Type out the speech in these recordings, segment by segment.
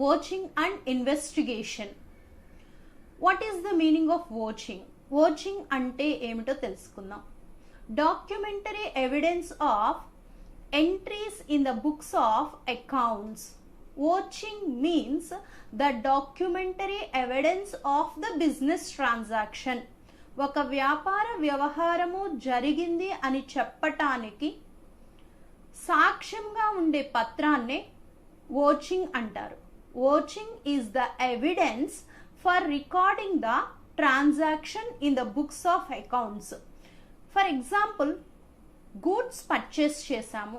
Watching and investigation. What is the meaning of watching? Watching అంటే ఏమిటో తెలుసుకుందాం. Documentary evidence of entries in the books of accounts. Watching means the documentary evidence of the business transaction. ఒక వ్యాపార వ్యవహారము జరిగింది అని చెప్పటానికి సాక్ష్యంగా ఉండే పత్రాన్నే వాచింగ్ అంటారు. Watching is the evidence for recording the transaction in the books of accounts. For example, goods purchase చేశాము.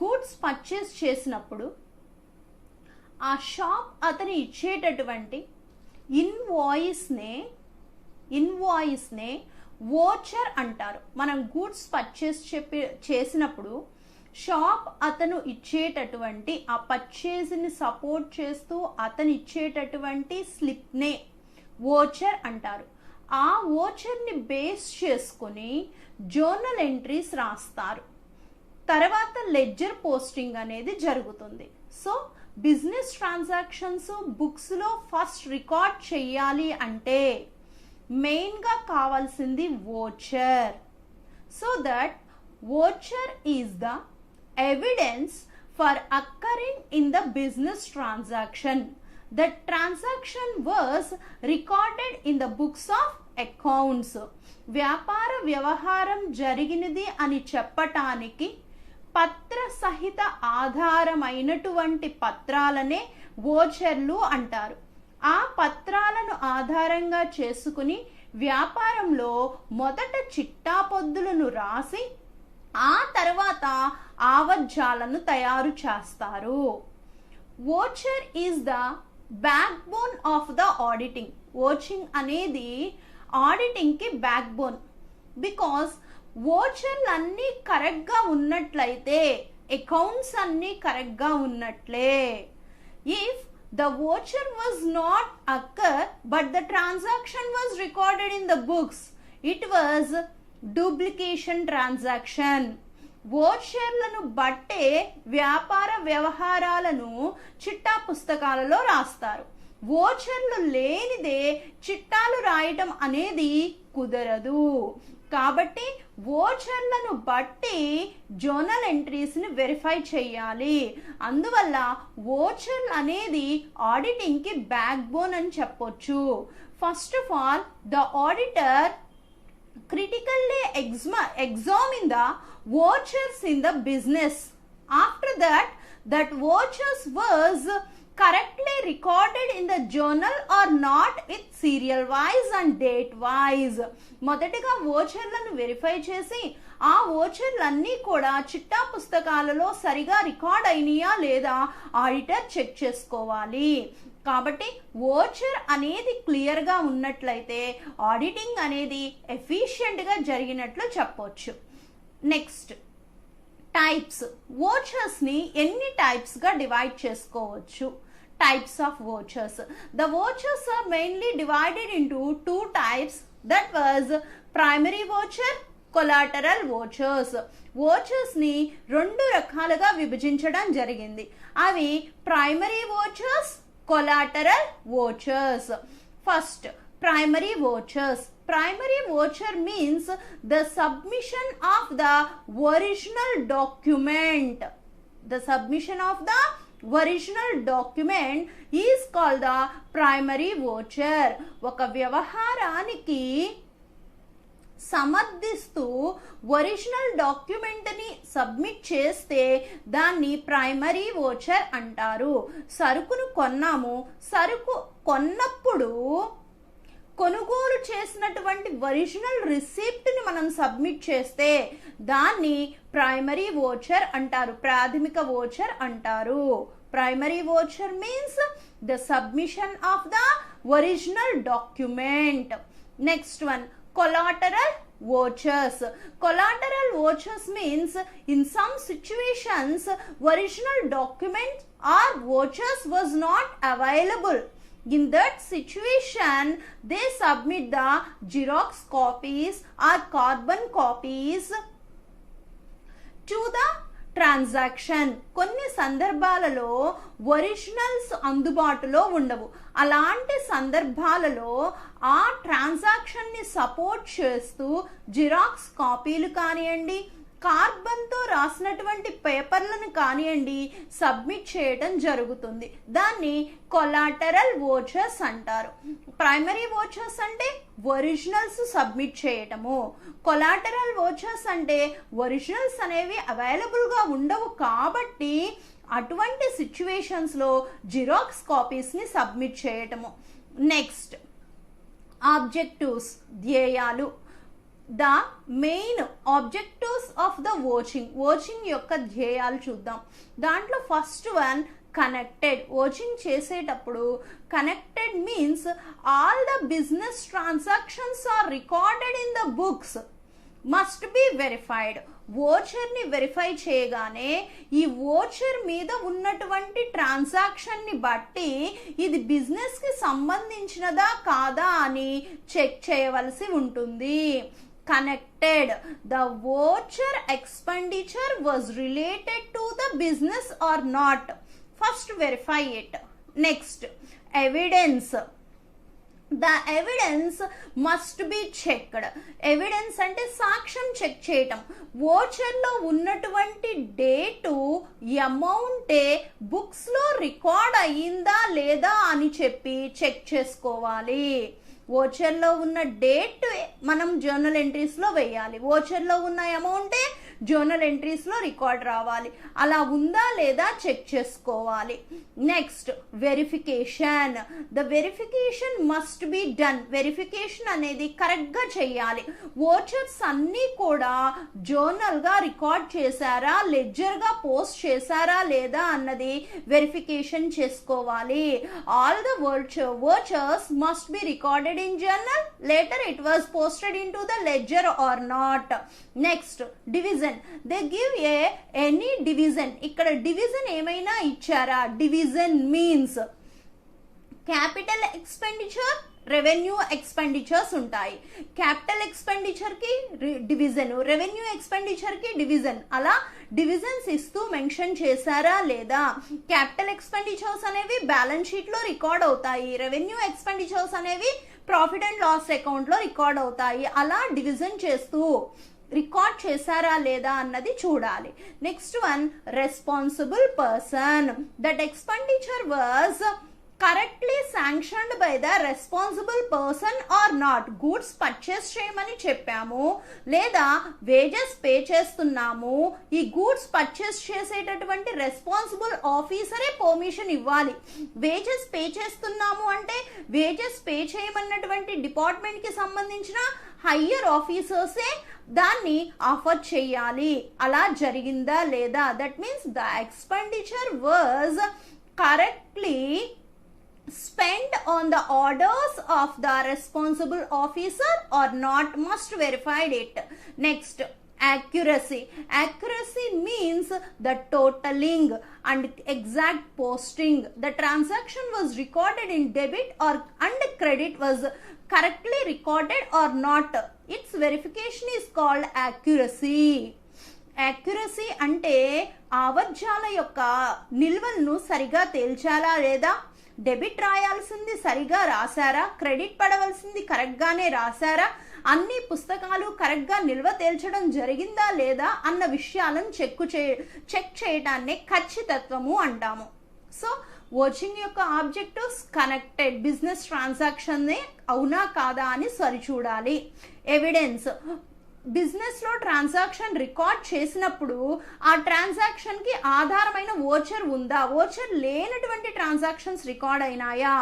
గూడ్స్ పర్చేస్ చేసినప్పుడు ఆ షాప్ అతను ఇచ్చేటటువంటి ఇన్వాయిస్నే వోచర్ అంటారు. మనం గూడ్స్ పర్చేస్ చేసినప్పుడు షాప్ అతను ఇచ్చేటటువంటి ఆ పర్చేస్ని సపోర్ట్ చేస్తూ అతను ఇచ్చేటటువంటి స్లిప్నే వోచర్ అంటారు. ఆ వోచర్ని బేస్ చేసుకుని జర్నల్ ఎంట్రీస్ రాస్తారు. తర్వాత లెడ్జర్ పోస్టింగ్ అనేది జరుగుతుంది. సో బిజినెస్ ట్రాన్సాక్షన్స్ బుక్స్లో ఫస్ట్ రికార్డ్ చేయాలి అంటే మెయిన్గా కావాల్సింది voucher. So that voucher is the evidence for occurring in the business transaction. The transaction was recorded in the books of accounts. వ్యాపార వ్యవహారం జరిగినది అని చెప్పటానికి పత్ర సహిత ఆధారమైనటువంటి పత్రాలనే వోచర్లు అంటారు. ఆ పత్రాలను ఆధారంగా చేసుకుని వ్యాపారంలో మొదట చిట్టా పొద్దులను రాసి ఆ తర్వాత ఆవజ్జాలను తయారు చేస్తారు. Voucher is the back bone of the auditing. Watching అనేది ఆడిటింగ్ కి బ్యాక్ బోన్. బికాస్ వోచర్లు అన్నీ కరెక్ట్ గా ఉన్నట్లయితే అకౌంట్స్ అన్నీ కరెక్ట్ గా ఉన్నట్లే. If the voucher was not occur but the transaction was recorded in the books, it was duplication transaction. వోచర్లను బట్టే వ్యాపార వ్యవహారాలను చిట్టా పుస్తకాలలో రాస్తారు. వోచర్లు లేనిదే చిట్టాలు రాయటం అనేది కుదరదు. కాబట్టి వోచర్లను బట్టి జర్నల్ ఎంట్రీస్ని వెరిఫై చేయాలి. అందువల్ల వోచర్లు అనేది ఆడిటింగ్కి బ్యాక్ బోన్ అని చెప్పొచ్చు. First of all the auditor critically examine the vouchers in the business. After that vouchers was correctly recorded in the journal or not, with serial wise and date wise. మొదటిగా వోచర్లను verify చేసి ఆ వోచర్లన్నీ కూడా చిట్టా పుస్తకాలలో సరిగా record అయినాయా లేదా auditor check చేసుకోవాలి. కాబట్టి వోచర్ అనేది క్లియర్గా ఉన్నట్లయితే ఆడిటింగ్ అనేది ఎఫిషియెంట్గా జరిగినట్లు చెప్పొచ్చు. Next, types. వోచర్స్ని ఎన్ని టైప్స్గా డివైడ్ చేసుకోవచ్చు? Types of vouchers. The vouchers are mainly divided into two types. That was primary voucher, collateral vouchers. వోచర్స్ని రెండు రకాలుగా విభజించడం జరిగింది. అవి primary vouchers, collateral vouchers. First, primary vouchers. Primary voucher means the submission of the original document. The submission of the original document is called the primary voucher. ఒక వ్యవహారానికి సమర్థిస్తూ original డాక్యుమెంట్ని submit చేస్తే దాన్ని ప్రైమరీ వోచర్ అంటారు. సరుకును కొన్నాము, సరుకు కొన్నప్పుడు కొనుగోలు చేసినటువంటి ఒరిజినల్ రిసిప్ట్ని మనం సబ్మిట్ చేస్తే దాన్ని ప్రైమరీ వోచర్ అంటారు, ప్రాథమిక వోచర్ అంటారు. Primary voucher means the submission of the original document. Next one, collateral vouchers. Collateral vouchers means in some situations original document or vouchers was not available. In that situation they submit the Xerox copies or carbon copies to the transaction. కొన్ని సందర్భాలలో originals అందుబాటులో ఉండవు. అలాంటి సందర్భాలలో ఆ ట్రాన్సాక్షన్ని support చేస్తూ xerox కాపీలు కానివ్వండి, కార్బన్తో రాసినటువంటి పేపర్లను కానివ్వండి సబ్మిట్ చేయడం జరుగుతుంది. దాన్ని కొలాటరల్ వోచర్స్ అంటారు. ప్రైమరీ వోచర్స్ అంటే ఒరిజినల్స్ సబ్మిట్ చేయటము. కొలాటరల్ వోచర్స్ అంటే ఒరిజినల్స్ అనేవి అవైలబుల్గా ఉండవు కాబట్టి అటువంటి సిచ్యువేషన్స్లో జిరాక్స్ కాపీస్ని సబ్మిట్ చేయటము. నెక్స్ట్ ఆబ్జెక్టివ్స్, ధ్యేయాలు. The main objectives of the vouching యొక్క ధ్యేయాలు చూద్దాం. దాంట్లో ఫస్ట్ వన్ కనెక్టెడ్. ఓచింగ్ చేసేటప్పుడు connected means all the business transactions are recorded in the books must be verified. ఓచర్ని వెరిఫై చేయగానే ఈ ఓచర్ మీద ఉన్నటువంటి ట్రాన్సాక్షన్ని బట్టి ఇది బిజినెస్కి సంబంధించినదా కాదా అని చెక్ చేయవలసి ఉంటుంది. Connected. The voucher expenditure was related to the business or not. First verify it. Next, evidence. The evidence must be checked. Evidence అంటే సాక్ష్యం చెక్ చేయటం. వోచర్లో ఉన్నటువంటి డేటు అమౌంటే బుక్స్లో రికార్డ్ అయ్యిందా లేదా అని చెప్పి చెక్ చేసుకోవాలి. వోచర్లో ఉన్న డేట్ మనం జర్నల్ ఎంట్రీస్లో వేయాలి. వోచర్లో ఉన్న అమౌంటే జర్నల్ ఎంట్రీస్లో రికార్డ్ రావాలి. అలా ఉందా లేదా చెక్ చేసుకోవాలి. Next verification. The verification must be done. Verification అనేది కరెక్ట్గా చేయాలి. వోచర్స్ అన్నీ కూడా జర్నల్గా రికార్డ్ చేశారా, లెడ్జర్గా పోస్ట్ చేశారా లేదా అన్నది వెరిఫికేషన్ చేసుకోవాలి. All the vouchers must be recorded in journal, later it was posted into the ledger or not. Next, division. They give any division. ఇక్కడ division ఏమైనా ఇచ్చారా? Division means capital expenditure, revenue expenditures ఉంటాయి. Capital expenditure కి division, revenue expenditure కి division, అలా divisions ఇస్తూ mention చేశారా లేదా. క్యాపిటల్ ఎక్స్పెండిచర్స్ అనేవి బ్యాలెన్స్ షీట్ లో రికార్డ్ అవుతాయి. రెవెన్యూ ఎక్స్పెండిచర్స్ అనేవి ప్రాఫిట్ అండ్ లాస్ అకౌంట్ లో రికార్డ్ అవుతాయి. అలా డివిజన్ చేస్తూ రికార్డ్ చేశారా లేదా అన్నది చూడాలి. Next one responsible person. That expenditure was correctly sanctioned by the responsible person are not. Goods purchase చేయమని చెప్పాము లేదా వేజెస్ పే చేస్తున్నాము. ఈ గూడ్స్ పర్చేస్ చేసేటటువంటి రెస్పాన్సిబుల్ ఆఫీసరే పర్మిషన్ ఇవ్వాలి. వేజెస్ పే చేస్తున్నాము అంటే వేజెస్ పే చేయమన్నటువంటి డిపార్ట్మెంట్ కి సంబంధించిన హయ్యర్ ఆఫీసర్సే దాన్ని ఆఫర్ చేయాలి. అలా జరిగిందా లేదా. That means the expenditure was correctly spent on the orders of the responsible officer or not, must verify it. Next, accuracy. Accuracy means the totaling and exact posting. The transaction was recorded in debit or and credit was correctly recorded or not. Its verification is called accuracy. Accuracy అంటే ఆవర్జాల యొక్క నిల్వలను సరిగా తేల్చాలా లేదా, debit రాయాల్సింది సరిగా రాశారా, credit పడవలసింది కరెక్ట్గానే రాశారా, అన్ని పుస్తకాలు కరెక్ట్గా నిల్వ తేల్చడం జరిగిందా లేదా అన్న విషయాలను చెక్ చేయడాన్ని ఖచ్చితత్వము అంటాము. సో వాచింగ్ యొక్క ఆబ్జెక్టివ్స్ కనెక్టెడ్ బిజినెస్ ట్రాన్సాక్షన్ అవునా కాదా అని సరిచూడాలి. ఎవిడెన్స్. బిజినెస్ లో ట్రాన్సాక్షన్ రికార్డ్ చేసినప్పుడు ఆ ట్రాన్సాక్షన్ కి ఆధారమైన వోచర్ ఉందా, వోచర్ లేనటువంటి ట్రాన్సాక్షన్స్ రికార్డ్ అయినాయా.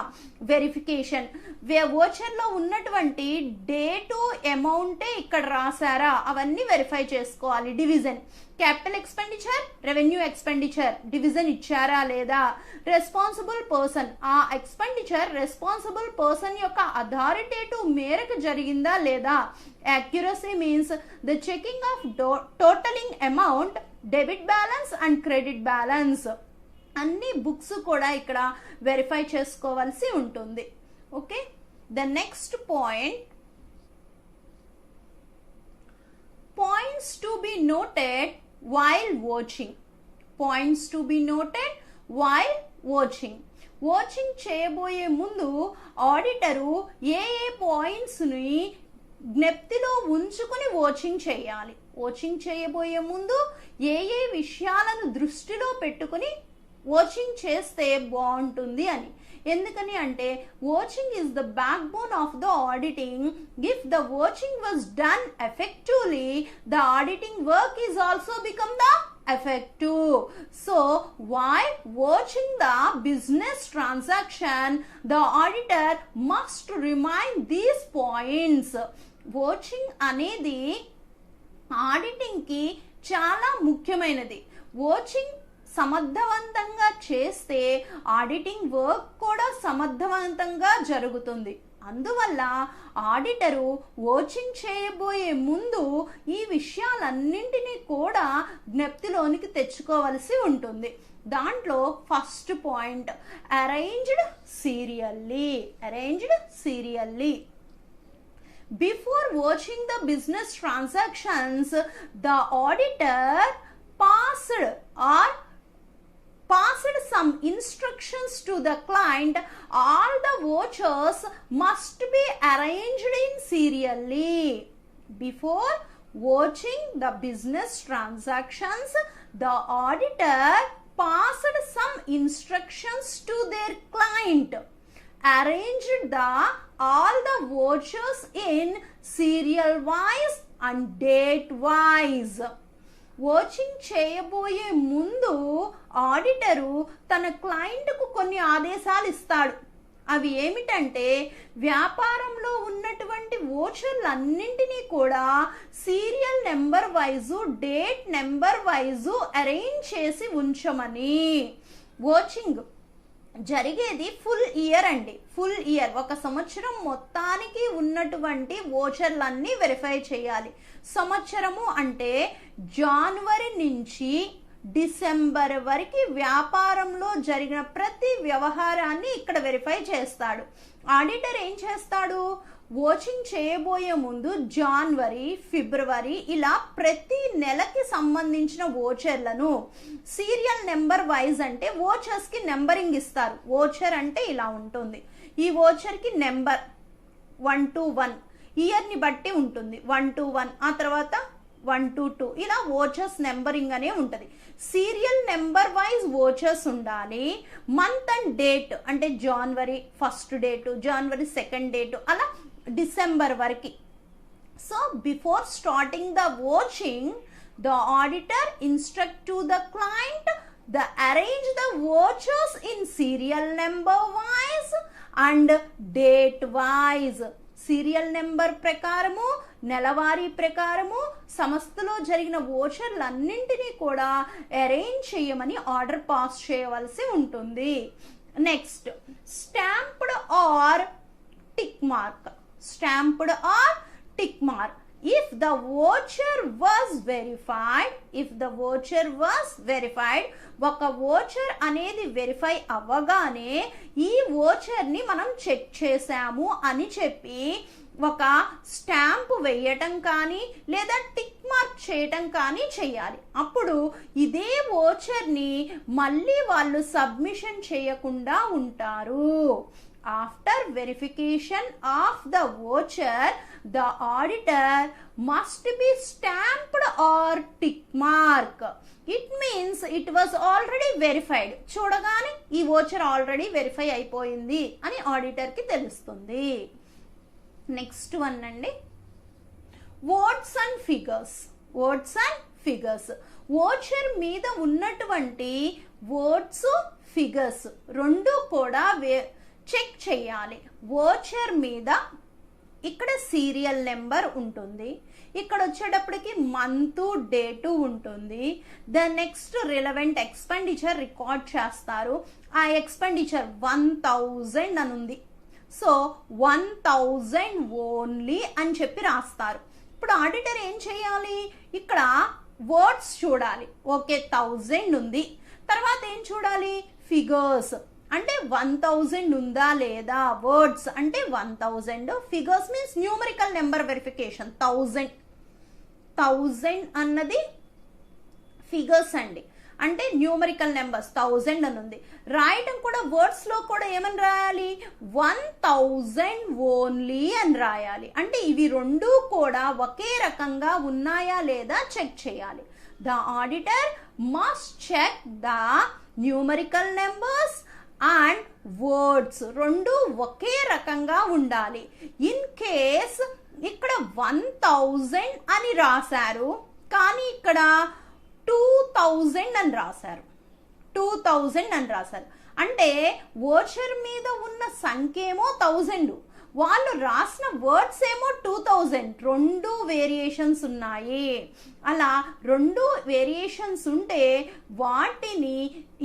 వెరిఫికేషన్. వోచర్ లో ఉన్నటువంటి డేటు అమౌంటే ఇక్కడ రాశారా అవన్నీ వెరిఫై చేసుకోవాలి. Division. Capital expenditure, revenue expenditure division ఇచ్చారా లేదా. Responsible person. ఆ ఎక్స్పెండిచర్ రెస్పాన్సిబుల్ పర్సన్ యొక్క అథారిటేటివ్ మేరకు జరిగిందా లేదా. Accuracy means the checking of totalling amount, debit balance and credit balance. అన్ని బుక్స్ కూడా ఇక్కడ వెరిఫై చేసుకోవాల్సి ఉంటుంది. Okay. The next point, points to be noted while watching. Points to be noted while watching. Watching చేయబోయే ముందు auditor ఏ పాయింట్స్ని జ్ఞప్తిలో ఉంచుకుని watching చేయాలి. వాచింగ్ చేయబోయే ముందు ఏ విషయాలను దృష్టిలో పెట్టుకుని వాచింగ్ చేస్తే బాగుంటుంది అని. ఎందుకని అంటే watching is the back bone of the auditing. If the watching was done effectively the auditing work is also become the effective. So while watching the business transaction, the auditor must remind these points. Watching అనేది auditing కి చాలా ముఖ్యమైనది. Watching సమర్థవంతంగా చేస్తే auditing work కూడా సమర్థవంతంగా జరుగుతుంది. అందువల్ల ఆడిటరు వాచింగ్ చేయబోయే ముందు ఈ విషయాలన్నింటినీ కూడా జ్ఞప్తిలోనికి తెచ్చుకోవలసి ఉంటుంది. దాంట్లో first point arranged serially. Before watching the business transactions, the auditor passed some instructions to the client. All the vouchers must be arranged in serially. Before watching the business transactions, the auditor passed some instructions to their client. Arranged all the vouchers in serial wise and date wise. Watching చేయబోయే ముందు auditor తన క్లయింట్కు కొన్ని ఆదేశాలు ఇస్తాడు. అవి ఏమిటంటే వ్యాపారంలో ఉన్నటువంటి వోచర్లన్నింటినీ కూడా serial number wise date number wise arrange చేసి ఉంచమని. వాచింగ్ జరిగేది ఫుల్ ఇయర్ అండి. ఫుల్ ఇయర్ ఒక సంవత్సరం మొత్తానికి ఉన్నటువంటి వోచర్లన్నీ వెరిఫై చేయాలి. సంవత్సరము అంటే జనవరి నుంచి డిసెంబర్ వరకు వ్యాపారంలో జరిగిన ప్రతి వ్యవహారాన్ని ఇక్కడ వెరిఫై చేస్తాడు. ఆడిటర్ ఏం చేస్తాడు, వాచింగ్ చేయబోయే ముందు జనవరి, ఫిబ్రవరి ఇలా ప్రతి నెలకి సంబంధించిన వోచర్లను సీరియల్ నెంబర్ వైజ్ అంటే వోచర్స్ కి నెంబరింగ్ ఇస్తారు. వోచర్ అంటే ఇలా ఉంటుంది. ఈ వోచర్ కి నెంబర్ 1 to 1 ఇయర్ ని బట్టి ఉంటుంది. 1 to 1 ఆ తర్వాత 1 to 2 ఇలా వోచర్స్ నెంబరింగ్ అనే ఉంటుంది. సీరియల్ నెంబర్ వైజ్ వోచర్స్ ఉండాలి. మంత్ అండ్ డేట్ అంటే జనవరి 1st డేటు, జనవరి 2nd డేటు అలా డిసెంబర్ వరకు. So before starting the watching the auditor instruct to the client the arrange the vouchers in serial number wise and date wise. Serial number ప్రకారము, నెలవారీ ప్రకారము సంస్థలో జరిగిన వోచర్లన్నింటినీ కూడా arrange చేయమని ఆర్డర్ పాస్ చేయవలసి ఉంటుంది. Next stamped or tick mark. Stamped or tick mark. If the voucher was verified, ఒక వోచర్ అనేది వెరిఫై అవ్వగానే ఈ వోచర్ ని మనం చెక్ చేసాము అని చెప్పి ఒక స్టాంప్ వేయటం కానీ లేదా టిక్ మార్క్ చేయటం కానీ చేయాలి. అప్పుడు ఇదే వోచర్ ని మళ్ళీ వాళ్ళు సబ్మిషన్ చేయకుండా ఉంటారు. After verification of the voucher, the auditor must be stamped or tick mark. It means it was already verified. చూడగానే ఈ వోచర్ ఆల్రెడీ వెరిఫై అయిపోయింది అని ఆడిటర్ కి తెలుస్తుంది. నెక్స్ట్ వన్ అండి, words and figures. Words and figures voucher మీద ఉన్నటువంటి words figures రెండు కూడా చెక్ చేయాలి. వోచర్ మీద ఇక్కడ సీరియల్ నెంబర్ ఉంటుంది, ఇక్కడ వచ్చేటప్పటికి మంత్ డేటు ఉంటుంది. The next relevant expenditure record చేస్తారు. ఆ ఎక్స్పెండిచర్ 1000 అని ఉంది. సో 1000 ఓన్లీ అని చెప్పి రాస్తారు. ఇప్పుడు ఆడిటర్ ఏం చేయాలి, ఇక్కడ వర్డ్స్ చూడాలి. ఓకే 1000 ఉంది. తర్వాత ఏం చూడాలి, ఫిగర్స్ అంటే 1000 ఉందా లేదా. వర్డ్స్ అంటే 1000, figures means numerical number verification. 1000 అన్నది ఫిగర్స్ అండి. అంటే న్యూమరికల్ నెంబర్స్ 1000 అని ఉంది. రాయటం కూడా వర్డ్స్ లో కూడా ఏమని రాయాలి, 1000 ఓన్లీ అని రాయాలి. అంటే ఇవి రెండు కూడా ఒకే రకంగా ఉన్నాయా లేదా చెక్ చేయాలి. The auditor must check the numerical numbers and words రెండు ఒకే రకంగా ఉండాలి. ఇన్ కేస్ ఇక్కడ 1000 అని రాశారు, కానీ ఇక్కడ 2000 అని రాశారు, 2000 అని రాశారు. అంటే వోచర్ మీద ఉన్న సంఖ్య ఏమో 1000, వాళ్ళు రాసిన వర్డ్స్ ఏమో 2000. రెండు వేరియేషన్స్ ఉన్నాయి. అలా రెండు వేరియేషన్స్ ఉంటే వాటిని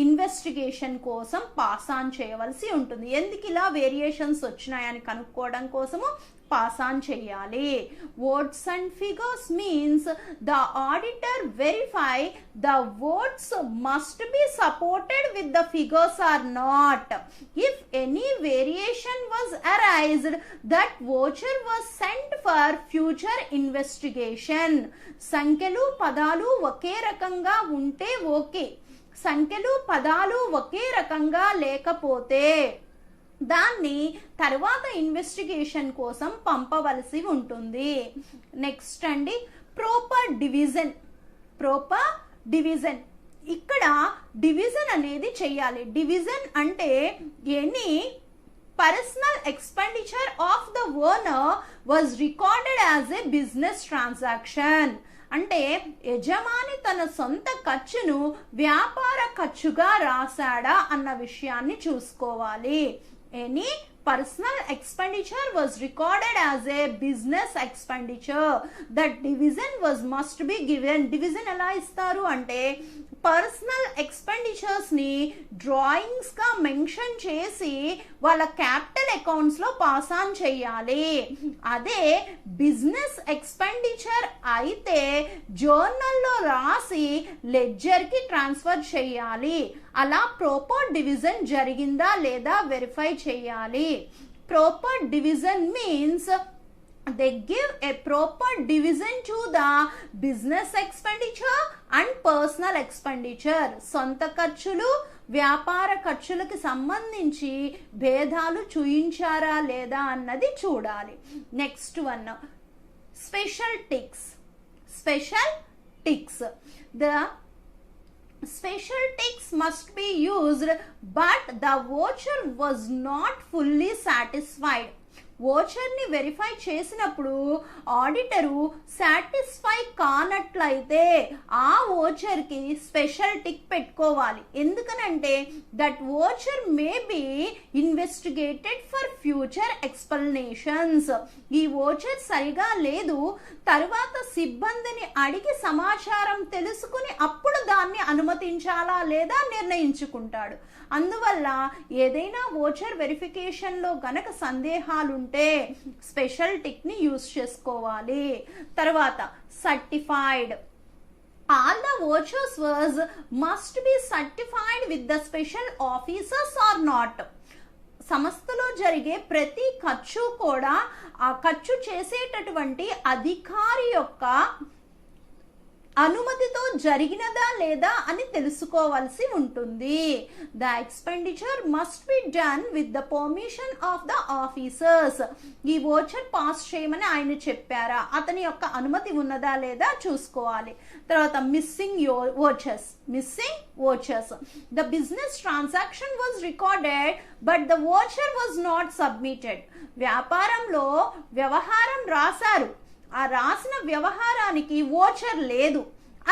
ఇన్వెస్టిగేషన్ కోసం పాస్ ఆన్ చేయవలసి ఉంటుంది. ఎందుకు ఇలా వేరియేషన్స్ వచ్చినాయని కనుక్కోవడం కోసము పాస్ ఆన్ చేయాలి. Words and figures means the auditor verify the words must be supported with the figures or not. If any variation was arised that voucher was sent for future investigation. సంఖ్యలు పదాలు ఒకే రకంగా ఉంటే okay, సంఖ్యలు పదాలు ఒకే రకంగా లేకపోతే దాన్ని తర్వాత ఇన్వెస్టిగేషన్ కోసం పంపవలసి ఉంటుంది. నెక్స్ట్ అండి, ప్రాపర్ డివిజన్. ప్రాపర్ డివిజన్, ఇక్కడ డివిజన్ అనేది చెయ్యాలి. డివిజన్ అంటే any personal expenditure of the owner was recorded as a business transaction. అంటే యజమాని తన సొంత ఖర్చును వ్యాపార ఖర్చుగా రాశాడా అన్న విషయాన్ని చూసుకోవాలి. Any personal expenditure was recorded as a business expenditure. That division must be given. Division ఎలా ఇస్తారు అంటే పర్సనల్ ఎక్స్పెండిచర్స్ ని డ్రాయింగ్స్ గా మెన్షన్ చేసి వాళ్ళ క్యాపిటల్ అకౌంట్స్ లో పాస్ ఆన్ చేయాలి. అదే బిజినెస్ ఎక్స్పెండిచర్ అయితే జర్నల్లో రాసి లెడ్జర్ కి ట్రాన్స్ఫర్ చేయాలి. అలా ప్రాపర్ డివిజన్ జరిగిందా లేదా వెరిఫై చేయాలి. Proper division means they give a proper division to the business expenditure and personal expenditure. సొంత ఖర్చులు వ్యాపార ఖర్చులకు సంబంధించి భేదాలు చూయించారా లేదా అన్నది చూడాలి. Next one, special ticks. Special ticks. The special ticks must be used but the voucher was not fully satisfied. Voucher ని వెరిఫై చేసినప్పుడు ఆడిటరు సాటిస్ఫై కానట్లయితే ఆ వోచర్ కి స్పెషల్ టిక్ పెట్టుకోవాలి. ఎందుకనంటే that voucher may be investigated for future explanations. ఈ voucher సరిగా లేదు, తరువాత సిబ్బందిని అడిగి సమాచారం తెలుసుకుని అప్పుడు దాన్ని అనుమతించాలా లేదా నిర్ణయించుకుంటాడు. అందువల్ల ఏదైనా వోచర్ వెరిఫికేషన్ లో గనక సందేహాలుంటే స్పెషల్ టిక్ ని యూజ్ చేసుకోవాలి. తర్వాత certified. All the vouchers must be certified with the special officers or not. సంస్థలో జరిగే ప్రతి ఖర్చు కూడా ఆ ఖర్చు చేసేటటువంటి అధికారి యొక్క అనుమతితో జరిగినదా లేదా అని తెలుసుకోవాల్సి ఉంటుంది. The expenditure must be done with the permission of the officers. ఈ వోచర్ పాస్ చేయమని ఆయన చెప్పారా, అతని యొక్క అనుమతి ఉన్నదా లేదా చూసుకోవాలి. తర్వాత missing vouchers. Missing vouchers. The business transaction was recorded but the voucher was not submitted. వ్యాపారంలో వ్యవహారం రాశారు, ఆ రాసిన వ్యవహారానికి వోచర్ లేదు.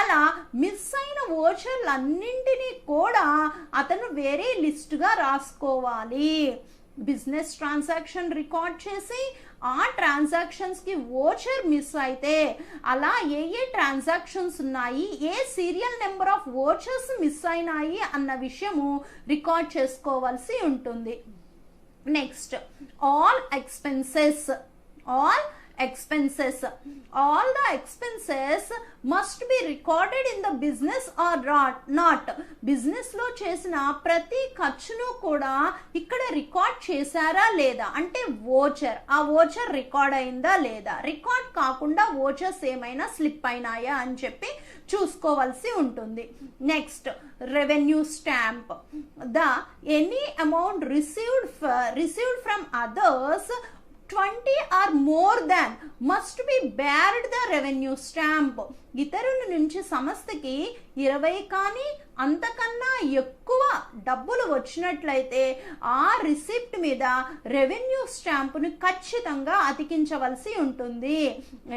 అలా మిస్ అయిన వోచర్లన్నింటినీ కూడా అతను వేరే లిస్టుగా రాసుకోవాలి. బిజినెస్ ట్రాన్సాక్షన్ రికార్డ్ చేసి ఆ ట్రాన్సాక్షన్స్ కి వోచర్ మిస్ అయితే అలా ఏ ట్రాన్సాక్షన్స్ ఉన్నాయి, ఏ serial number of vouchers miss అయినాయి అన్న విషయము రికార్డ్ చేసుకోవాల్సి ఉంటుంది. Next, all expenses. ఆల్ expenses. All the expenses must be recorded in the business or not. Business లో చేసిన ప్రతి ఖర్చును కూడా ఇక్కడ రికార్డ్ చేశారా లేదా అంటే వోచర్, ఆ వోచర్ రికార్డ్ అయిందా లేదా, రికార్డ్ కాకుండా వోచర్స్ ఏమైనా స్లిప్ అయినాయా అని చెప్పి చూసుకోవాల్సి ఉంటుంది. Next revenue stamp. The any amount received from others 20 or more than must be bared the revenue stamp. ఇతరుల నుంచి సంస్థకి 20 కానీ అంతకన్నా ఎక్కువ డబ్బులు వచ్చినట్లయితే ఆ రిసిప్ట్ మీద రెవెన్యూ స్టాంపును ఖచ్చితంగా అతికించవలసి ఉంటుంది.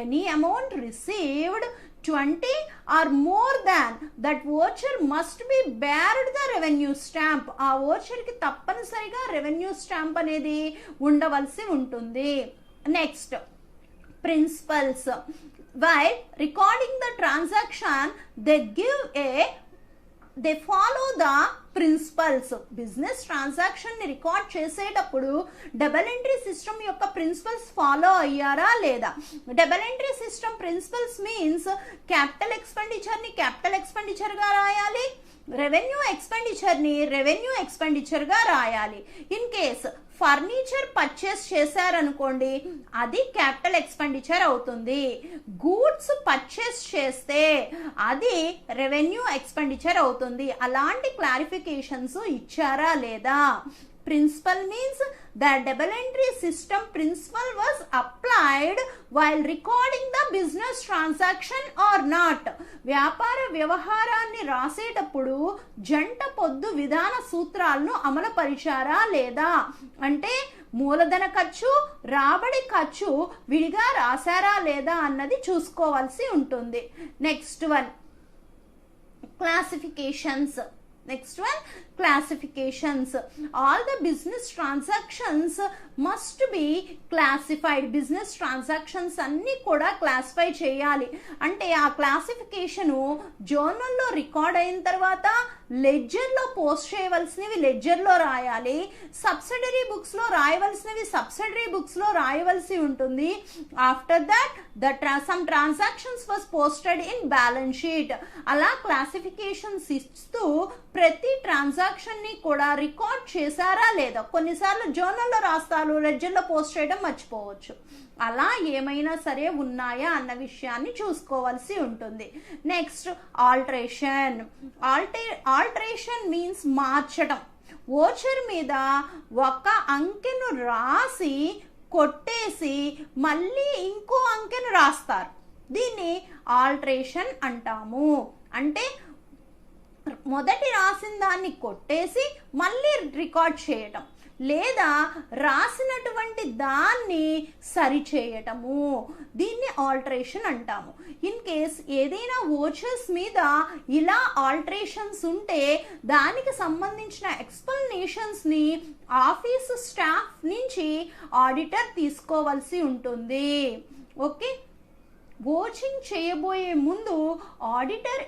Any amount received 20 or more than that voucher must be bared the revenue stamp. ఆ voucher కి తప్పనిసరిగా రెవెన్యూ స్టాంప్ అనేది ఉండవలసి ఉంటుంది. Next principles. while recording the transaction they follow the principles. Business transaction ని రికార్డ్ చేసేటప్పుడు డబుల్ ఎంట్రీ సిస్టమ్ యొక్క principles follow అయ్యారా లేదా. Double entry system principles means capital expenditure ని క్యాపిటల్ ఎక్స్పెండిచర్ గా రాయాలి, రెవెన్యూ ఎక్స్పెండిచర్ ని రెవెన్యూ ఎక్స్పెండిచర్ గా రాయాలి. ఇన్ కేస్ ఫర్నిచర్ పర్చేస్ చేశారనుకోండి అది క్యాపిటల్ ఎక్స్పెండిచర్ అవుతుంది. గూడ్స్ పర్చేస్ చేస్తే అది రెవెన్యూ ఎక్స్పెండిచర్ అవుతుంది. అలాంటి క్లారిఫికేషన్స్ ఇచ్చారా లేదా. Principle means the double entry system principle was applied while recording the business transaction or not. వ్యాపార వ్యవహారాన్ని రాసేటప్పుడు జంట పొద్దు విధాన సూత్రాలను అమలుపరిచారా లేదా అంటే మూలధన ఖర్చు రాబడి ఖర్చు విడిగా రాశారా లేదా అన్నది చూసుకోవాల్సి ఉంటుంది. Next one classifications. Next one, classifications. All the business transactions must be classified. Business transactions అన్ని కూడా క్లాసిఫై చేయాలి. అంటే ఆ క్లాసిఫికేషను జర్నల్లో రికార్డ్ అయిన తర్వాత లెడ్జర్లో పోస్ట్ చేయవలసినవి లెడ్జర్లో రాయాలి, సబ్సిడరీ బుక్స్లో రాయవలసినవి సబ్సిడరీ బుక్స్లో రాయవలసి ఉంటుంది. After that some transactions was posted in balance sheet. అలా క్లాసిఫికేషన్స్ ఇస్తూ ప్రతి ట్రాన్సాక్షన్ ని కూడా రికార్డ్ చేశారా లేదా. కొన్నిసార్లు జర్నల్లో రాస్తారు, లెడ్జర్లో పోస్ట్ చేయడం మర్చిపోవచ్చు. అలా ఏమైనా సరే ఉన్నాయా అన్న విషయాన్ని చూసుకోవాల్సి ఉంటుంది. Next alteration. ఆల్టరేషన్ మీన్స్ మార్చడం. వోచర్ మీద ఒక అంకెను రాసి కొట్టేసి మళ్ళీ ఇంకో అంకెను రాస్తారు. దీన్ని ఆల్టరేషన్ అంటాము. అంటే మొదటి రాసిన దాన్ని కొట్టేసి మళ్ళీ రికార్డ్ చేయటం లేదా రాసినటువంటి దాన్ని సరిచేయటము, దీన్ని ఆల్టరేషన్ అంటాము. ఇన్ కేస్ ఏదైనా వోచర్స్ మీద ఇలా ఆల్టరేషన్స్ ఉంటే దానికి సంబంధించిన ఎక్స్ప్లెనేషన్స్ ని ఆఫీస్ స్టాఫ్ నుంచి ఆడిటర్ తీసుకోవాల్సి ఉంటుంది. ఓకే, వోచింగ్ చేయబోయే ముందు ఆడిటర్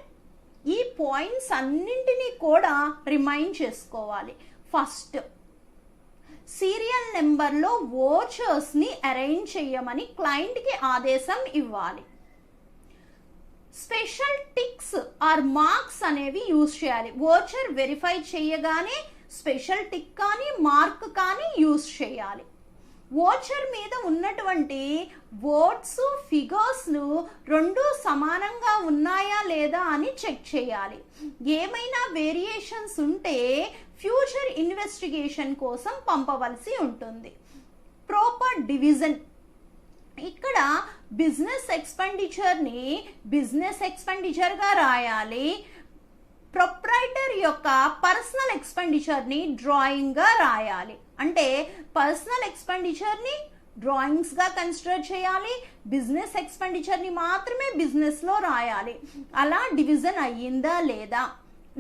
ఈ పాయింట్స్ అన్నింటినీ కూడా రిమైండ్ చేసుకోవాలి. ఫస్ట్ సీరియల్ నెంబర్లో వోచర్స్ ని అరేంజ్ చేయమని క్లయింట్ కి ఆదేశం ఇవ్వాలి. స్పెషల్ టిక్స్ ఆర్ మార్క్స్ అనేవి యూజ్ చేయాలి. వోచర్ వెరిఫై చేయగానే స్పెషల్ టిక్ కానీ మార్క్ కానీ యూజ్ చేయాలి. వోచర్ మీద ఉన్నటువంటి వర్డ్స్ ఫిగర్స్లు రెండు సమానంగా ఉన్నాయా లేదా అని చెక్ చేయాలి. ఏమైనా వేరియేషన్స్ ఉంటే ఫ్యూచర్ ఇన్వెస్టిగేషన్ కోసం పంపవలసి ఉంటుంది. Proper division. ఇక్కడ బిజినెస్ ఎక్స్పెండిచర్ని బిజినెస్ ఎక్స్పెండిచర్గా రాయాలి. ప్రొప్రైటర్ యొక్క పర్సనల్ ఎక్స్పెండిచర్ని డ్రాయింగ్గా రాయాలి. అంటే పర్సనల్ ఎక్స్పెండిచర్ని డ్రాయింగ్స్గా కన్సిడర్ చేయాలి, బిజినెస్ ఎక్స్పెండిచర్ని మాత్రమే బిజినెస్లో రాయాలి. అలా డివిజన్ అయ్యిందా లేదా.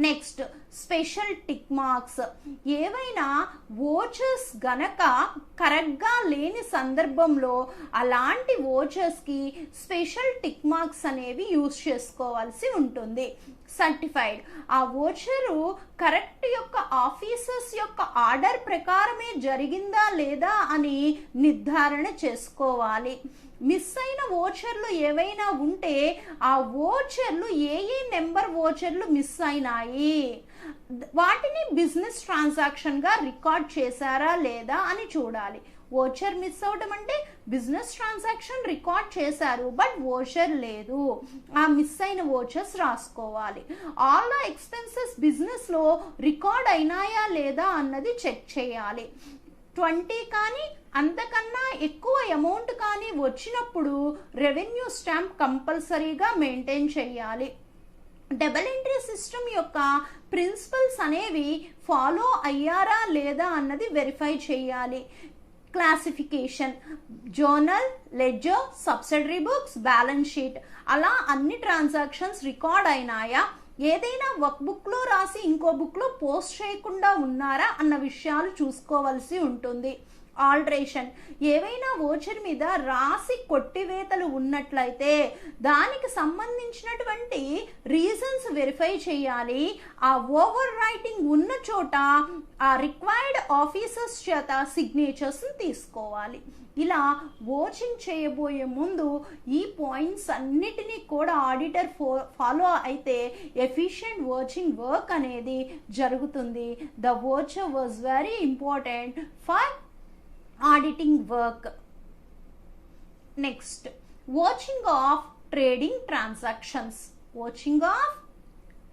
Next special tick marks. ఏవైనా వోచర్స్ గనక కరెక్ట్గా లేని సందర్భంలో అలాంటి వోచర్స్కి స్పెషల్ టిక్ మార్క్స్ అనేవి యూజ్ చేసుకోవాల్సి ఉంటుంది. సర్టిఫైడ్. ఆ వోచరు కరెక్ట్ యొక్క ఆఫీసర్స్ యొక్క ఆర్డర్ ప్రకారమే జరిగిందా లేదా అని నిర్ధారణ చేసుకోవాలి. మిస్ అయిన వోచర్లు ఏవైనా ఉంటే ఆ వోచర్లు ఏ నెంబర్ వోచర్లు మిస్ అయినాయి, వాటిని బిజినెస్ ట్రాన్సాక్షన్గా రికార్డ్ చేశారా లేదా అని చూడాలి. వోచర్ మిస్ అవడం అంటే బిజినెస్ ట్రాన్సాక్షన్ రికార్డ్ చేశారు బట్ వోచర్ లేదు, ఆ మిస్ అయిన వోచర్స్ రాసుకోవాలి. ఆల్ ద ఎక్స్పెన్సెస్ బిజినెస్లో రికార్డ్ అయినాయా లేదా అన్నది చెక్ చేయాలి. 20 కానీ అంతకన్నా ఎక్కువ అమౌంట్ కానీ వచ్చినప్పుడు రెవెన్యూ స్టాంప్ కంపల్సరీగా మెయింటైన్ చేయాలి. డబుల్ ఎంట్రీ సిస్టమ్ యొక్క ప్రిన్సిపల్స్ అనేవి ఫాలో అయ్యారా లేదా అన్నది వెరిఫై చేయాలి. Classification, journal, ledger, subsidiary books, balance sheet, అలా అన్ని ట్రాన్సాక్షన్స్ రికార్డ్ అయినాయా, ఏదైనా ఒక బుక్లో రాసి ఇంకో బుక్లో పోస్ట్ చేయకుండా ఉన్నారా అన్న విషయాలు చూసుకోవాల్సి ఉంటుంది. ఆల్టరేషన్, ఏవైనా వోచర్ మీద రాసి కొట్టివేతలు ఉన్నట్లయితే దానికి సంబంధించినటువంటి రీజన్స్ వెరిఫై చేయాలి. ఆ ఓవర్ రైటింగ్ ఉన్న చోట ఆ రిక్వైర్డ్ ఆఫీసర్స్ చేత సిగ్నేచర్స్ని తీసుకోవాలి. ఇలా వోచింగ్ చేయబోయే ముందు ఈ పాయింట్స్ అన్నిటినీ కూడా ఆడిటర్ ఫాలో అయితే ఎఫిషియెంట్ వోచింగ్ వర్క్ అనేది జరుగుతుంది. The voucher was very important for auditing work. Next, watching of trading transactions. Watching of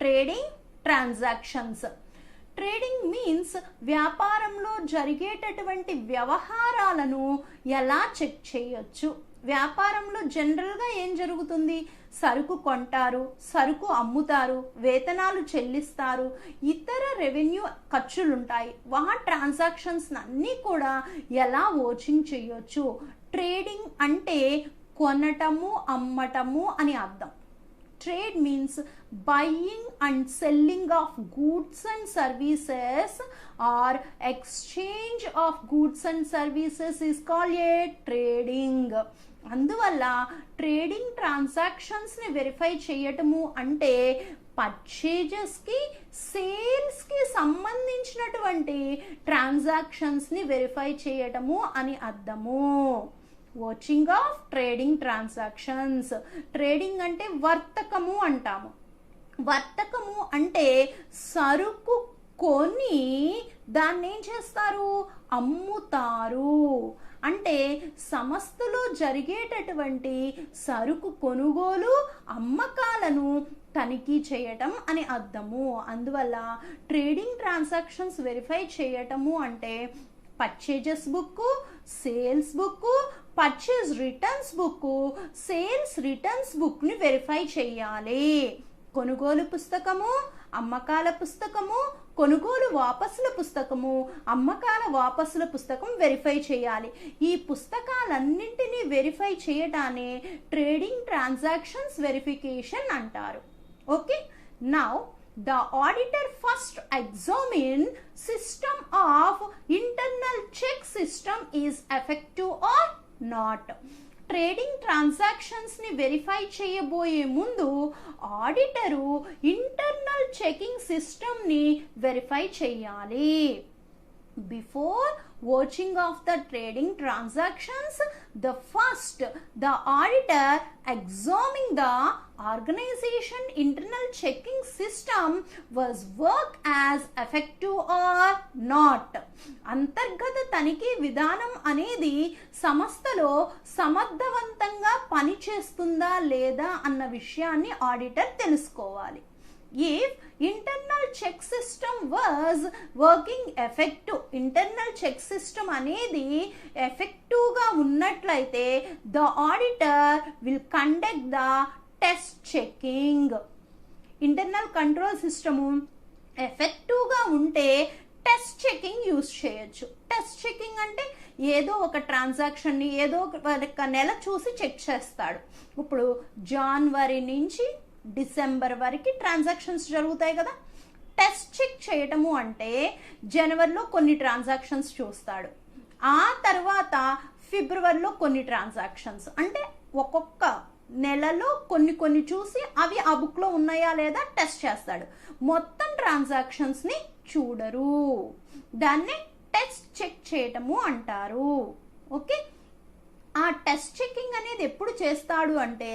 trading transactions. Trading means వ్యాపారంలో జరిగేటటువంటి వ్యవహారాలను ఎలా చెక్ చేయొచ్చు. వ్యాపారంలో జనరల్గా ఏం జరుగుతుంది, సరుకు కొంటారు, సరుకు అమ్ముతారు, వేతనాలు చెల్లిస్తారు, ఇతర రెవెన్యూ ఖర్చులుంటాయి. ట్రాన్సాక్షన్స్ అన్నీ కూడా ఎలా వాచింగ్ చేయొచ్చు. ట్రేడింగ్ అంటే కొనటము అమ్మటము అని అర్థం. Trade means buying and selling of goods and services or exchange of goods and services is called a trading. అందువల్ల ట్రేడింగ్ ట్రాన్సాక్షన్స్ని వెరిఫై చేయటము అంటే పర్చేజెస్కి సేల్స్కి సంబంధించినటువంటి ట్రాన్సాక్షన్స్ని వెరిఫై చేయటము అని అర్థము. Watching of trading transactions. Trading అంటే వర్తకము అంటాము. వర్తకము అంటే సరుకు కొని దాన్ని ఏం చేస్తారు, అమ్ముతారు. అంటే సంస్థలో జరిగేటటువంటి సరుకు కొనుగోలు అమ్మకాలను తనిఖీ చేయటం అని అర్థము. అందువల్ల ట్రేడింగ్ ట్రాన్సాక్షన్స్ వెరిఫై చేయటము అంటే purchases book, sales book, purchase returns book, sales returns బుక్ని వెరిఫై చేయాలి. కొనుగోలు పుస్తకము, అమ్మకాల పుస్తకము, కొనుగోలు వాపసుల పుస్తకము, అమ్మకాల వాపసుల పుస్తకం వెరిఫై చేయాలి. ఈ పుస్తకాలన్నింటినీ వెరిఫై చేయడాన్ని ట్రేడింగ్ ట్రాన్సాక్షన్స్ వెరిఫికేషన్ అంటారు. Okay, now the auditor first examine system of internal check system is effective or not. Trading ట్రాన్సాక్షన్స్ని వెరిఫై చేయబోయే ముందు ఆడిటరు ఇంటర్నల్ చెకింగ్ సిస్టమ్ని వెరిఫై చేయాలి. Before watching of the trading transactions, the auditor examining the organization internal checking system was work as effective or not. అంతర్గత తనిఖీ విధానం అనేది సంస్థలో సమర్థవంతంగా పనిచేస్తుందా లేదా అన్న విషయాన్ని ఆడిటర్ తెలుసుకోవాలి. If internal check system was working effective, internal check system అనేది effective గా ఉన్నట్లయితే the auditor will conduct the test checking. Internal control system effective గా ఉంటే టెస్ట్ చెకింగ్ యూజ్ చేయొచ్చు. టెస్ట్ చెకింగ్ అంటే ఏదో ఒక ట్రాన్సాక్షన్ని ఏదో ఒక నెల చూసి చెక్ చేస్తాడు. ఇప్పుడు జనవరి నుంచి డిసెంబర్ వరకు ట్రాన్సాక్షన్స్ జరుగుతాయి కదా. టెస్ట్ చెక్ చేయటము అంటే జనవరిలో కొన్ని ట్రాన్సాక్షన్స్ చూస్తాడు, ఆ తర్వాత ఫిబ్రవరిలో కొన్ని ట్రాన్సాక్షన్స్, అంటే ఒక్కొక్క నెలలో కొన్ని చూసి అవి ఆ బుక్లో ఉన్నాయా లేదా టెస్ట్ చేస్తాడు. మొత్తం ట్రాన్సాక్షన్స్ని చూడరు. దాన్నే టెస్ట్ చెక్ చేయటము అంటారు. ఓకే, ఆ టెస్ట్ చెకింగ్ అనేది ఎప్పుడు చేస్తాడు అంటే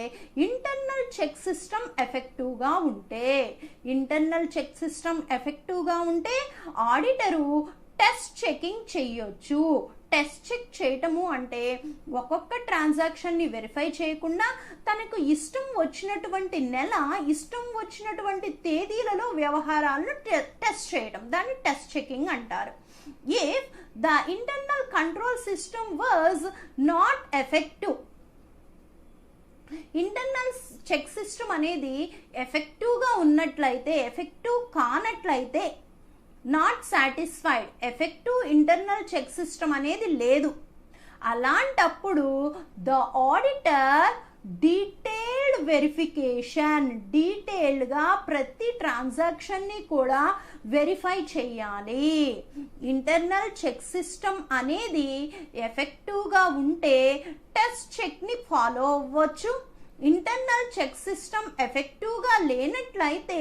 ఇంటర్నల్ చెక్ సిస్టమ్ ఎఫెక్టివ్గా ఉంటే. ఇంటర్నల్ చెక్ సిస్టమ్ ఎఫెక్టివ్గా ఉంటే ఆడిటరు టెస్ట్ చెకింగ్ చెయ్యొచ్చు. టెస్ట్ చెక్ చేయటము అంటే ఒక్కొక్క ట్రాన్సాక్షన్ని వెరిఫై చేయకుండా తనకు ఇష్టం వచ్చినటువంటి నెల, ఇష్టం వచ్చినటువంటి తేదీలలో వ్యవహారాలను టెస్ట్ చేయటం, దాన్ని టెస్ట్ చెకింగ్ అంటారు. If the internal control system was not effective, internal check system అనేది ఎఫెక్టివ్గా ఉన్నట్లయితే, ఎఫెక్టివ్ కానట్లయితే, not satisfied, effective internal check system అనేది లేదు, అలాంటప్పుడు ద ఆడిటర్ డీటెయిల్డ్ వెరిఫికేషన్, డీటెయిల్డ్గా ప్రతి ట్రాన్సాక్షన్ని కూడా వెరిఫై చేయాలి. ఇంటర్నల్ చెక్ సిస్టమ్ అనేది ఎఫెక్టివ్గా ఉంటే టెస్ట్ చెక్ని ఫాలో అవ్వచ్చు. ఇంటర్నల్ చెక్ సిస్టమ్ ఎఫెక్టివ్గా లేనట్లయితే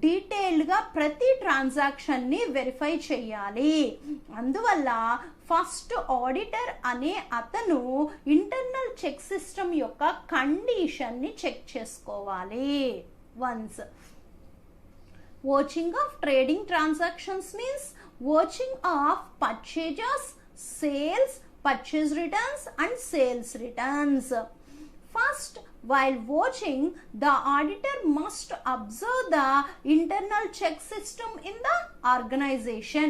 డీటెయిల్డ్గా ప్రతి ట్రాన్సాక్షన్ని వెరిఫై చేయాలి. అందువల్ల ఫస్ట్ ఆడిటర్ అనే అతను ఇంటర్నల్ చెక్ సిస్టమ్ యొక్క కండిషన్ని చెక్ చేసుకోవాలి. Once watching of trading transactions means watching of purchases, sales, purchase returns and sales returns. First, while watching, the auditor must observe the internal check system in the organization.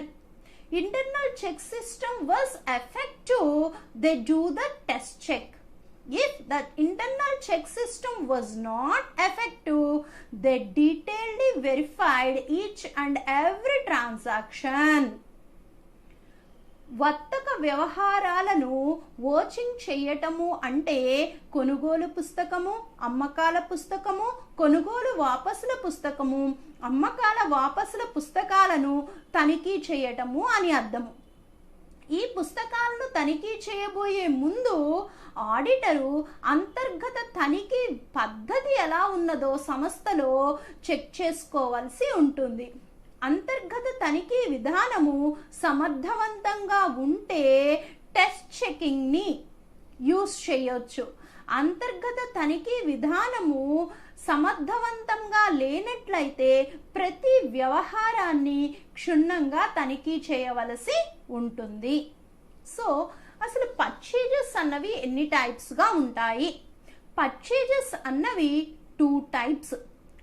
Internal check system was effective, they do the test check. If the internal check system was not effective, they detailedly verified each and every transaction. వర్తక వ్యవహారాలను watching చేయటము అంటే కొనుగోలు పుస్తకము, అమ్మకాల పుస్తకము, కొనుగోలు వాపసుల పుస్తకము, అమ్మకాల వాపసుల పుస్తకాలను తనిఖీ చేయటము అని అర్థము. ఈ పుస్తకాలను తనిఖీ చేయబోయే ముందు ఆడిటరు అంతర్గత తనిఖీ పద్ధతి ఎలా ఉన్నదో సంస్థలో చెక్ చేసుకోవాల్సి ఉంటుంది. అంతర్గత తనిఖీ విధానము సమర్థవంతంగా ఉంటే టెస్ట్ చెకింగ్ని యూస్ చేయొచ్చు. అంతర్గత తనిఖీ విధానము సమర్థవంతంగా లేనట్లయితే ప్రతి వ్యవహారాన్ని క్షుణ్ణంగా తనిఖీ చేయవలసి ఉంటుంది. సో అసలు పర్చేజెస్ అన్నవి ఎన్ని టైప్స్గా ఉంటాయి? పర్చేజెస్ అన్నవి 2 types,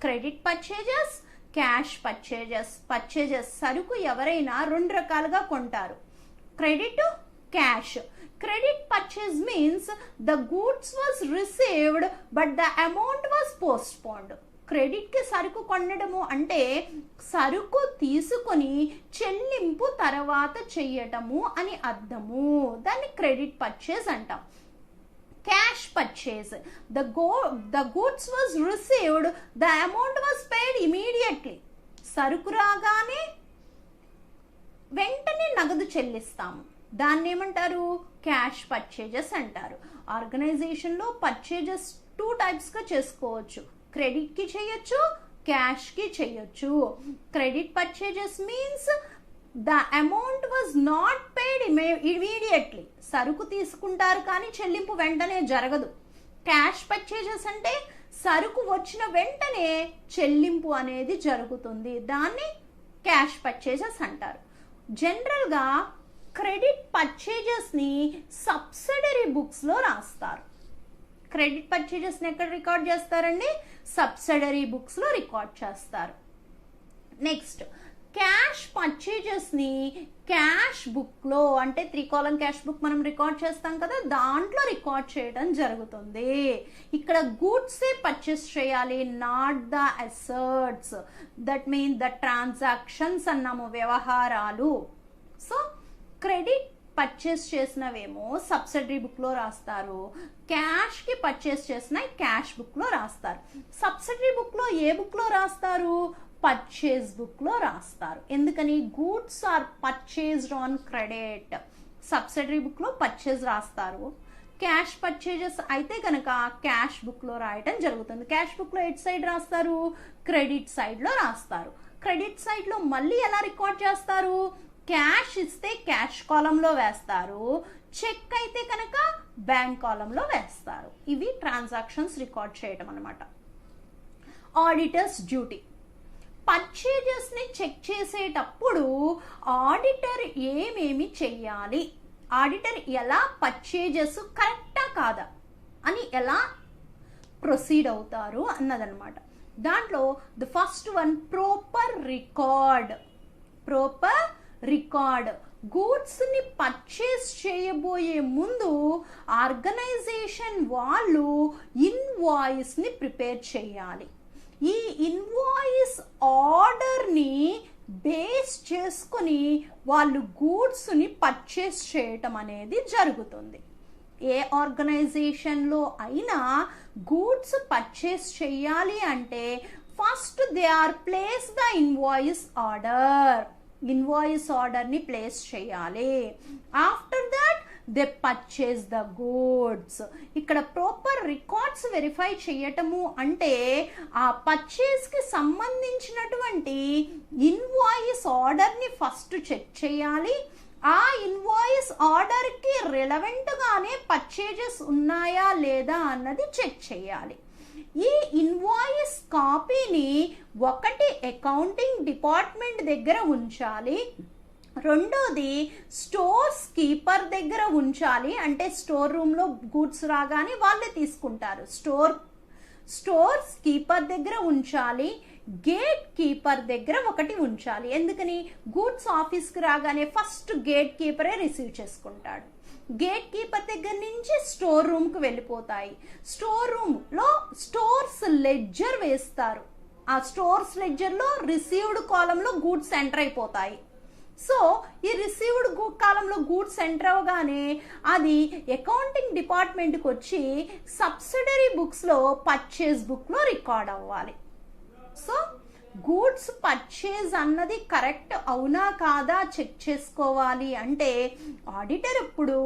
credit purchases, cash purchases. Purchases సరుకు ఎవరైనా 2 రకాలుగా కొంటారు, credit, cash. Credit purchase means the goods was received but the amount was postponed. Credit కి సరుకు కొనడము అంటే సరుకు తీసుకొని చెల్లింపు తర్వాత చెయ్యటము అని అర్థము. దాన్ని క్రెడిట్ పర్చేజ్ అంటాం. Cash purchase, the goods was received, the amount was paid immediately. సరుకు రాగానే వెంటనే నగదు చెల్లిస్తాము, దాన్ని ఏమంటారు? క్యాష్ పర్చేజెస్ అంటారు. ఆర్గనైజేషన్లో పర్చేజెస్ 2 టైప్స్గా చేసుకోవచ్చు, క్రెడిట్కి చేయొచ్చు, క్యాష్కి చేయొచ్చు. Credit purchases means the amount was not paid immediately. సరుకు తీసుకుంటారు కానీ చెల్లింపు వెంటనే జరగదు. క్యాష్ పర్చేజెస్ అంటే సరుకు వచ్చిన వెంటనే చెల్లింపు అనేది జరుగుతుంది, దాన్ని క్యాష్ పర్చేజెస్ అంటారు. జనరల్గా క్రెడిట్ పర్చేజెస్ని సబ్సిడరీ బుక్స్లో రాస్తారు. క్రెడిట్ పర్చేజెస్ని ఎక్కడ రికార్డ్ చేస్తారండి? సబ్సిడరీ బుక్స్లో రికార్డ్ చేస్తారు. నెక్స్ట్, క్యాష్ పర్చేజెస్ని క్యాష్ బుక్లో, అంటే 3 కాలమ్ క్యాష్ బుక్ మనం రికార్డ్ చేస్తాం కదా, దాంట్లో రికార్డ్ చేయడం జరుగుతుంది. ఇక్కడ గూడ్సే పర్చేస్ చేయాలి, not the assets. That mean the transactions అన్నాము, వ్యవహారాలు. సో క్రెడిట్ పర్చేస్ చేసినవేమో సబ్సిడరీ బుక్లో రాస్తారు, క్యాష్కి పర్చేస్ చేసిన క్యాష్ బుక్లో రాస్తారు. సబ్సిడరీ బుక్లో ఏ బుక్లో రాస్తారు? పర్చేజ్ బుక్లో రాస్తారు. ఎందుకని? Goods are purchased on credit. Subsidiary బుక్లో పర్చేజ్ రాస్తారు, క్యాష్ పర్చేజెస్ అయితే కనుక క్యాష్ బుక్లో రాయటం జరుగుతుంది. క్యాష్ బుక్లో ఎట్ సైడ్ రాస్తారు, క్రెడిట్ సైడ్లో రాస్తారు. క్రెడిట్ సైడ్లో మళ్ళీ ఎలా రికార్డ్ చేస్తారు, క్యాష్ ఇస్తే క్యాష్ కాలంలో వేస్తారు, చెక్ అయితే కనుక బ్యాంక్ కాలంలో వేస్తారు. ఇవి ట్రాన్సాక్షన్స్ రికార్డ్ చేయటం అనమాట. ఆడిటర్స్ డ్యూటీ, పర్చేజెస్ ని చెక్ చేసేటప్పుడు ఆడిటర్ ఏమేమి చెయ్యాలి, ఆడిటర్ ఎలా పర్చేజెస్ కరెక్టా కాదా అని ఎలా ప్రొసీడ్ అవుతారు అన్నదన్నమాట. దాంట్లో the first one proper record. Goods ని పర్చేస్ చేయబోయే ముందు ఆర్గనైజేషన్ వాళ్ళు ఇన్వాయిస్ ని ప్రిపేర్ చేయాలి. ఈ ఇన్వాయిస్ ఆర్డర్ ని బేస్ చేసుకుని వాళ్ళు గూడ్స్ ని పర్చేస్ చేయటం అనేది జరుగుతుంది. ఏ ఆర్గనైజేషన్లో అయినా గూడ్స్ పర్చేస్ చేయాలి అంటే first they are place the invoice ఆర్డర్ని ప్లేస్ చేయాలి. After that they purchase the goods. ఇక్కడ ప్రాపర్ రికార్డ్స్ వెరిఫై చేయటము అంటే ఆ పర్చేస్కి సంబంధించినటువంటి ఇన్వాయిస్ ఆర్డర్ని ఫస్ట్ చెక్ చేయాలి. ఆ ఇన్వాయిస్ ఆర్డర్కి రిలవెంట్గానే పర్చేజెస్ ఉన్నాయా లేదా అన్నది చెక్ చేయాలి. ఈ ఇన్వాయిస్ కాపీని ఒకటి అకౌంటింగ్ డిపార్ట్మెంట్ దగ్గర ఉంచాలి, రెండోది స్టోర్స్ కీపర్ దగ్గర ఉంచాలి. అంటే స్టోర్ రూమ్లో గూడ్స్ రాగానే వాళ్ళే తీసుకుంటారు. స్టోర్స్ కీపర్ దగ్గర ఉంచాలి, గేట్ కీపర్ దగ్గర ఒకటి ఉంచాలి. ఎందుకని, గూడ్స్ ఆఫీస్కి రాగానే ఫస్ట్ గేట్ కీపరే రిసీవ్ చేసుకుంటాడు. గేట్ కీపర్ దగ్గర నుంచి స్టోర్ రూమ్కి వెళ్ళిపోతాయి. స్టోర్ రూమ్లో స్టోర్స్ లెడ్జర్ వేస్తారు. ఆ స్టోర్స్ లెడ్జర్లో రిసీవ్డ్ కాలంలో గూడ్స్ ఎంటర్ అయిపోతాయి. సో ఈ రిసీవ్డ్ కాలంలో గూడ్స్ ఎంటర్ అవగానే అది అకౌంటింగ్ డిపార్ట్మెంట్కి వచ్చి సబ్సిడరీ బుక్స్లో పర్చేజ్ బుక్లో రికార్డ్ అవ్వాలి. సో గూడ్స్ పర్చేజ్ అన్నది కరెక్ట్ అవునా కాదా చెక్ చేసుకోవాలి అంటే ఆడిటర్ ఇప్పుడు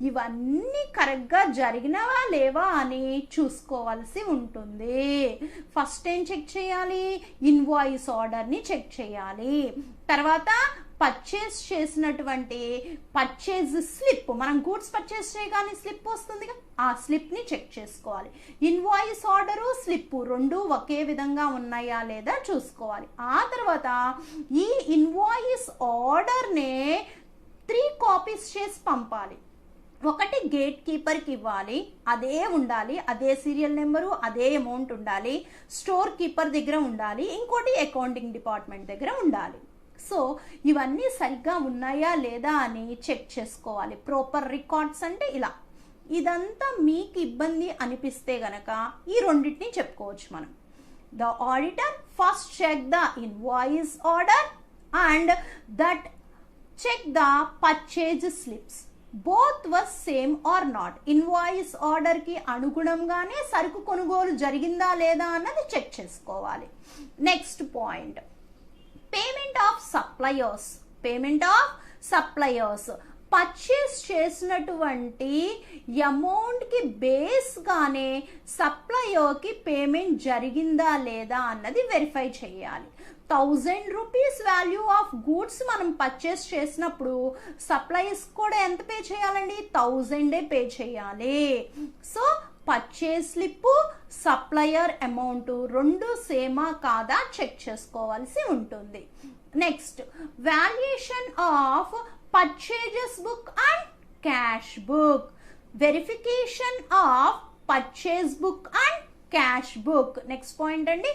ఇవన్నీ కరెక్ట్గా జరిగినవా లేవా అని చూసుకోవాల్సి ఉంటుంది. ఫస్ట్ ఏం చెక్ చేయాలి, ఇన్వాయిస్ ఆర్డర్ని చెక్ చేయాలి. తర్వాత పర్చేస్ చేసినటువంటి పర్చేజ్ స్లిప్, మనం గూడ్స్ పర్చేస్ చేయగానే స్లిప్ వస్తుందిగా, ఆ స్లిప్ని చెక్ చేసుకోవాలి. ఇన్వాయిస్ ఆర్డరు స్లిప్ రెండు ఒకే విధంగా ఉన్నాయా లేదా చూసుకోవాలి. ఆ తర్వాత ఈ ఇన్వాయిస్ ఆర్డర్నే 3 కాపీస్ చేసి పంపాలి. ఒకటి గేట్ కీపర్కి ఇవ్వాలి, అదే ఉండాలి, అదే సీరియల్ నెంబరు, అదే అమౌంట్ ఉండాలి. స్టోర్ కీపర్ దగ్గర ఉండాలి, ఇంకోటి అకౌంటింగ్ డిపార్ట్మెంట్ దగ్గర ఉండాలి. సో ఇవన్నీ సరిగ్గా ఉన్నాయా లేదా అని చెక్ చేసుకోవాలి. ప్రాపర్ రికార్డ్స్ అంటే ఇలా. ఇదంతా మీకు ఇబ్బంది అనిపిస్తే గనక ఈ రెండింటిని చెప్పుకోవచ్చు మనం. The auditor first check the invoice order and that check the purchase slips. Both was same or not. Invoice ఆర్డర్కి అనుగుణంగానే సరుకు కొనుగోలు జరిగిందా లేదా అన్నది చెక్ చేసుకోవాలి. Next point, payment of suppliers. Purchase చేసినటువంటి అమౌంట్కి బేస్గానే సప్లయర్కి పేమెంట్ జరిగిందా లేదా అన్నది వెరిఫై చేయాలి. 1000 రూపీస్ వాల్యూ ఆఫ్ గూడ్స్ మనం పర్చేస్ చేసినప్పుడు సప్లయర్స్ కూడా ఎంత పే చేయాలండి, 1000 పే చేయాలి. So purchase slip, supplier amount రెండు సేమా కాదా చెక్ చేసుకోవాల్సి ఉంటుంది. Next, valuation of purchases book and cash book. Verification of purchase book and cash book. Next point అండి,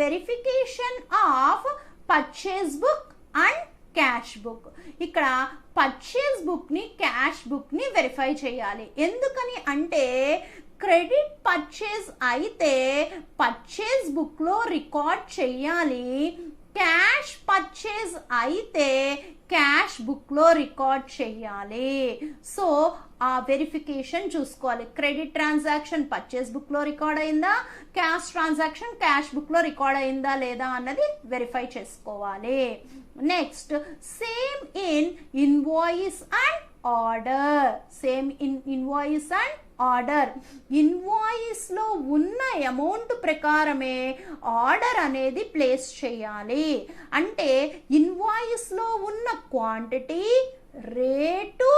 verification of purchase book and cash book. ఇక్కడ purchase book ని cash book ని verify చేయాలి. ఎందుకని అంటే క్రెడిట్ పర్చేజ్ అయితే purchase book లో record చేయాలి, క్యాష్ పర్చేజ్ అయితే క్యాష్ బుక్ లో రికార్డ్ చేయాలి. సో ఆ వెరిఫికేషన్ చూసుకోవాలి. క్రెడిట్ ట్రాన్సాక్షన్ పర్చేజ్ బుక్ లో రికార్డ్ అయిందా, క్యాష్ ట్రాన్సాక్షన్ క్యాష్ బుక్ లో రికార్డ్ అయిందా లేదా అన్నది వెరిఫై చేసుకోవాలి. Next, same in invoice and order. Same in invoice and order. ఇన్వాయిస్లో ఉన్న అమౌంట్ ప్రకారమే ఆర్డర్ అనేది ప్లేస్ చేయాలి. అంటే ఇన్వాయిస్లో ఉన్న క్వాంటిటీ రేటు,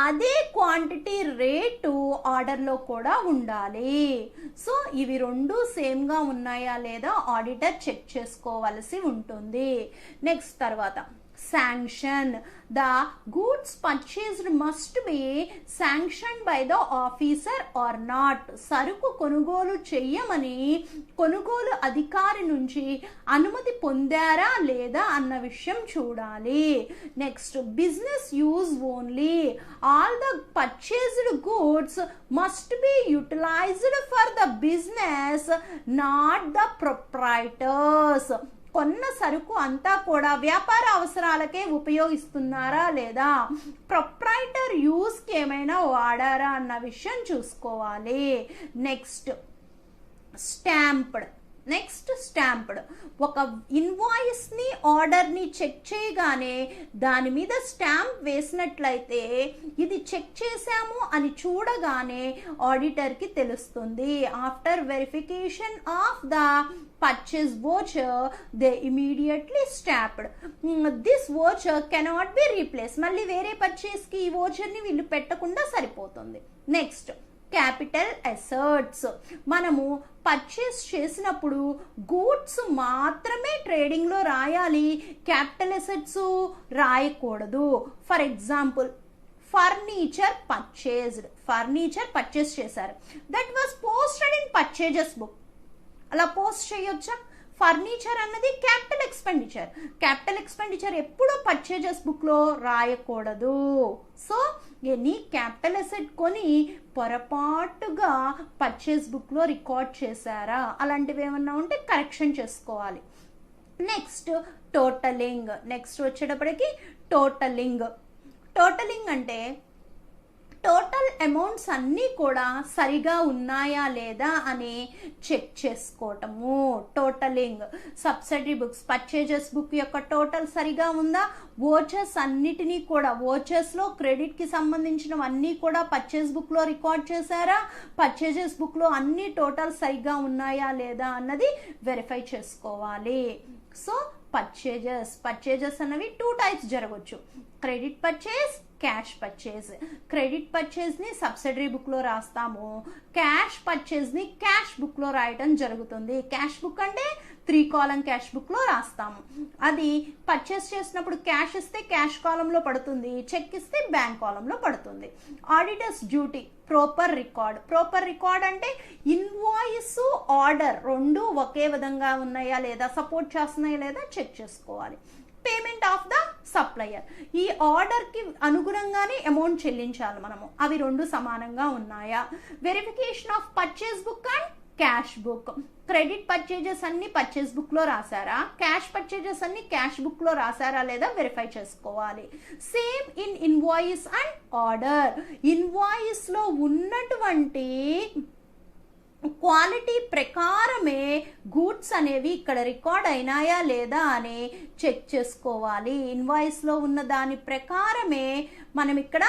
అదే క్వాంటిటీ రేటు ఆర్డర్లో కూడా ఉండాలి. సో ఇవి రెండు సేమ్గా ఉన్నాయా లేదా ఆడిటర్ చెక్ చేసుకోవాల్సి ఉంటుంది. నెక్స్ట్ తర్వాత sanction. The goods purchased must be sanctioned by the officer or not. సరుకు కొనుగోలు చెయ్యమని కొనుగోలు అధికారి నుంచి అనుమతి పొందారా లేదా అన్న విషయం చూడాలి. Next business use only. All the purchased goods must be utilised for the business, not the proprietors. కొన్న సరుకు అంతా కూడా వ్యాపార అవసరాలకే ఉపయోగిస్తున్నారా లేదా, ప్రొప్రైటర్ యూస్కి ఏమైనా వాడారా అన్న విషయం చూసుకోవాలి. Next stamped. ఒక ఇన్వాయిస్ని ఆర్డర్ని చెక్ చేయగానే దాని మీద స్టాంప్ వేసినట్లయితే ఇది చెక్ చేశాము అని చూడగానే ఆడిటర్కి తెలుస్తుంది. After verification of the purchase voucher, they immediately stamped. This voucher cannot be replaced. మళ్ళీ వేరే పర్చేస్ కి ఈ వోచర్ ని వీళ్ళు పెట్టకుండా సరిపోతుంది. Next capital assets. మనము పర్చేస్ చేసినప్పుడు గూడ్స్ మాత్రమే ట్రేడింగ్ లో రాయాలి, క్యాపిటల్ అసెట్స్ రాయకూడదు. ఫర్ ఎగ్జాంపుల్ ఫర్నిచర్ పర్చేస్ చేశారు, that was posted in purchases book. అలా పోస్ట్ చేయొచ్చా? ఫర్నిచర్ అన్నది క్యాపిటల్ ఎక్స్పెండిచర్ ఎప్పుడూ పర్చేజెస్ బుక్లో రాయకూడదు. సో ఎనీ క్యాపిటల్ అసెట్ కొని పొరపాటుగా పర్చేస్ బుక్లో రికార్డ్ చేశారా, అలాంటివి ఏమన్నా ఉంటే కరెక్షన్ చేసుకోవాలి. Next totaling. నెక్స్ట్ వచ్చేటప్పటికి టోటలింగ్ అంటే టోటల్ అమౌంట్స్ అన్నీ కూడా సరిగా ఉన్నాయా లేదా అని చెక్ చేసుకోవటము totaling. Subsidiary books, purchases book యొక్క టోటల్ సరిగా ఉందా, వోచర్స్ అన్నిటినీ కూడా వోచర్స్లో క్రెడిట్కి సంబంధించినవన్నీ కూడా పర్చేస్ బుక్లో రికార్డ్ చేశారా, పర్చేజెస్ బుక్లో అన్ని టోటల్ సరిగా ఉన్నాయా లేదా అన్నది వెరిఫై చేసుకోవాలి. సో పర్చేజెస్ అన్నవి 2 టైప్స్ జరగవచ్చు, credit purchase, cash purchase. Credit పర్చేజ్ని సబ్సిడరీ బుక్లో రాస్తాము, క్యాష్ పర్చేజ్ని క్యాష్ బుక్లో రాయటం జరుగుతుంది. క్యాష్ బుక్ అంటే 3 కాలం క్యాష్ బుక్లో రాస్తాము. అది పర్చేస్ చేసినప్పుడు క్యాష్ ఇస్తే క్యాష్ కాలంలో పడుతుంది, చెక్ ఇస్తే బ్యాంక్ కాలంలో పడుతుంది. ఆడిటర్స్ డ్యూటీ ప్రాపర్ రికార్డ్ అంటే ఇన్వాయిస్ ఆర్డర్ రెండు ఒకే విధంగా ఉన్నాయా లేదా, సపోర్ట్ చేస్తున్నాయా లేదా చెక్ చేసుకోవాలి. పేమెంట్ ఆఫ్ ద సప్లయర్, ఈ ఆర్డర్కి అనుగుణంగానే అమౌంట్ చెల్లించాలి మనము, అవి రెండు సమానంగా ఉన్నాయా. Verification of purchase book and cash book. Credit purchases అన్ని పర్చేస్ బుక్లో రాశారా, క్యాష్ పర్చేజెస్ అన్ని క్యాష్ బుక్లో రాశారా లేదా వెరిఫై చేసుకోవాలి. Same in invoice and order. ఇన్వాయిస్లో ఉన్నటువంటి క్వాలిటీ ప్రకారమే గూడ్స్ అనేవి ఇక్కడ రికార్డ్ అయినాయా లేదా అని చెక్ చేసుకోవాలి. ఇన్వాయిస్లో ఉన్న దాని ప్రకారమే మనం ఇక్కడ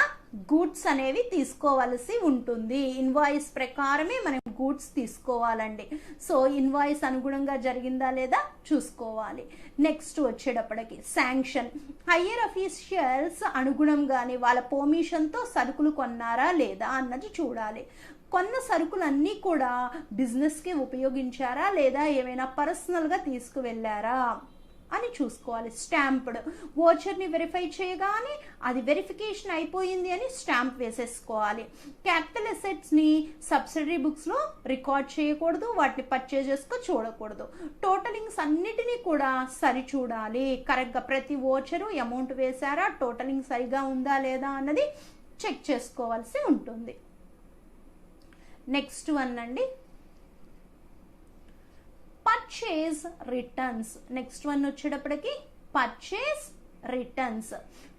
గూడ్స్ అనేవి తీసుకోవాల్సి ఉంటుంది. ఇన్వాయిస్ ప్రకారమే మనం గూడ్స్ తీసుకోవాలండి. సో ఇన్వాయిస్ అనుగుణంగా జరిగిందా లేదా చూసుకోవాలి. నెక్స్ట్ వచ్చేటప్పటికి శాంక్షన్. హయ్యర్ అఫీషియల్స్ అనుగుణంగానే వాళ్ళ పర్మిషన్తో సరుకులు కొన్నారా లేదా అన్నది చూడాలి. కొన్న సరుకులన్నీ కూడా బిజినెస్కి ఉపయోగించారా లేదా ఏమైనా పర్సనల్గా తీసుకువెళ్ళారా అని చూసుకోవాలి. స్టాంప్డ్. వోచర్ని వెరిఫై చేయగానే అది వెరిఫికేషన్ అయిపోయింది అని స్టాంప్ వేసేసుకోవాలి. క్యాపిటల్ అసెట్స్ని సబ్సిడరీ బుక్స్లో రికార్డ్ చేయకూడదు, వాటిని పర్చేజెస్గా చూడకూడదు. టోటలింగ్స్ అన్నిటినీ కూడా సరి చూడాలి, కరెక్ట్గా ప్రతి వోచరు అమౌంట్ వేశారా, టోటలింగ్ సరిగా ఉందా లేదా అన్నది చెక్ చేసుకోవాల్సి ఉంటుంది. నెక్స్ట్ వన్ అండి పర్చేజ్ రిటర్న్స్. నెక్స్ట్ వన్ వచ్చేటప్పటికి purchase returns.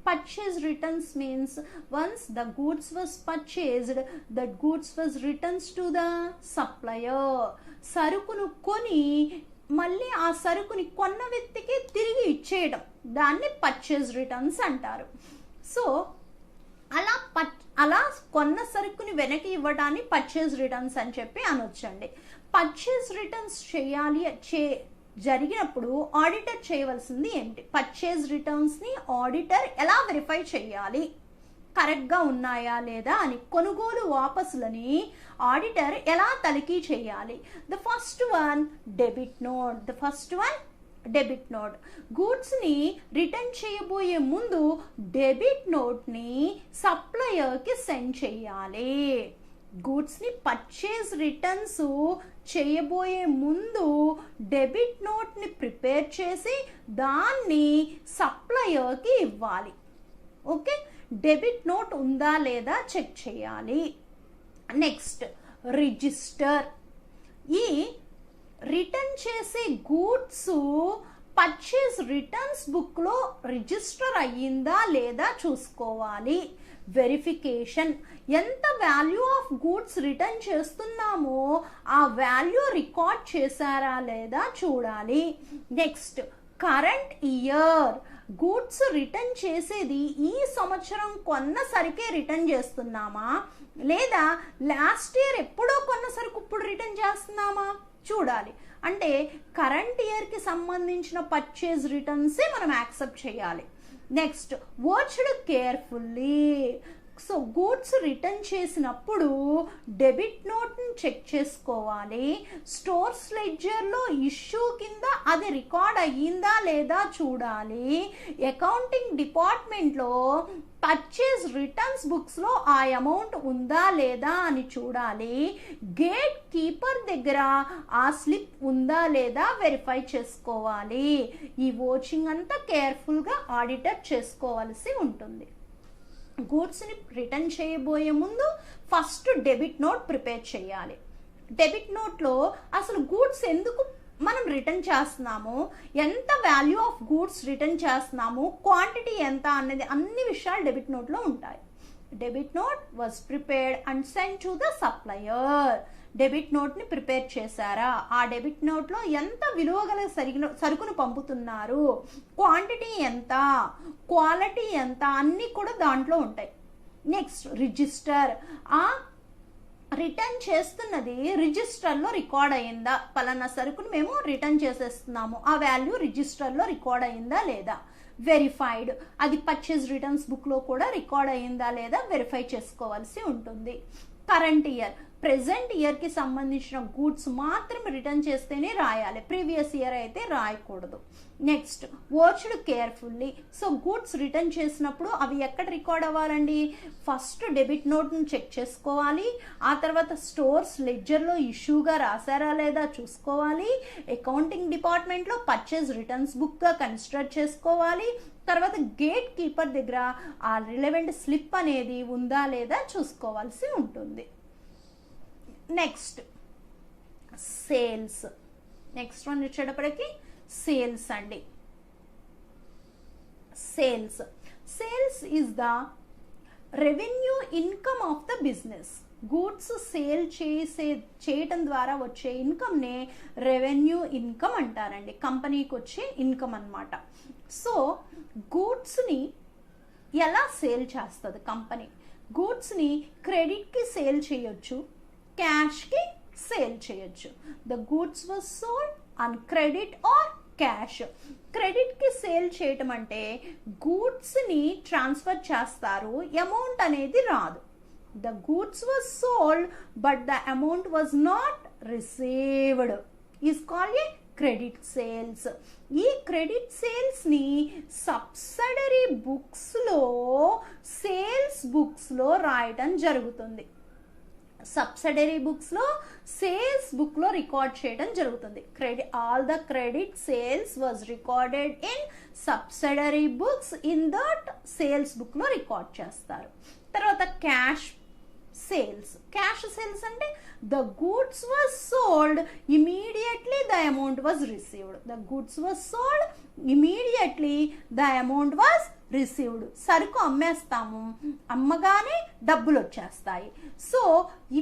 Purchase returns means once the goods was purchased, that goods was returns to the supplier. సరుకును కొని మళ్ళీ ఆ సరుకుని కొన్న వ్యక్తికి తిరిగి ఇచ్చేయడం, దాన్ని పర్చేజ్ రిటర్న్స్ అంటారు. సో అలా కొన్న సరుకుని వెనక్కి ఇవ్వడాన్ని పర్చేజ్ రిటర్న్స్ అని చెప్పి అనొచ్చండి. పర్చేజ్ రిటర్న్స్ జరిగినప్పుడు ఆడిటర్ చేయవలసింది ఏంటి? పర్చేజ్ రిటర్న్స్ని ఆడిటర్ ఎలా వెరిఫై చేయాలి, కరెక్ట్గా ఉన్నాయా లేదా అని. కొనుగోలు వాపసులని ఆడిటర్ ఎలా తనిఖీ చేయాలి? The first one debit note. గూడ్స్ని రిటర్న్ చేయబోయే ముందు డెబిట్ నోట్ని సప్లయర్కి సెండ్ చేయాలి. గూడ్స్ని పర్చేజ్ రిటర్న్స్ చేయబోయే ముందు డెబిట్ నోట్ని ప్రిపేర్ చేసి దాన్ని సప్లయర్కి ఇవ్వాలి. ఓకే, డెబిట్ నోట్ ఉందా లేదా చెక్ చేయాలి. Next register. ఈ రిటర్న్ చేసే గూడ్స్ పర్చేజ్ రిటర్న్స్ బుక్లో రిజిస్టర్ అయ్యిందా లేదా చూసుకోవాలి. వెరిఫికేషన్. ఎంత వాల్యూ ఆఫ్ గూడ్స్ రిటర్న్ చేస్తున్నామో ఆ వాల్యూ రికార్డ్ చేశారా లేదా చూడాలి. Next current year. Goods return చేసేది ఈ సంవత్సరం కొన్న సరికే రిటర్న్ చేస్తున్నామా లేదా లాస్ట్ ఇయర్ ఎప్పుడో కొన్న సరుకు ఇప్పుడు రిటర్న్ చేస్తున్నామా చూడాలి. అంటే కరెంట్ ఇయర్కి సంబంధించిన పర్చేజ్ రిటర్న్సే మనం యాక్సెప్ట్ చేయాలి. Next watched carefully. So goods return చేసినప్పుడు డెబిట్ నోట్ని చెక్ చేసుకోవాలి. స్టోర్స్ లెడ్జర్లో ఇష్యూ కింద అది రికార్డ్ అయ్యిందా లేదా చూడాలి. అకౌంటింగ్ డిపార్ట్మెంట్లో పర్చేజ్ రిటర్న్స్ బుక్స్లో ఆ అమౌంట్ ఉందా లేదా అని చూడాలి. గేట్ కీపర్ దగ్గర ఆ స్లిప్ ఉందా లేదా వెరిఫై చేసుకోవాలి. ఈ వాచింగ్ అంతా కేర్ఫుల్గా ఆడిటర్ చేసుకోవాల్సి ఉంటుంది. గూడ్స్ని రిటర్న్ చేయబోయే ముందు ఫస్ట్ డెబిట్ నోట్ ప్రిపేర్ చేయాలి. డెబిట్ నోట్లో అసలు గూడ్స్ ఎందుకు మనం రిటర్న్ చేస్తున్నాము, ఎంత వాల్యూ ఆఫ్ గూడ్స్ రిటర్న్ చేస్తున్నాము, క్వాంటిటీ ఎంత అనేది అన్ని విషయాలు డెబిట్ నోట్లో ఉంటాయి. Debit note was prepared and send to the supplier. Debit నోట్ని ప్రిపేర్ చేశారా, ఆ డెబిట్ నోట్లో ఎంత విలువ గల సరుకును పంపుతున్నారు, క్వాంటిటీ ఎంత, క్వాలిటీ ఎంత అన్నీ కూడా దాంట్లో ఉంటాయి. Next register. ఆ రిటర్న్ చేస్తున్నది రిజిస్టర్లో రికార్డ్ అయ్యిందా, పలానా సరుకును మేము రిటర్న్ చేసేస్తున్నాము, ఆ వాల్యూ రిజిస్టర్లో రికార్డ్ అయ్యిందా లేదా. వెరిఫైడ్. అది పర్చేజ్ రిటర్న్స్ బుక్లో కూడా రికార్డ్ అయ్యిందా లేదా వెరిఫై చేసుకోవాల్సి ఉంటుంది. Current year. ప్రెజెంట్ ఇయర్కి సంబంధించిన గూడ్స్ మాత్రం రిటర్న్ చేస్తేనే రాయాలి, ప్రీవియస్ ఇయర్ అయితే రాయకూడదు. Next watched carefully. So goods return చేసినప్పుడు అవి ఎక్కడ రికార్డ్ అవ్వాలండి? ఫస్ట్ డెబిట్ నోట్ను చెక్ చేసుకోవాలి. ఆ తర్వాత స్టోర్స్ లెడ్జర్లో ఇష్యూగా రాశారా లేదా చూసుకోవాలి. అకౌంటింగ్ డిపార్ట్మెంట్లో పర్చేజ్ రిటర్న్స్ బుక్గా కన్సిడర్ చేసుకోవాలి. తర్వాత గేట్ కీపర్ దగ్గర ఆ రిలవెంట్ స్లిప్ అనేది ఉందా లేదా చూసుకోవాల్సి ఉంటుంది. Next sales. నెక్స్ట్ వన్ వచ్చేటప్పటికి సేల్స్ అండి. Sales is the revenue income of the business. Goods sale చేయటం ద్వారా వచ్చే ఇన్కమ్నే రెవెన్యూ ఇన్కమ్ అంటారండి, కంపెనీకి వచ్చే ఇన్కమ్ అన్నమాట. సో గూడ్స్ని ఎలా సేల్ చేస్తుంది కంపెనీ? గూడ్స్ని క్రెడిట్కి సేల్ చేయొచ్చు, క్యాష్కి సేల్ చేయొచ్చు. The goods was sold on credit or cash. క్రెడిట్కి సేల్ చేయటం అంటే గూడ్స్ని ట్రాన్స్ఫర్ చేస్తారు, అమౌంట్ అనేది రాదు. The goods was sold but the amount was not received is called a credit sales. ఈ క్రెడిట్ సేల్స్ని సబ్సిడరీ బుక్స్లో సేల్స్ బుక్స్లో రాయటం జరుగుతుంది. సబ్సిడరీ బుక్స్లో సేల్స్ బుక్లో రికార్డ్ చేయడం జరుగుతుంది. All the credit sales was recorded in subsidiary books. In that sales బుక్లో రికార్డ్ చేస్తారు. తర్వాత క్యాష్ సేల్స్ అంటే the goods was sold immediately the amount was received. The goods was sold immediately the amount was received. సరుకు అమ్మేస్తాము, అమ్మగానే డబ్బులు వచ్చేస్తాయి. So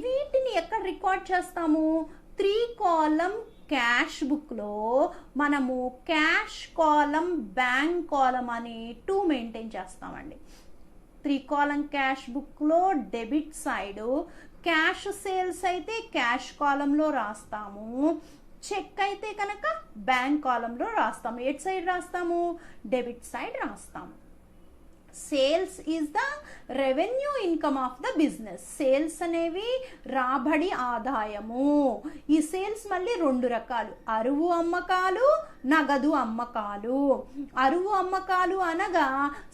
వీటిని ఎక్కడ record చేస్తాము? 3 కాలమ్ క్యాష్ బుక్లో మనము క్యాష్ కాలం, బ్యాంక్ కాలం అని 2 మెయింటైన్ చేస్తామండి. 3 కాలం క్యాష్ బుక్లో డెబిట్ సైడ్, క్యాష్ సేల్స్ అయితే క్యాష్ కాలంలో రాస్తాము, చెక్ అయితే కనుక బ్యాంక్ కాలంలో రాస్తాము. ఎట్ సైడ్ రాస్తాము? డెబిట్ సైడ్ రాస్తాము. Sales is the revenue income of the business. Sales అనేవి రాబడి ఆదాయము. ఈ సేల్స్ మళ్ళీ 2 రకాలు, అరువు అమ్మకాలు, నగదు అమ్మకాలు. అరువు అమ్మకాలు అనగా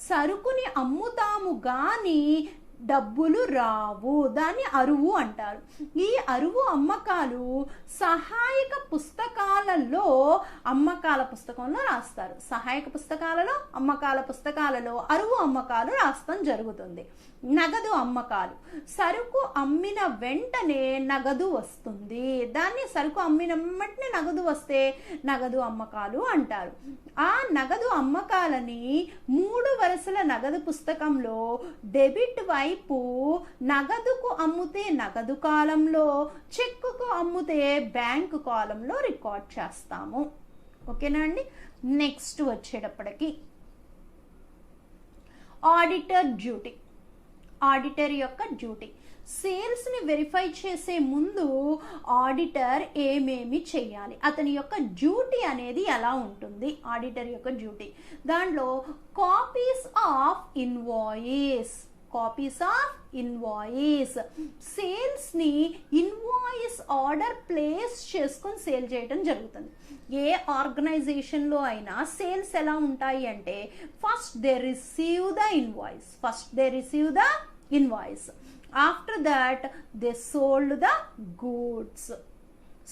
సరుకుని అమ్ముతాము గాని డబ్బులు రావు, దాన్ని అరువు అంటారు. ఈ అరువు అమ్మకాలు సహాయక పుస్తకాలలో అమ్మకాల పుస్తకంలో రాస్తారు. సహాయక పుస్తకాలలో అమ్మకాల పుస్తకాలలో అరువు అమ్మకాలు రాస్తాం జరుగుతుంది. నగదు అమ్మకాలు, సరుకు అమ్మిన వెంటనే నగదు వస్తుంది, దాన్ని సరుకు అమ్మిన వెంటనే నగదు వస్తే నగదు అమ్మకాలు అంటారు. ఆ నగదు అమ్మకాలని 3 వరుసల నగదు పుస్తకంలో డెబిట్ వైపు నగదుకు అమ్ముతే నగదు కాలంలో, చెక్కుకు అమ్ముతే బ్యాంకు కాలంలో రికార్డ్ చేస్తాము. ఓకేనా అండి? నెక్స్ట్ వచ్చేటప్పటికి ఆడిటర్ డ్యూటీ. ఆడిటర్ యొక్క డ్యూటీ, సేల్స్ని వెరిఫై చేసే ముందు ఆడిటర్ ఏమేమి చేయాలి, అతని యొక్క డ్యూటీ అనేది ఎలా ఉంటుంది, ఆడిటర్ యొక్క డ్యూటీ. దాంట్లో copies of invoice, copies of invoice, సేల్స్ని ఇన్వాయిస్ ఆర్డర్ ప్లేస్ చేసుకొని సేల్ చేయడం జరుగుతుంది. ఏ ఆర్గనైజేషన్లో అయినా సేల్స్ ఎలా ఉంటాయి అంటే first they receive the invoice, first they receive the invoice, after that they sold the goods.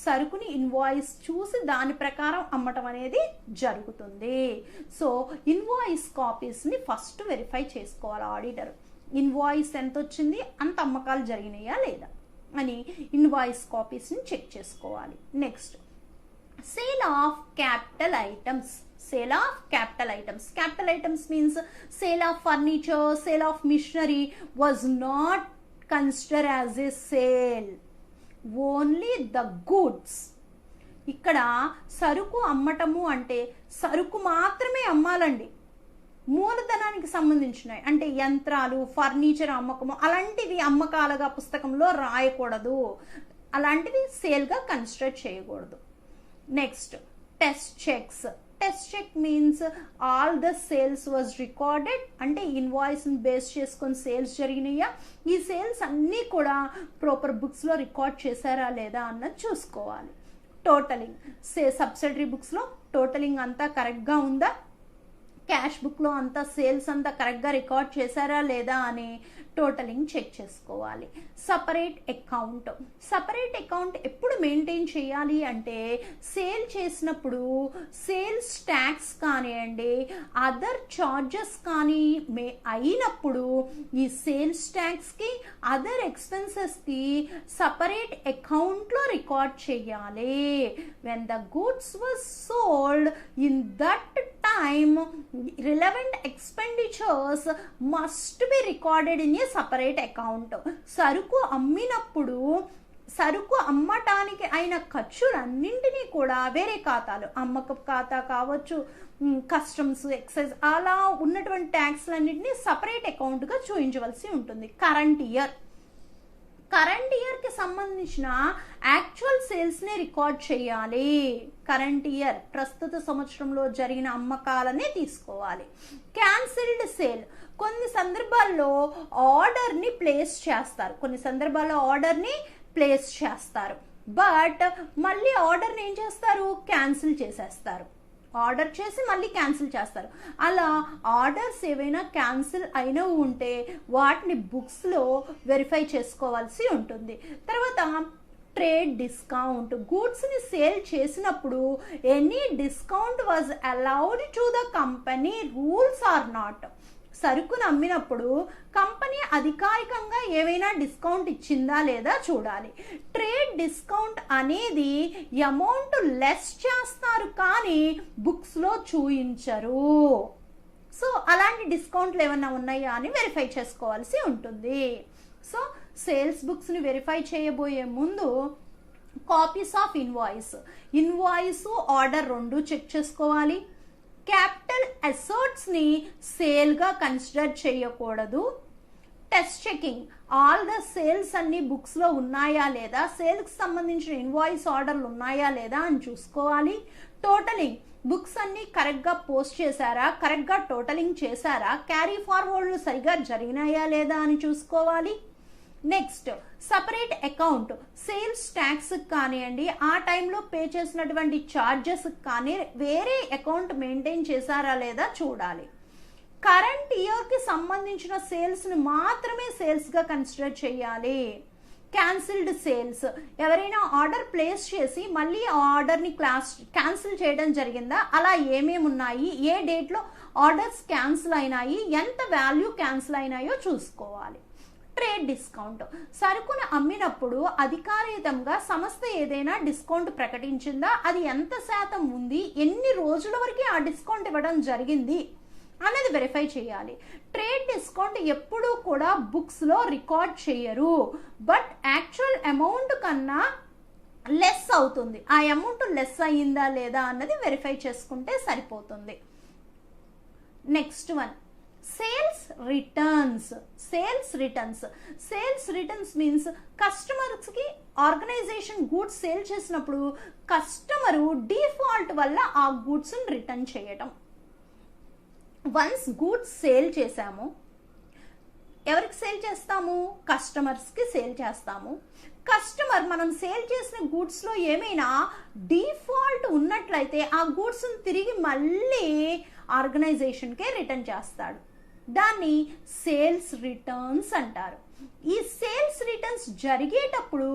సరుకుని ఇన్వాయిస్ చూసి దాని ప్రకారం అమ్మటం అనేది జరుగుతుంది. సో ఇన్వాయిస్ కాపీస్ని ఫస్ట్ వెరిఫై చేసుకోవాలి ఆడిటర్. ఇన్వాయిస్ ఎంత వచ్చింది, అంత అమ్మకాలు జరిగినాయా లేదా అని ఇన్వాయిస్ కాపీస్ని చెక్ చేసుకోవాలి. Next sale of capital items. Sale of capital items. Capital items means sale of furniture, sale of machinery was not considered as a sale. Only the goods. ఇక్కడ సరుకు అమ్మటము అంటే సరుకు మాత్రమే అమ్మాలండి. మూలధనానికి సంబంధించినవి అంటే యంత్రాలు, ఫర్నిచర్ అమ్మకము అలాంటివి అమ్మకాలుగా పుస్తకంలో రాయకూడదు, అలాంటివి సేల్గా కన్సిడర్ చేయకూడదు. Next test checks. Test check means all the sales was recorded, అంటే ఇన్వాయిస్ని బేస్ చేసుకొని సేల్స్ జరిగినాయా, ఈ సేల్స్ అన్నీ కూడా ప్రాపర్ బుక్స్లో రికార్డ్ చేశారా లేదా అన్నది చూసుకోవాలి. టోటలింగ్, సబ్సిడరీ బుక్స్లో టోటలింగ్ అంతా కరెక్ట్గా ఉందా, క్యాష్ బుక్లో అంతా సేల్స్ అంతా కరెక్ట్గా రికార్డ్ చేశారా లేదా అని టోటలింగ్ చెక్ చేసుకోవాలి. Separate account. సపరేట్ అకౌంట్ ఎప్పుడు మెయింటైన్ చేయాలి అంటే సేల్ చేసినప్పుడు సేల్స్ ట్యాక్స్ కానివ్వండి, అదర్ చార్జెస్ కానీ అయినప్పుడు ఈ సేల్స్ ట్యాక్స్కి, అదర్ ఎక్స్పెన్సెస్కి సపరేట్ అకౌంట్లో రికార్డ్ చేయాలి. When the goods was sold in that time relevant expenditures must be recorded in a separate account. సరుకు అమ్మినప్పుడు సరుకు అమ్మటానికి అయిన ఖర్చులన్నింటినీ కూడా వేరే ఖాతాలు, అమ్మకపు ఖాతా కావచ్చు, కస్టమ్స్, ఎక్సైజ్ అలా ఉన్నటువంటి ట్యాక్స్లన్నింటినీ సపరేట్ అకౌంట్గా చూపించవలసి ఉంటుంది. కరెంట్ ఇయర్, కరెంట్ ఇయర్కి సంబంధించిన యాక్చువల్ సేల్స్ని రికార్డ్ చేయాలి. కరెంట్ ఇయర్ ప్రస్తుత సంవత్సరంలో జరిగిన అమ్మకాలనే తీసుకోవాలి. క్యాన్సిల్డ్ సేల్, కొన్ని సందర్భాల్లో ఆర్డర్ని ప్లేస్ చేస్తారు, కొన్ని సందర్భాల్లో ఆర్డర్ని ప్లేస్ చేస్తారు, బట్ మళ్ళీ ఆర్డర్ని ఏం చేస్తారు, క్యాన్సిల్ చేసేస్తారు. ఆర్డర్ చేసి మళ్ళీ క్యాన్సిల్ చేస్తారు. అలా ఆర్డర్స్ ఏవైనా క్యాన్సిల్ అయినవి ఉంటే వాటిని బుక్స్లో వెరిఫై చేసుకోవాల్సి ఉంటుంది. తర్వాత ట్రేడ్ డిస్కౌంట్, గూడ్స్ని సేల్ చేసినప్పుడు any discount was allowed to the company, rules or not. సరుకును అమ్మినప్పుడు కంపెనీ అధికారికంగా ఏవైనా డిస్కౌంట్ ఇచ్చిందా లేదా చూడాలి. ట్రేడ్ డిస్కౌంట్ అనేది అమౌంట్ లెస్ చేస్తారు కానీ బుక్స్లో చూయించరు. సో అలాంటి డిస్కౌంట్లు ఏమైనా ఉన్నాయా అని వెరిఫై చేసుకోవాల్సి ఉంటుంది. సో సేల్స్ బుక్స్ని వెరిఫై చేయబోయే ముందు copies of invoice, invoice order 2 check చేసుకోవాలి. క్యాపిటల్ అసెట్స్ని సేల్గా కన్సిడర్ చేయకూడదు, చెస్ చెకింగ్, ఆల్ ద సేల్స్ అన్ని బుక్స్లో ఉన్నాయా లేదా, సేల్కి సంబంధించిన ఇన్వాయిస్ ఆర్డర్లు ఉన్నాయా లేదా అని చూసుకోవాలి. టోటలింగ్, బుక్స్ అన్ని కరెక్ట్గా పోస్ట్ చేశారా, కరెక్ట్గా టోటలింగ్ చేశారా, క్యారీ ఫార్వర్డ్లు సరిగా జరిగినాయా లేదా అని చూసుకోవాలి. Next separate account, sales tax కానివ్వండి, ఆ టైంలో పే చేసినటువంటి ఛార్జెస్ కానీ వేరే అకౌంట్ మెయింటైన్ చేశారా లేదా చూడాలి. కరెంట్ ఇయర్కి సంబంధించిన సేల్స్ని మాత్రమే సేల్స్గా కన్సిడర్ చేయాలి. క్యాన్సిల్డ్ సేల్స్, ఎవరైనా ఆర్డర్ ప్లేస్ చేసి మళ్ళీ ఆ ఆర్డర్ని క్యాన్సిల్ చేయడం జరిగిందా, అలా ఏమేమి ఉన్నాయి, ఏ డేట్లో ఆర్డర్స్ క్యాన్సిల్ అయినాయి, ఎంత వాల్యూ క్యాన్సిల్ అయినాయో చూసుకోవాలి. ట్రేడ్ డిస్కౌంట్, సరుకును అమ్మినప్పుడు అధికారితంగా సంస్థ ఏదైనా డిస్కౌంట్ ప్రకటించిందా, అది ఎంత శాతం ఉంది, ఎన్ని రోజుల వరకు ఆ డిస్కౌంట్ ఇవ్వడం జరిగింది అనేది వెరిఫై చేయాలి. ట్రేడ్ డిస్కౌంట్ ఎప్పుడూ కూడా బుక్స్లో రికార్డ్ చేయరు, బట్ యాక్చువల్ అమౌంట్ కన్నా లెస్ అవుతుంది. ఆ అమౌంట్ లెస్ అయ్యిందా లేదా అన్నది వెరిఫై చేసుకుంటే సరిపోతుంది. Next one sales returns. Sales returns means కస్టమర్స్కి ఆర్గనైజేషన్ గూడ్స్ సేల్ చేసినప్పుడు కస్టమరు డిఫాల్ట్ వల్ల ఆ గూడ్స్ని రిటర్న్ చేయటం. వన్స్ గూడ్స్ సేల్ చేసాము, ఎవరికి సేల్ చేస్తాము, కస్టమర్స్కి సేల్ చేస్తాము. కస్టమర్ మనం సేల్ చేసిన గూడ్స్లో ఏమైనా డిఫాల్ట్ ఉన్నట్లయితే ఆ గూడ్స్ని తిరిగి మళ్ళీ ఆర్గనైజేషన్కే రిటర్న్ చేస్తాడు. దాన్ని సేల్స్ రిటర్న్స్ అంటారు. ఈ సేల్స్ రిటర్న్స్ జరిగేటప్పుడు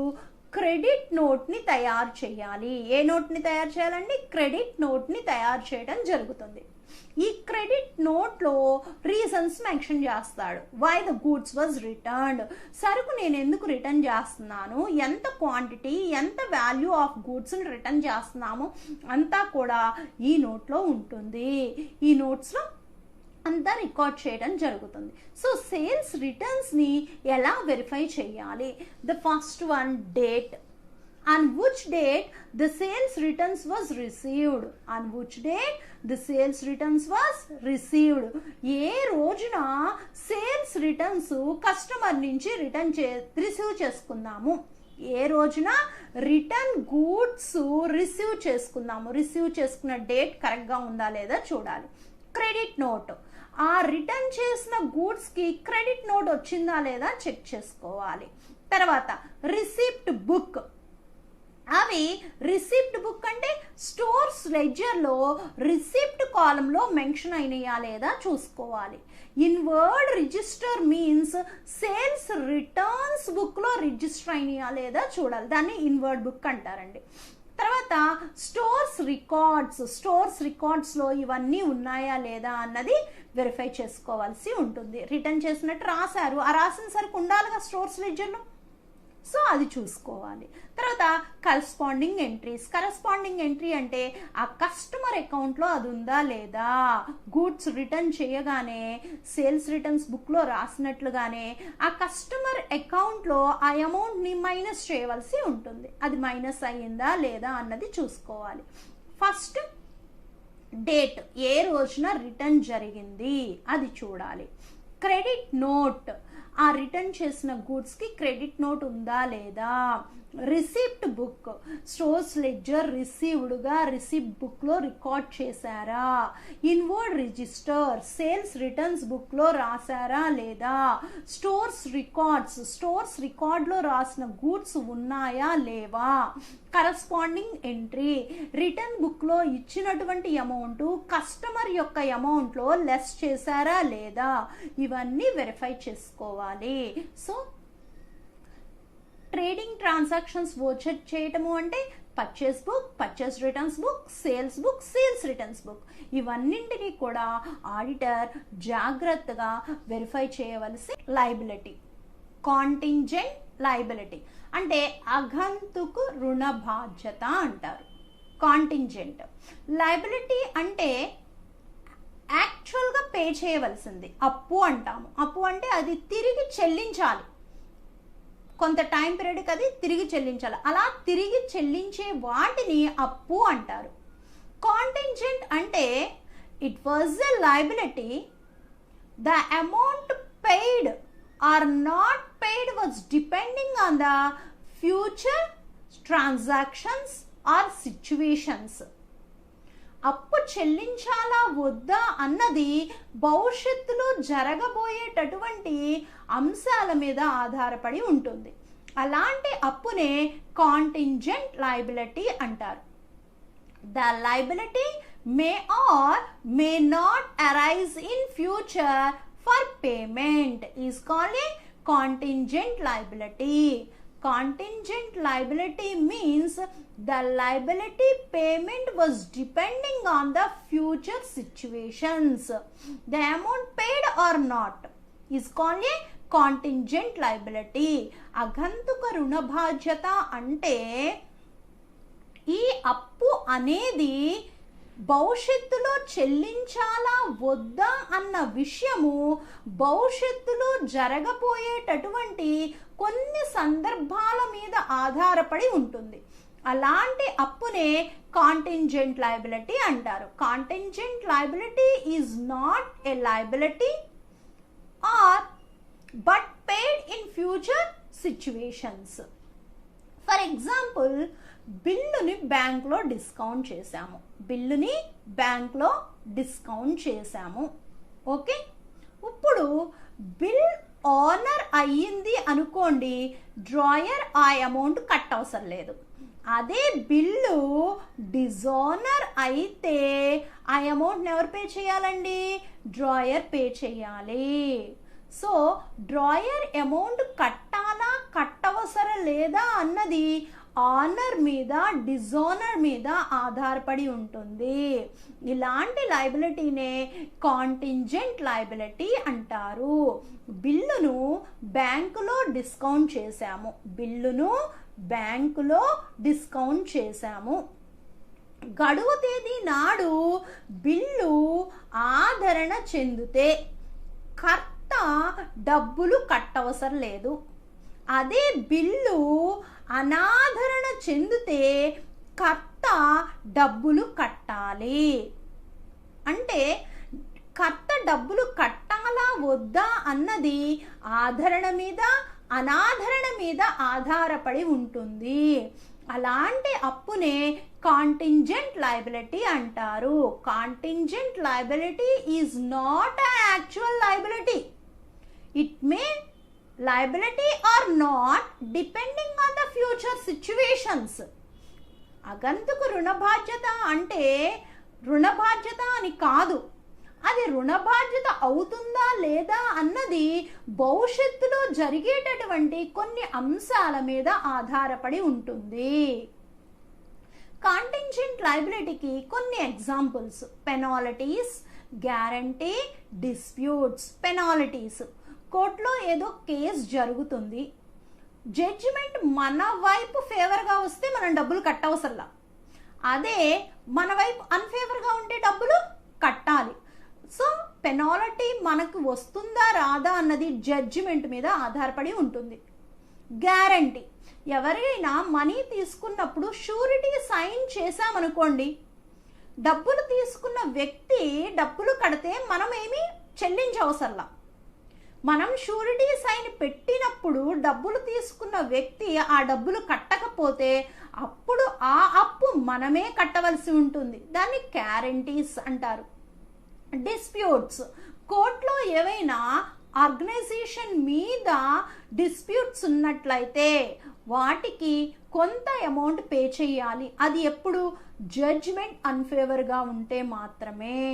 క్రెడిట్ నోట్ని తయారు చేయాలి. ఏ నోట్ని తయారు చేయాలండి, క్రెడిట్ నోట్ని తయారు చేయడం జరుగుతుంది. ఈ క్రెడిట్ నోట్లో రీజన్స్ మెన్షన్ చేస్తాడు. Why the goods was returned, సరుకు నేను ఎందుకు రిటర్న్ చేస్తున్నాను, ఎంత క్వాంటిటీ, ఎంత వాల్యూ ఆఫ్ గూడ్స్ని రిటర్న్ చేస్తున్నాము అంతా కూడా ఈ నోట్లో ఉంటుంది. ఈ నోట్స్లో అంతా రికార్డ్ చేయడం జరుగుతుంది. సో సేల్స్ రిటర్న్స్ని ఎలా వెరిఫై చేయాలి? The first one date. On which date the sales returns was received? On which date the sales returns was received? ఏ రోజున సేల్స్ రిటర్న్స్ కస్టమర్ నుంచి రిసీవ్ చేసుకున్నాము, ఏ రోజున రిటర్న్ గూడ్స్ రిసీవ్ చేసుకున్నాము, receive చేసుకున్న date కరెక్ట్గా ఉందా లేదా చూడాలి. క్రెడిట్ నోట్, ఆ రిటర్న్ చేసిన గూడ్స్కి క్రెడిట్ నోట్ వచ్చిందా లేదా చెక్ చేసుకోవాలి. తర్వాత రిసిప్ట్ బుక్, అవి రిసిప్ట్ బుక్ అంటే స్టోర్స్ లెడ్జర్లో రిసిప్ట్ కాలంలో మెన్షన్ అయినాయా లేదా చూసుకోవాలి. Inward register means sales returns బుక్లో రిజిస్టర్ అయినాయా లేదా చూడాలి, దాన్ని ఇన్వర్డ్ బుక్ అంటారండి. తర్వాత స్టోర్స్ రికార్డ్స్లో ఇవన్నీ ఉన్నాయా లేదా అన్నది వెరిఫై చేసుకోవాల్సి ఉంటుంది. రిటర్న్ చేసినట్టు రాశారు, ఆ రాసిన సరికి ఉండాలిగా స్టోర్స్ లెడ్జర్లో, సో అది చూసుకోవాలి. తర్వాత కరస్పాండింగ్ ఎంట్రీ అంటే ఆ కస్టమర్ అకౌంట్లో అది ఉందా లేదా, గూడ్స్ రిటర్న్ చేయగానే సేల్స్ రిటర్న్స్ బుక్లో రాసినట్లుగానే ఆ కస్టమర్ అకౌంట్లో ఆ అమౌంట్ని మైనస్ చేయవలసి ఉంటుంది. అది మైనస్ అయ్యిందా లేదా అన్నది చూసుకోవాలి. ఫస్ట్ డేట్, ఏ రోజున రిటర్న్ జరిగింది అది చూడాలి. క్రెడిట్ నోట్, ఆ రిటర్న్ చేసిన గూడ్స్కి క్రెడిట్ నోట్ ఉందా లేదా. రిసిప్ట్ బుక్, స్టోర్స్ లెడ్జర్ రిసీవ్డ్గా రిసిప్ట్ బుక్లో రికార్డ్ చేశారా. ఇన్వర్డ్ రిజిస్టర్, సేల్స్ రిటర్న్స్ బుక్లో రాశారా లేదా. స్టోర్స్ రికార్డ్లో రాసిన గూడ్స్ ఉన్నాయా లేవా. కరస్పాండింగ్ ఎంట్రీ, రిటర్న్ బుక్లో ఇచ్చినటువంటి అమౌంట్ కస్టమర్ యొక్క అమౌంట్లో లెస్ చేశారా లేదా, ఇవన్నీ వెరిఫై చేసుకోవాలి. సో ట్రేడింగ్ ట్రాన్సాక్షన్స్ వోచర్ చేయటము అంటే purchase book, purchase returns book, sales returns book, ఇవన్నింటినీ కూడా ఆడిటర్ జాగ్రత్తగా వెరిఫై చేయవలసి. లయబిలిటీ, కాంటింజెంట్ లయబిలిటీ అంటే అగంతుకు రుణ బాధ్యత అంటారు. కాంటింజెంట్ లయబిలిటీ అంటే యాక్చువల్గా పే చేయవలసింది, అప్పు అంటాము. అప్పు అంటే అది తిరిగి చెల్లించాలి, కొంత టైం పీరియడ్కి అది తిరిగి చెల్లించాలి. అలా తిరిగి చెల్లించే వాటిని అప్పు అంటారు. కాంటింజెంట్ అంటే it was a liability, the amount paid are not paid was depending on the future transactions or situations. అప్పు చెల్లించాలా వద్దా అన్నది భవిష్యత్తులో జరగబోయేటటువంటి అంశాల మీద ఆధారపడి ఉంటుంది. అలాంటి అప్పునే కాంటింజెంట్ లయబిలిటీ అంటారు. The liability may or may not arise in future for payment is called a contingent liability. Contingent liability means the liability payment was depending on the future situations. The amount paid or not is called a contingent liability. అగంతుక రుణ బాధ్యత అంటే ఈ అప్పు అనేది భవిష్యత్తులో చెల్లించాలా వద్దా అన్న విషయము భవిష్యత్తులో జరగబోయేటటువంటి కొన్ని సందర్భాల మీద ఆధారపడి ఉంటుంది. అలాంటి అప్పునే కాంటింజెంట్ లయబిలిటీ అంటారు. Contingent liability is not a liability or but paid in future situations. For example, బిల్లుని బ్యాంక్లో డిస్కౌంట్ చేశాము. ఓకే, ఇప్పుడు బిల్ ఆనర్ అయ్యింది అనుకోండి, డ్రాయర్ ఆ అమౌంట్ కట్ అవసరం లేదు. అదే బిల్లు డిజానర్ అయితే ఆ అమౌంట్ని ఎవరు పే చేయాలండి? డ్రాయర్ పే చేయాలి. సో డ్రాయర్ అమౌంట్ కట్టాలా కట్టవసరం లేదా అన్నది ఆనర్ మీద డిజానర్ మీద ఆధారపడి ఉంటుంది. ఇలాంటి లయబిలిటీనే కాంటింజెంట్ లయబిలిటీ అంటారు. బిల్లును బ్యాంకులో డిస్కౌంట్ చేశాము. గడువు తేదీ నాడు బిల్లు ఆదరణ చెందితే డబ్బులు కట్టవసరం లేదు. అదే బిల్లు అనాదరణ చెందితే కర్త డబ్బులు కట్టాలి. అంటే కర్త డబ్బులు కట్టాలా వద్దా అన్నది ఆదరణ మీద అనాదరణ మీద ఆధారపడి ఉంటుంది. అలాంటి అప్పునే కాంటింజెంట్ లయబిలిటీ అంటారు. Contingent liability is not an actual liability. It may liability or not depending on the future situations. అగంతుకు రుణ బాధ్యత అంటే రుణ బాధ్యత అని కాదు, అది రుణ బాధ్యత అవుతుందా లేదా అన్నది భవిష్యత్తులో జరిగేటటువంటి కొన్ని అంశాల మీద ఆధారపడి ఉంటుంది. కాంటింజెంట్ లయబిలిటీకి కొన్ని examples: penalties, guarantee, disputes. Penalties, కోర్టులో ఏదో కేసు జరుగుతుంది, జడ్జిమెంట్ మన వైపు ఫేవర్గా వస్తే మనం డబ్బులు కట్టవసరంలా. అదే మన వైపు అన్ఫేవర్గా ఉంటే డబ్బులు కట్టాలి. సో పెనాల్టీ మనకు వస్తుందా రాదా అన్నది జడ్జిమెంట్ మీద ఆధారపడి ఉంటుంది. గ్యారంటీ, ఎవరైనా మనీ తీసుకున్నప్పుడు షూరిటీ సైన్ చేశామనుకోండి, డబ్బులు తీసుకున్న వ్యక్తి డబ్బులు కడితే మనం ఏమీ చెల్లించవసరంలా. మనం షూరిటీ సైన్ పెట్టినప్పుడు డబ్బులు తీసుకున్న వ్యక్తి ఆ డబ్బులు కట్టకపోతే అప్పుడు ఆ అప్పు మనమే కట్టవలసి ఉంటుంది. దాన్ని గ్యారంటీస్ అంటారు. డిస్ప్యూట్స్, కోర్టులో ఏవైనా ఆర్గనైజేషన్ మీద డిస్ప్యూట్స్ ఉన్నట్లయితే వాటికి కొంత అమౌంట్ పే చేయాలి. అది ఎప్పుడు జడ్జిమెంట్ అన్ఫేవర్గా ఉంటే మాత్రమే.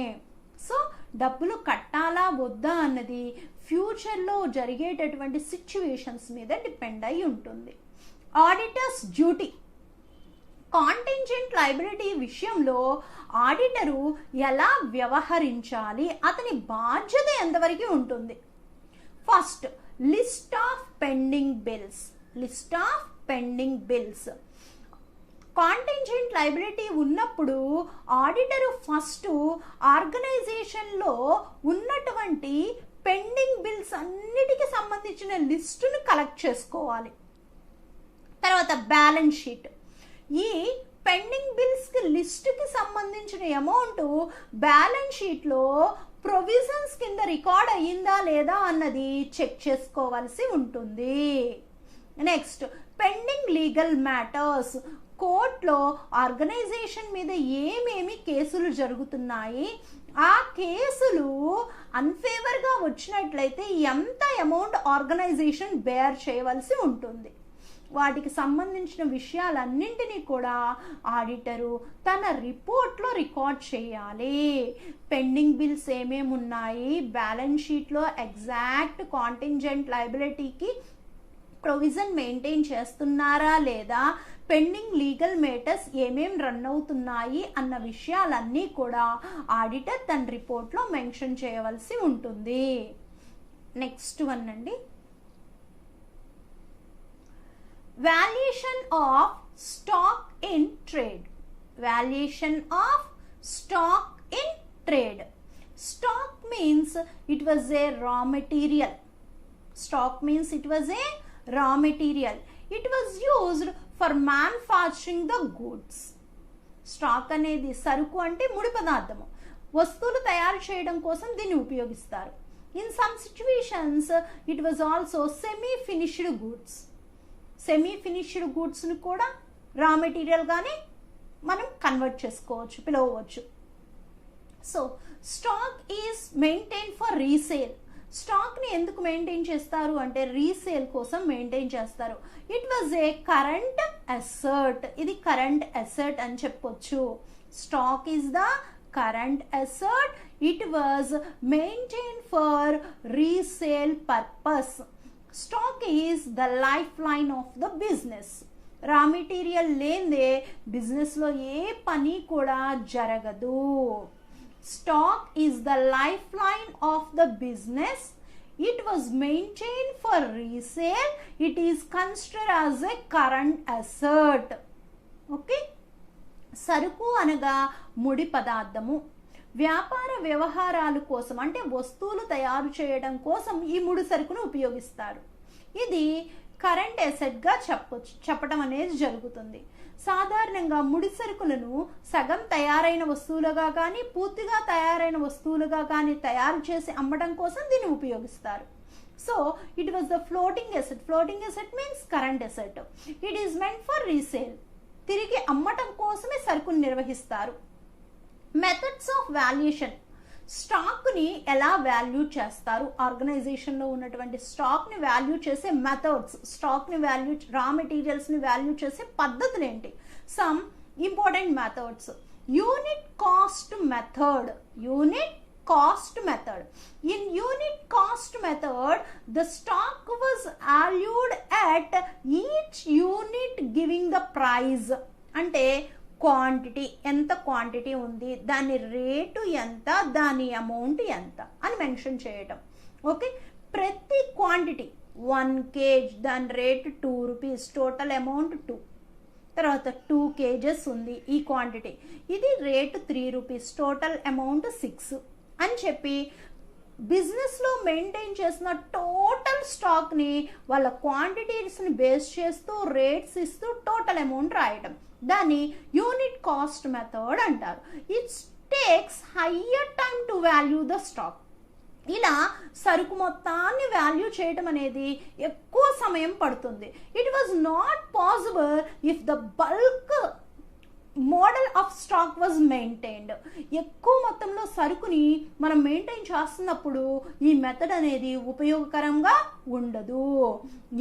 సో డబ్బులు కట్టాలా వద్దా అన్నది ఫ్యూచర్లో జరిగేటటువంటి సిచ్యువేషన్స్ మీద డిపెండ్ అయి ఉంటుంది. ఆడిటర్స్ డ్యూటీ, కాంటింజెంట్ లయబిలిటీ విషయంలో ఆడిటరు ఎలా వ్యవహరించాలి, అతని బాధ్యత ఎంతవరకు ఉంటుంది. First, list of pending bills. Contingent liability ఉన్నప్పుడు ఆడిటరు ఫస్ట్ ఆర్గనైజేషన్లో ఉన్నటువంటి పెండింగ్ బిల్స్ అన్నిటికీ సంబంధించిన లిస్టును కలెక్ట్ చేసుకోవాలి. తర్వాత బ్యాలెన్స్ షీట్, ఈ పెండింగ్ బిల్స్ లిస్టుకి సంబంధించిన అమౌంట్ బ్యాలెన్స్ షీట్లో ప్రొవిజన్స్ కింద రికార్డ్ అయ్యిందా లేదా అన్నది చెక్ చేసుకోవాల్సి ఉంటుంది. నెక్స్ట్ పెండింగ్ లీగల్ మ్యాటర్స్, కోర్టులో ఆర్గనైజేషన్ మీద ఏమేమి కేసులు జరుగుతున్నాయి, ఆ కేసులు అన్ఫేవర్గా వచ్చినట్లయితే ఎంత అమౌంట్ ఆర్గనైజేషన్ బేర్ చేయవలసి ఉంటుంది. వాటికి సంబంధించిన విషయాలన్నింటినీ కూడా ఆడిటరు తన రిపోర్ట్లో రికార్డ్ చేయాలి. పెండింగ్ బిల్స్ ఏమేమి ఉన్నాయి, బ్యాలెన్స్ షీట్లో ఎగ్జాక్ట్ కాంటింజెంట్ లయబిలిటీకి ప్రొవిజన్ మెయింటైన్ చేస్తున్నారా లేదా, పెండింగ్ లీగల్ మేటర్స్ ఏమేం రన్ అవుతున్నాయి అన్న విషయాలన్నీ కూడా ఆడిటర్ తన రిపోర్ట్లో మెన్షన్ చేయవలసి ఉంటుంది. నెక్స్ట్ వన్ అండి, valuation of stock in trade. Valuation of stock in trade. Stock means it was A raw material. Stock means it was a raw material. It was used for manufacturing the goods. Stock అనేది సరుకు అంటే ముడి పదార్థము, వస్తువులు తయారు చేయడం కోసం దీన్ని ఉపయోగిస్తారు. In some situations it was also semi finished goods. Semi finished గూడ్స్ని కూడా రా మెటీరియల్గానే మనం కన్వర్ట్ చేసుకోవచ్చు, పిలవచ్చు. So stock is maintain for resale. స్టాక్ని ఎందుకు మెయింటైన్ చేస్తారు అంటే రీసేల్ కోసం మెయింటైన్ చేస్తారు. It was a current asset. ఇది కరెంట్ అసెట్ అని చెప్పొచ్చు. Stock is the current asset. It was maintain for resale purpose. Stock is the life line of the business. Raw material లేనిదే బిజినెస్లో ఏ పని కూడా జరగదు. Stock is the lifeline of the business. It was maintained for resale. It is considered as a current asset. Okay? సరుకు అనగా ముడి పదార్థము. వ్యాపార వ్యవహారాల కోసం అంటే వస్తువులు తయారు చేయడం కోసం ఈ ముడి సరుకును ఉపయోగిస్తారు. ఇది కరెంట్ అసెట్గా చెప్పడం అనేది జరుగుతుంది. సాధారణంగా ముడి సరుకులను సగం తయారైన వస్తువులుగా కానీ పూర్తిగా తయారైన వస్తువులుగా కానీ తయారు చేసి అమ్మడం కోసం దీన్ని ఉపయోగిస్తారు. So it was the floating asset. Floating asset means current asset. It is meant for resale. తిరిగి అమ్మటం కోసమే సరుకును నిర్వహిస్తారు. Methods of valuation. స్టాక్ని ఎలా వాల్యూ చేస్తారు, ఆర్గనైజేషన్లో ఉన్నటువంటి స్టాక్ని వాల్యూ చేసే మెథడ్స్, స్టాక్ని వాల్యూ, రా మెటీరియల్స్ని వాల్యూ చేసే పద్ధతులు ఏంటి? Some important methods. Unit cost method. Unit cost method. In unit cost method, the stock was valued at each unit giving the price. అంటే క్వాంటిటీ, ఎంత క్వాంటిటీ ఉంది, దాని రేటు ఎంత, దాని అమౌంట్ ఎంత అని మెన్షన్ చేయటం. ఓకే, ప్రతి క్వాంటిటీ 1 kg దాని రేటు 2 rupees, టోటల్ అమౌంట్ 2. తర్వాత 2 kgs ఉంది ఈ క్వాంటిటీ, ఇది రేటు 3 rupees, టోటల్ అమౌంట్ 6 అని చెప్పి బిజినెస్లో మెయింటైన్ చేసిన టోటల్ స్టాక్ని వాళ్ళ క్వాంటిటీస్ని బేస్ చేస్తూ రేట్స్ ఇస్తూ టోటల్ అమౌంట్ రాయటం, దాన్ని యూనిట్ కాస్ట్ మెథడ్ అంటారు. It takes higher time to value the stock. ఇలా సరుకు మొత్తాన్ని వాల్యూ చేయడం అనేది ఎక్కువ సమయం పడుతుంది. It was not possible if the bulk model of stock was maintained. ఎక్కువ మొత్తంలో సరుకుని మనం మెయింటైన్ చేస్తున్నప్పుడు ఈ మెథడ్ అనేది ఉపయోగకరంగా ఉండదు.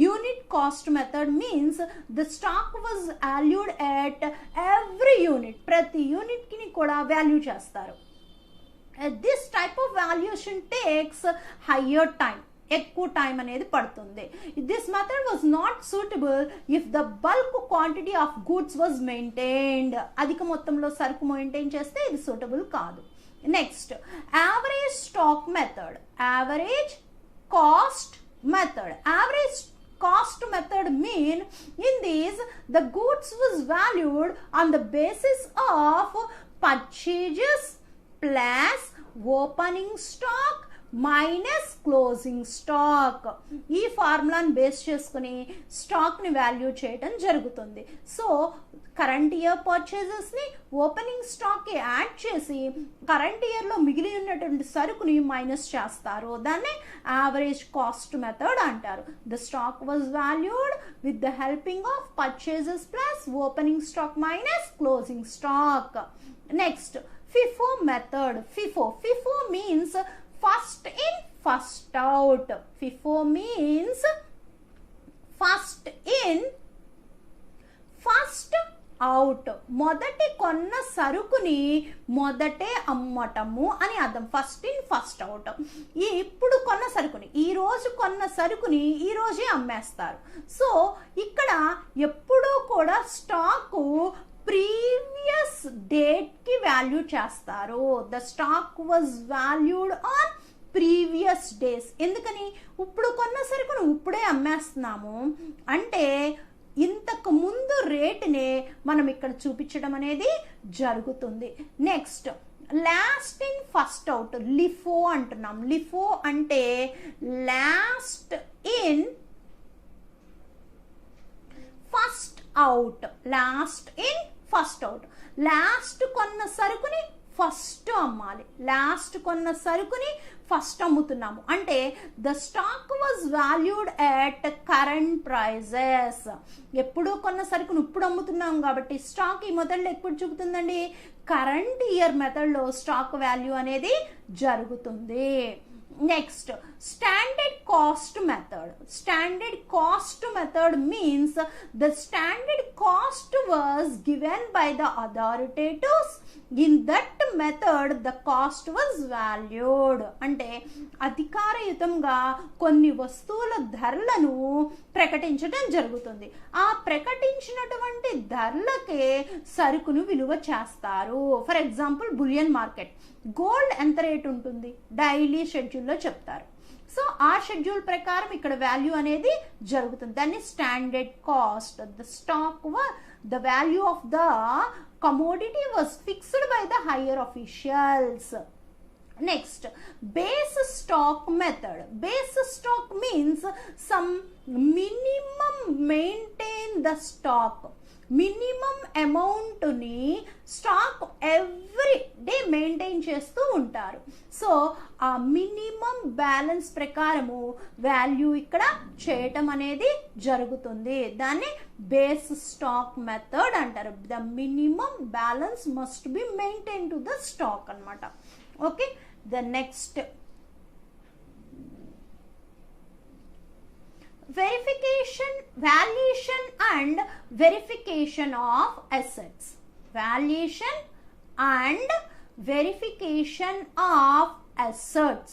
Unit cost method means the stock was valued at every unit. ప్రతి యూనిట్కి కూడా వాల్యూ చేస్తారు. This type of valuation takes higher time. ఎక్కువ టైం అనేది పడుతుంది. This method was not suitable if the bulk quantity of goods was maintained. అధిక మొత్తంలో సరుకు మెయింటైన్ చేస్తే ఇది సూటబుల్ కాదు. Next, average stock method. Average cost method. Average cost method mean in these the goods was valued on the basis of purchases plus opening stock minus closing stock. ఈ ఫార్ములాని base చేసుకుని స్టాక్ని value చేయడం జరుగుతుంది. So current year పర్చేజెస్ని opening స్టాక్కి add చేసి current ఇయర్లో మిగిలి ఉన్నటువంటి సరుకుని మైనస్ చేస్తారు. దాన్ని యావరేజ్ కాస్ట్ మెథడ్ అంటారు. The stock was valued with the helping of purchases plus opening stock minus closing stock. Next FIFO method. FIFO means first in first out. FIFO means first in first out. మొదటి కొన్న సరుకుని మొదటే అమ్మటము అని అర్థం. First in first out. ఇప్పుడు కొన్న సరుకుని, ఈ రోజు కొన్న సరుకుని ఈ రోజే అమ్మేస్తారు. సో ఇక్కడ ఎప్పుడూ కూడా స్టాకు ప్రీవియస్ డేట్ కి వాల్యూ చేస్తారు. The stock was valued on previous days. ఎందుకని? ఇప్పుడు కొన్న సరుకును ఇప్పుడే అమ్మేస్తున్నాము అంటే ఇంతకు ముందు రేటునే మనం ఇక్కడ చూపించడం అనేది జరుగుతుంది. Next last in first out, LIFO అంటున్నాం. లిఫో అంటే last in first out. Last in first out. Last కొన్న సరుకుని ఫస్ట్ అమ్మాలి. లాస్ట్ కొన్న సరుకుని ఫస్ట్ అమ్ముతున్నాము అంటే the stock was valued at current prices. ఎప్పుడు కొన్న సరుకును ఇప్పుడు అమ్ముతున్నాం కాబట్టి స్టాక్ ఈ మెథడ్లో ఎప్పుడు చూపుతుందండి? కరెంట్ ఇయర్ మెథడ్లో స్టాక్ వాల్యూ అనేది జరుగుతుంది. Next standard cost method. Standard cost method means the standard cost was given by the authoritatives. In that method the cost was valued. అంటే అధికారయుతంగా కొన్ని వస్తువుల ధరలను ప్రకటించడం జరుగుతుంది. ఆ ప్రకటించినటువంటి ధరలకే సరుకును విలువ చేస్తారు. For example bullion market. Gold ఎంత రేట్ ఉంటుంది? డైలీ షెడ్యూల్లో చెప్తారు. సో ఆ షెడ్యూల్ ప్రకారం ఇక్కడ వాల్యూ అనేది జరుగుతుంది. దాన్ని standard cost. The stock the value of the commodity was fixed by the higher officials. Next, base stock method. Base stock means some minimum maintain the stock. Minimum అమౌంట్ని stock every day maintain చేస్తూ ఉంటారు. So ఆ minimum balance ప్రకారము value ఇక్కడ చేయటం అనేది జరుగుతుంది. దాన్ని బేస్ స్టాక్ మెథడ్ అంటారు. The minimum balance must be maintain to the stock అన్నమాట. Okay, the next verification, valuation and verification of assets. Valuation and verification of assets.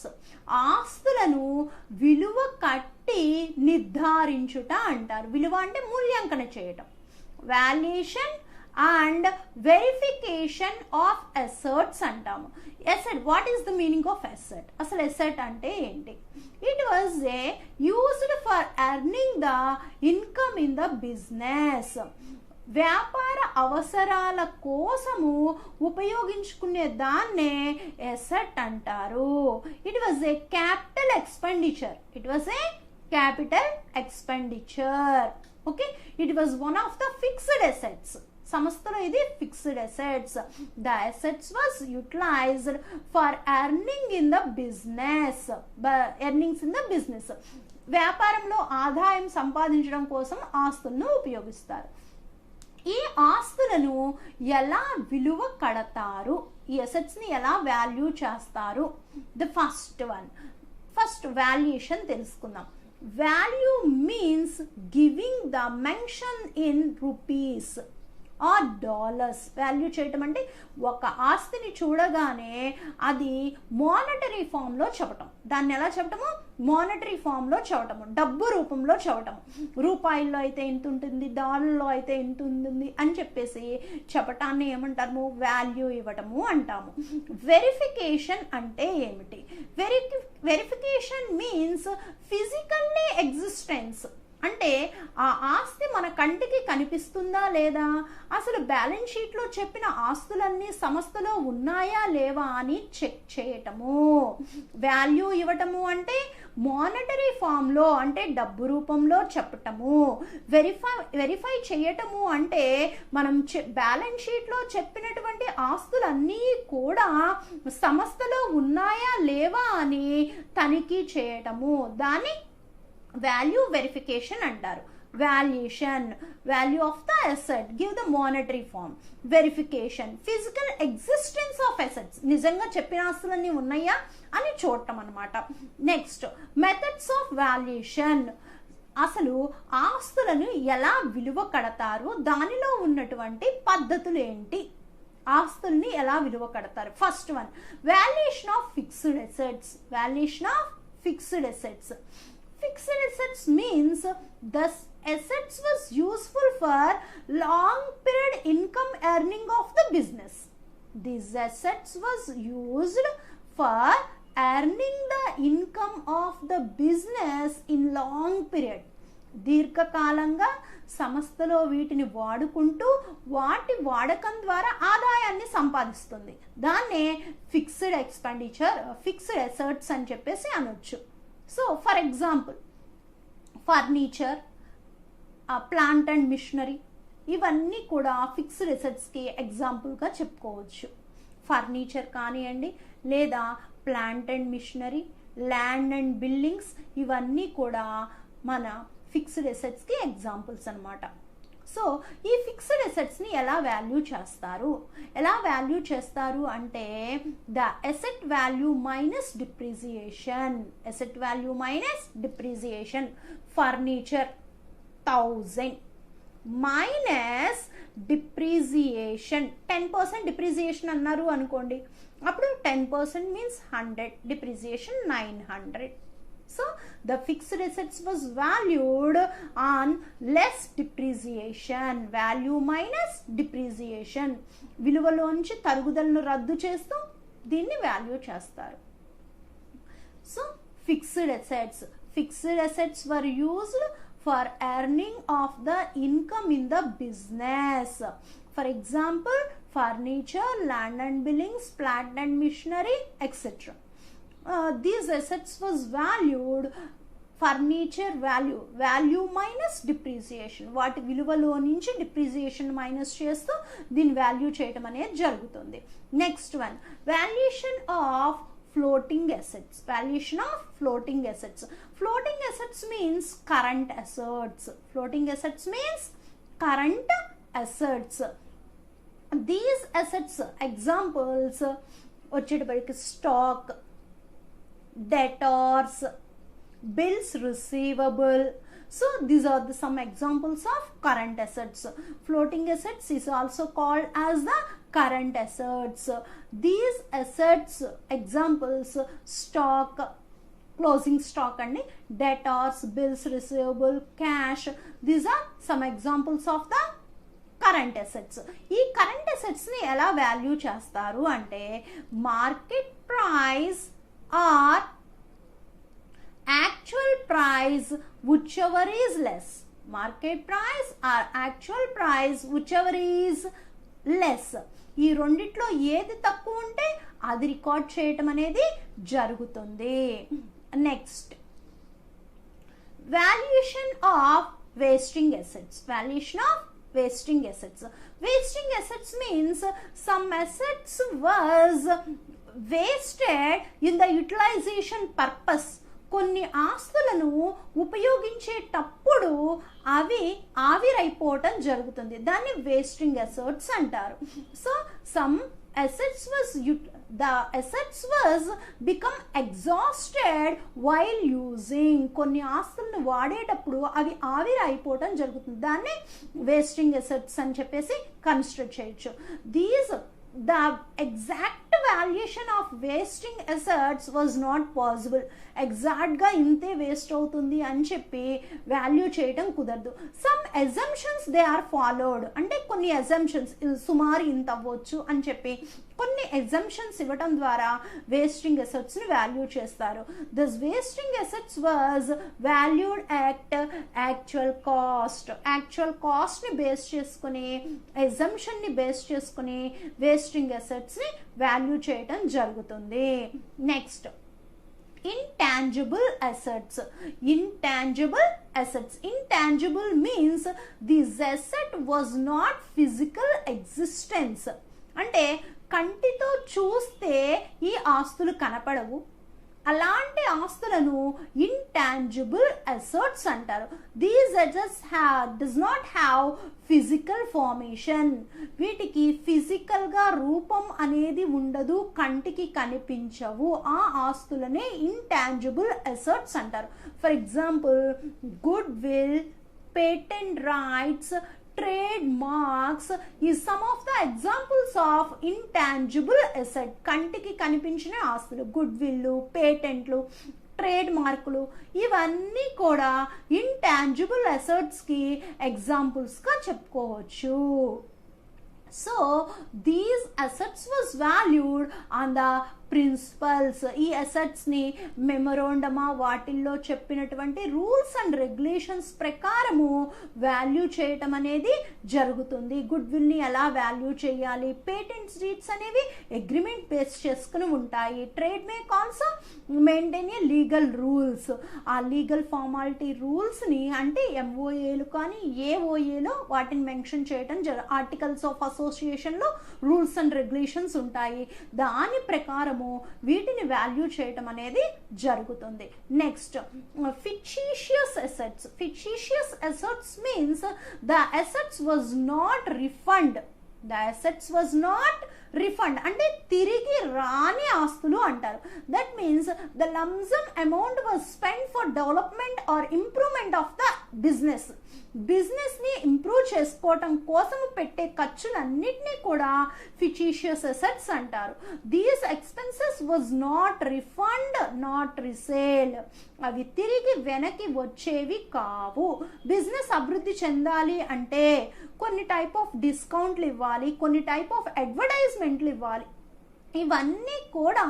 ఆస్తులను విలువ కట్టి నిర్ధారించుట అంటారు. విలువ అంటే మూల్యాంకన చేయటం. Valuation and verification of assets అంటాము. Asset, what is the meaning of asset? అసలు అసెట్ అంటే ఏంటి? It was used for earning the income in the business. వ్యాపార అవసరాల కోసము ఉపయోగించుకునే దాన్నే అసెట్ అంటారు. It was a capital expenditure. It was a capital expenditure. Okay, it was one of the fixed assets. సంస్థలో ఇది fixed assets. The assets was utilized for earning in the business. Earnings in the business. వ్యాపారంలో ఆదాయం సంపాదించడం కోసం ఆస్తులను ఉపయోగిస్తారు. ఈ ఆస్తులను ఎలా విలువ కడతారు? ఈ అసెట్స్ని ఎలా వాల్యూ చేస్తారు? ద ఫస్ట్ వాల్యుయేషన్ తెలుసుకుందాం. Value means giving the mention in rupees or dollars. Value చేయటం అంటే ఒక ఆస్తిని చూడగానే అది మానిటరీ ఫామ్లో చెప్పటం. దాన్ని ఎలా చెప్పటము? మానిటరీ ఫామ్లో చెప్పటము, డబ్బు రూపంలో చెప్పటము. రూపాయల్లో అయితే ఎంత ఉంటుంది, డాలర్లో అయితే ఎంత ఉంటుంది అని చెప్పేసి చెప్పటాన్ని ఏమంటాము? వాల్యూ ఇవ్వటము అంటాము. వెరిఫికేషన్ అంటే ఏమిటి? Verification means physically existence. అంటే ఆ ఆస్తి మన కంటికి కనిపిస్తుందా లేదా, అసలు బ్యాలెన్స్ షీట్లో చెప్పిన ఆస్తులన్నీ సంస్థలో ఉన్నాయా లేవా అని చెక్ చేయటము. వాల్యూ ఇవ్వటము అంటే మానిటరీ ఫామ్లో అంటే డబ్బు రూపంలో చెప్పటము. వెరిఫై చేయటము అంటే మనం బ్యాలెన్స్ షీట్లో చెప్పినటువంటి ఆస్తులన్నీ కూడా సంస్థలో ఉన్నాయా లేవా అని తనిఖీ చేయటము. దాన్ని వాల్యూ వెరిఫికేషన్ అంటారు. Valuation, value of the asset, give the monetary form. Verification, physical existence of assets, నిజంగా చెప్పిన ఆస్తులన్నీ ఉన్నాయా అని చూడటం అనమాట. నెక్స్ట్ మెథడ్స్ ఆఫ్ వాల్యుయేషన్, అసలు ఆస్తులను ఎలా విలువ కడతారు, దానిలో ఉన్నటువంటి పద్ధతులు ఏంటి, ఆస్తుల్ని ఎలా విలువ కడతారు. First one, valuation of fixed assets. Valuation of fixed assets. Fixed assets means the assets was useful for long period income earning of the business. These assets was used for earning the income of the business in long period. దీర్ఘకాలంగా సంస్థలో వీటిని వాడుకుంటూ వాటి వాడకం ద్వారా ఆదాయాన్ని సంపాదిస్తుంది. దాన్నే ఫిక్స్డ్ ఎక్స్పెండిచర్, ఫిక్స్డ్ అసెట్స్ అని చెప్పేసి అనొచ్చు. So for example furniture, plant and machinery, ఇవన్నీ కూడా ఫిక్స్డ్ అసెట్స్కి ఎగ్జాంపుల్గా చెప్పుకోవచ్చు. ఫర్నిచర్ కానివ్వండి, లేదా plant and machinery, land and buildings, ఇవన్నీ కూడా మన ఫిక్స్డ్ అసెట్స్కి ఎగ్జాంపుల్స్ అనమాట. సో ఈ ఫిక్స్డ్ అసెట్స్ని ఎలా వాల్యూ చేస్తారు, ఎలా వాల్యూ చేస్తారు అంటే the asset value minus depreciation. Asset value minus depreciation. Furniture 1000 minus depreciation. 10% depreciation అన్నారు అనుకోండి, అప్పుడు 10% means 100, depreciation 900. So the fixed assets was valued on less depreciation. Value minus depreciation. విలువలోంచి తరుగుదలను రద్దు చేస్తూ దీన్ని వాల్యూ చేస్తారు. So fixed assets. Fixed assets were used for earning of the income in the business. For example, furniture, land and buildings, plant and machinery, etc. These assets was valued. Furniture value minus depreciation, వాటి విలువలో నుంచి depreciation minus చేస్తూ దీన్ని value చేయటం అనేది జరుగుతుంది. Next one, valuation of floating assets. Valuation of floating assets. Floating assets means current assets. Floating assets means current assets. These assets examples వచ్చేటప్పటికి stock, debtors, bills receivable. So these are some examples of current assets. Floating assets is also called as the current assets. These assets examples stock, closing stock and debtors, bills receivable, cash. These are some examples of the current assets. ఈ current అసెట్స్ని ఎలా value చేస్తారు అంటే market price or actual price whichever is less. Market price or actual price whichever is less. ఈ రెండిట్లో ఏది తక్కువ ఉంటే అది రికార్డ్ చేయటం అనేది జరుగుతుంది. Next, valuation of wasting assets. Valuation of wasting assets. Wasting assets means some assets was wasted in the utilization purpose. కొన్ని ఆస్తులను ఉపయోగించేటప్పుడు అవి ఆవిరైపోవటం జరుగుతుంది, దాన్ని వేస్టింగ్ అసెట్స్ అంటారు. So some assets was become exhausted while using. కొన్ని ఆస్తులను వాడేటప్పుడు అవి ఆవిరి అయిపోవటం జరుగుతుంది, దాన్ని వేస్టింగ్ అసెట్స్ అని చెప్పేసి కన్సిడర్ చేయొచ్చు. The exact valuation of wasting assets was not possible. ఎగ్జాక్ట్గా ఇంతే వేస్ట్ అవుతుంది అని చెప్పి వాల్యూ చేయడం కుదరదు. Some assumptions they are followed. అంటే కొన్ని అజంప్షన్స్ సుమారు ఇంత అవ్వచ్చు అని చెప్పి కొన్ని ఎగ్జంప్షన్స్ ఇవ్వటం ద్వారా వేస్టింగ్ అసెట్స్ ని వాల్యూ చేస్తారు. This wasting assets was valued at actual cost ని బేస్ చేసుకుని, ఎగ్జంప్షన్ ని బేస్ చేసుకుని వేస్టింగ్ అసెట్స్ ని వాల్యూ చేయటం జరుగుతుంది. Next, intangible assets. Intangible means this asset was not physical existence. అంటే కంటితో చూస్తే ఈ ఆస్తులు కనపడవు, అలాంటి ఆస్తులను ఇంటాంజిబుల్ అసెట్స్ అంటారు. These assets does not have physical formation. వీటికి ఫిజికల్ గా రూపం అనేది ఉండదు, కంటికి కనిపించవు. ఆ ఆస్తులనే ఇంటాంజిబుల్ అసెట్స్ అంటారు. For example, good will, patent rights, trademarks is some of the examples of intangible asset. కంటికి కనిపించిన ఆస్తులు, గుడ్ విల్, పేటెంట్లు, ట్రేడ్ మార్కులు, ఇవన్నీ కూడా ఇంటాంజిబుల్ అసెట్స్ కి ఎగ్జాంపుల్స్ గా చెప్పుకోవచ్చు. So these assets was valued on the principles. ఈ అసెట్స్ ని మెమోరాండమా వాటిల్లో చెప్పినటువంటి రూల్స్ అండ్ రెగ్యులేషన్స్ ప్రకారము వాల్యూ చేయటం అనేది జరుగుతుంది. గుడ్ విల్ ని ఎలా వాల్యూ చేయాలి, పేటెంట్ డీడ్స్ అనేవి అగ్రిమెంట్ బేస్ చేసుకుని ఉంటాయి. Trade make also maintain a legal rules. ఆ లీగల్ ఫార్మాలిటీ రూల్స్ ని అంటే ఎంఓఏలు కానీ ఏఓఏలో వాటిని మెన్షన్ చేయటం ఆర్టికల్స్ ఆఫ్ అసోసియేషన్ లో రూల్స్ అండ్ రెగ్యులేషన్స్ ఉంటాయి. దాని ప్రకారము వీటిని వాల్యూ చేయటం అనేది జరుగుతుంది. Next, fictitious assets. Fictitious assets means the assets was not refund. అంటే తిరిగి రాని ఆస్తులు అంటారు. That means the lump sum amount was spend for development or improvement of the business. Business ని ఇంప్రూవ్ చేసుకోవటం కోసం పెట్టే ఖర్చులన్నిటినీ కూడా ఫిక్టీషియస్ అసెట్స్ అంటారు. These expenses was not refund, not resale. అవి తిరిగి వెనక్కి వచ్చేవి కావు. బిజినెస్ అభివృద్ధి చెందాలి అంటే కొన్ని టైప్ ఆఫ్ డిస్కౌంట్లు ఇవ్వాలి, కొన్ని టైప్ ఆఫ్ అడ్వర్టైజ్మెంట్లు ఇవ్వాలి. ఇవన్నీ కూడా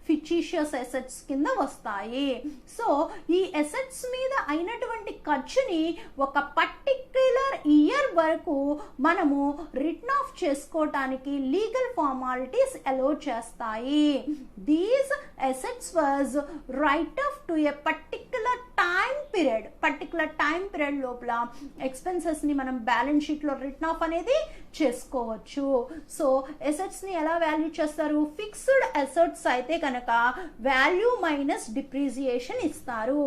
ఫిక్టీషియస్ అసెట్స్ కింద వస్తాయి. సో ఈ అసెట్స్ మీద అయినటువంటి ఖర్చుని ఒక పర్టిక్యులర్ ఇయర్ వరకు మనము రిటర్న్ ఆఫ్ చేసుకోవటానికి లీగల్ ఫార్మాలిటీస్ అలో చేస్తాయి. These assets was right of to a particular time period లోపల ఎక్స్పెన్సెస్ ని మనం బ్యాలెన్స్ షీట్ లో రిటర్న్ ఆఫ్ అనేది చేసుకోవచ్చు. సో అసెట్స్ ని ఎలా వాల్యూ చేస్తారు? ఫిక్స్డ్ అసెట్స్ అయితే కనుక వాల్యూ మైనస్ డిప్రిసియేషన్ ఇస్తారు.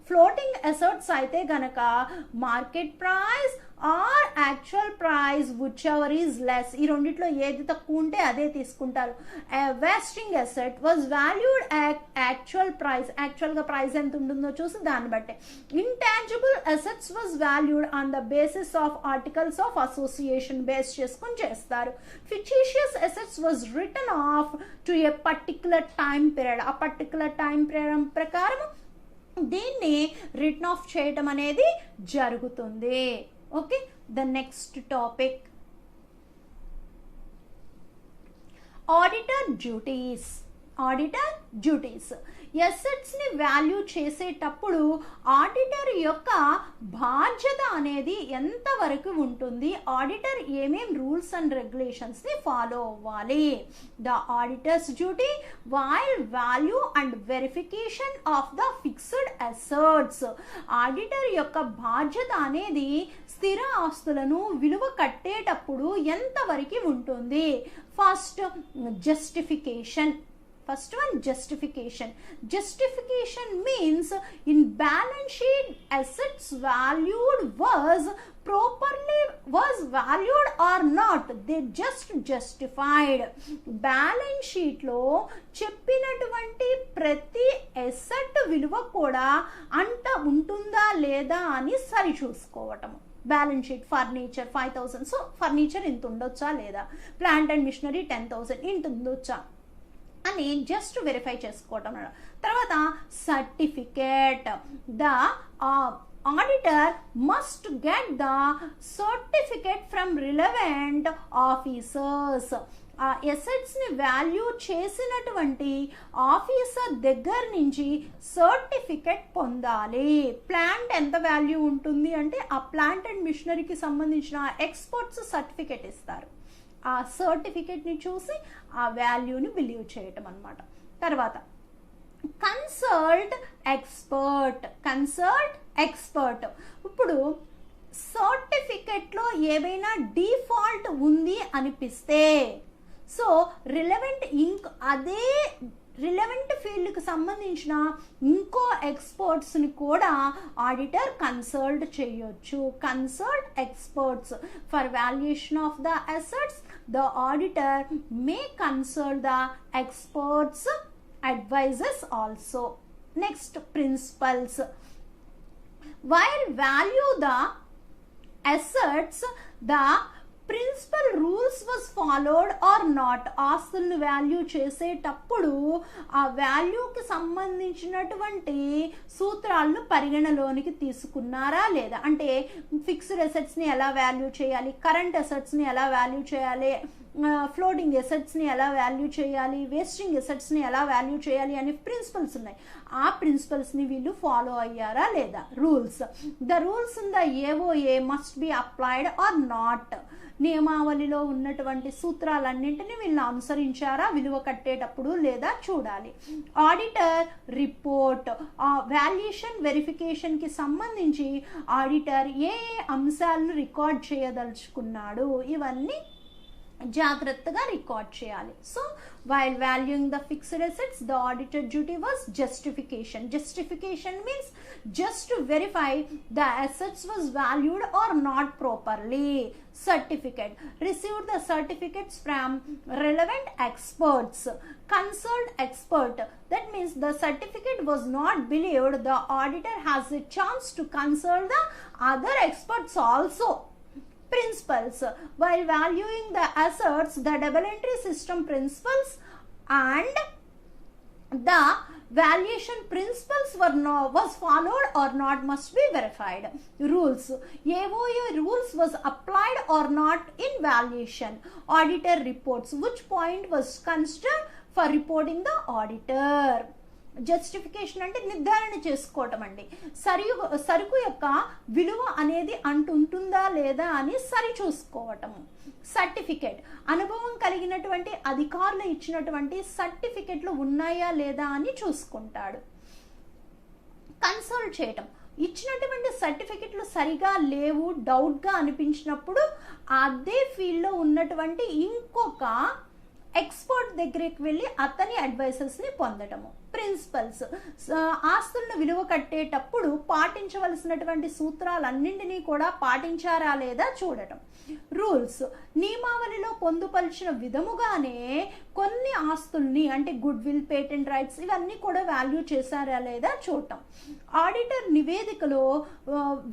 ఫ్లోటింగ్ అసెట్స్ అయితే కనుక market price or actual price whichever is less. ఈ రెండిట్లో ఏది తక్కువ ఉంటే అదే తీసుకుంటారు. Wasting asset was valued actual price. Actual గా ప్రైస్ ఎంత ఉంటుందో చూసి దాన్ని బట్టే. Intangible assets was valued on the basis of articles of association base చేసుకుని చేస్తారు. Fictitious assets was return off to a particular time period. ఆ పర్టిక్యులర్ టైం పీరియడ్ ప్రకారం దీన్ని రిటర్న్ ఆఫ్ చేయటం అనేది జరుగుతుంది. Okay, the next topic, auditor duties. Assets ని value చేసేటప్పుడు ఆడిటర్ యొక్క బాధ్యత అనేది ఎంత వరకు ఉంటుంది, ఆడిటర్ ఏమేం రూల్స్ అండ్ రెగ్యులేషన్స్ ని ఫాలో అవ్వాలి. The auditors duty while value and verification of the fixed assets. Auditor యొక్క బాధ్యత అనేది స్థిర ఆస్తులను విలువ కట్టేటప్పుడు ఎంత వరకు ఉంటుంది. First justification. Justification means in balance sheet assets valued was valued or not, they just justified. Balance sheet లో చెప్పినటువంటి ప్రతి అసెట్ విలువ కూడా అంత ఉంటుందా లేదా అని సరి చూసుకోవటము. Balance sheet furniture 5,000, so furniture ఇంత ఉండొచ్చా లేదా, ప్లాంట్ అండ్ మిషనరీ 10,000 ఇంత ఉండొచ్చా అని జస్ట్ వెరిఫై చేసుకోవటం. తర్వాత certificate. The auditor must get the certificate from relevant officers. ఆ ఎసెట్స్ని వాల్యూ చేసినటువంటి ఆఫీసర్ దగ్గర నుంచి సర్టిఫికెట్ పొందాలి. ప్లాంట్ ఎంత వాల్యూ ఉంటుంది అంటే ఆ ప్లాంట్ అండ్ మిషనరీకి సంబంధించిన ఎక్స్పర్ట్స్ సర్టిఫికెట్ ఇస్తారు. ఆ సర్టిఫికెట్ని చూసి ఆ వాల్యూని బిలీవ్ చేయటం అన్నమాట. తర్వాత కన్సల్ట్ ఎక్స్పర్ట్. ఇప్పుడు సర్టిఫికెట్లో ఏవైనా డిఫాల్ట్ ఉంది అనిపిస్తే సో అదే రిలవెంట్ ఫీల్డ్కి సంబంధించిన ఇంకో ఎక్స్పర్ట్స్ని కూడా ఆడిటర్ కన్సల్ట్ చేయొచ్చు. Consult experts for valuation of the assets the auditor may consult the experts advisors also. Next, principles. While value the assets, the principal rules was followed or not. ఆస్తులను value చేసేటప్పుడు ఆ వాల్యూకి సంబంధించినటువంటి సూత్రాలను పరిగణలోనికి తీసుకున్నారా లేదా, అంటే ఫిక్స్డ్ అసెట్స్ని ఎలా వాల్యూ చేయాలి, కరెంట్ అసెట్స్ని ఎలా వాల్యూ చేయాలి, ఫ్లోటింగ్ అసెట్స్ని ఎలా వాల్యూ చేయాలి, వేస్టింగ్ అసెట్స్ని ఎలా వాల్యూ చేయాలి అని ప్రిన్సిపల్స్ ఉన్నాయి. ఆ ప్రిన్సిపల్స్ని వీళ్ళు ఫాలో అయ్యారా లేదా. Rules. The rules in the AOA must be applied or not. నియమావళిలో ఉన్నటువంటి సూత్రాలన్నింటినీ వీళ్ళు అనుసరించారా విలువ కట్టేటప్పుడు లేదా చూడాలి. Auditor report. వాల్యుయేషన్ వెరిఫికేషన్కి సంబంధించి ఆడిటర్ ఏ అంశాలను రికార్డ్ చేయదలుచుకున్నాడు ఇవన్నీ జాగ్రత్తగా రికార్డ్ చేయాలి. So while valuing the fixed assets, the auditor duty was justification. Justification means just to verify the assets was valued or not properly. Certificate. Received the certificates from relevant experts. Consult expert. That means the certificate was not believed. The auditor has a chance to consult the other experts also. Principles. While valuing the assets, the double entry system principles and the valuation principles was followed or not must be verified. Rules. AOA rules was applied or not in valuation. Auditor reports. Which point was considered for reporting the auditor? Justification అంటే నిర్ధారణ చేసుకోవటం అండి. సరుకు యొక్క విలువ అనేది అంటుంటుందా లేదా అని సరి చూసుకోవటము. సర్టిఫికెట్. అనుభవం కలిగినటువంటి అధికారులు ఇచ్చినటువంటి సర్టిఫికెట్లు ఉన్నాయా లేదా అని చూసుకుంటాడు. కన్సల్ట్ చేయటం. ఇచ్చినటువంటి సర్టిఫికెట్లు సరిగా లేవు, డౌట్గా అనిపించినప్పుడు అదే ఫీల్డ్లో ఉన్నటువంటి ఇంకొక ఎక్స్పర్ట్ దగ్గరికి వెళ్ళి అతని అడ్వైసెస్ని పొందటము. ప్రిన్సిపల్స్. ఆస్తులను విలువ కట్టేటప్పుడు పాటించవలసినటువంటి సూత్రాలన్నింటినీ కూడా పాటించారా లేదా చూడటం. రూల్స్. నియమావళిలో పొందుపరిచిన విధముగానే కొన్ని ఆస్తుల్ని అంటే గుడ్ విల్, పేటెంట్ రైట్స్ ఇవన్నీ కూడా వాల్యూ చేశారా లేదా చూడటం. ఆడిటర్ నివేదికలో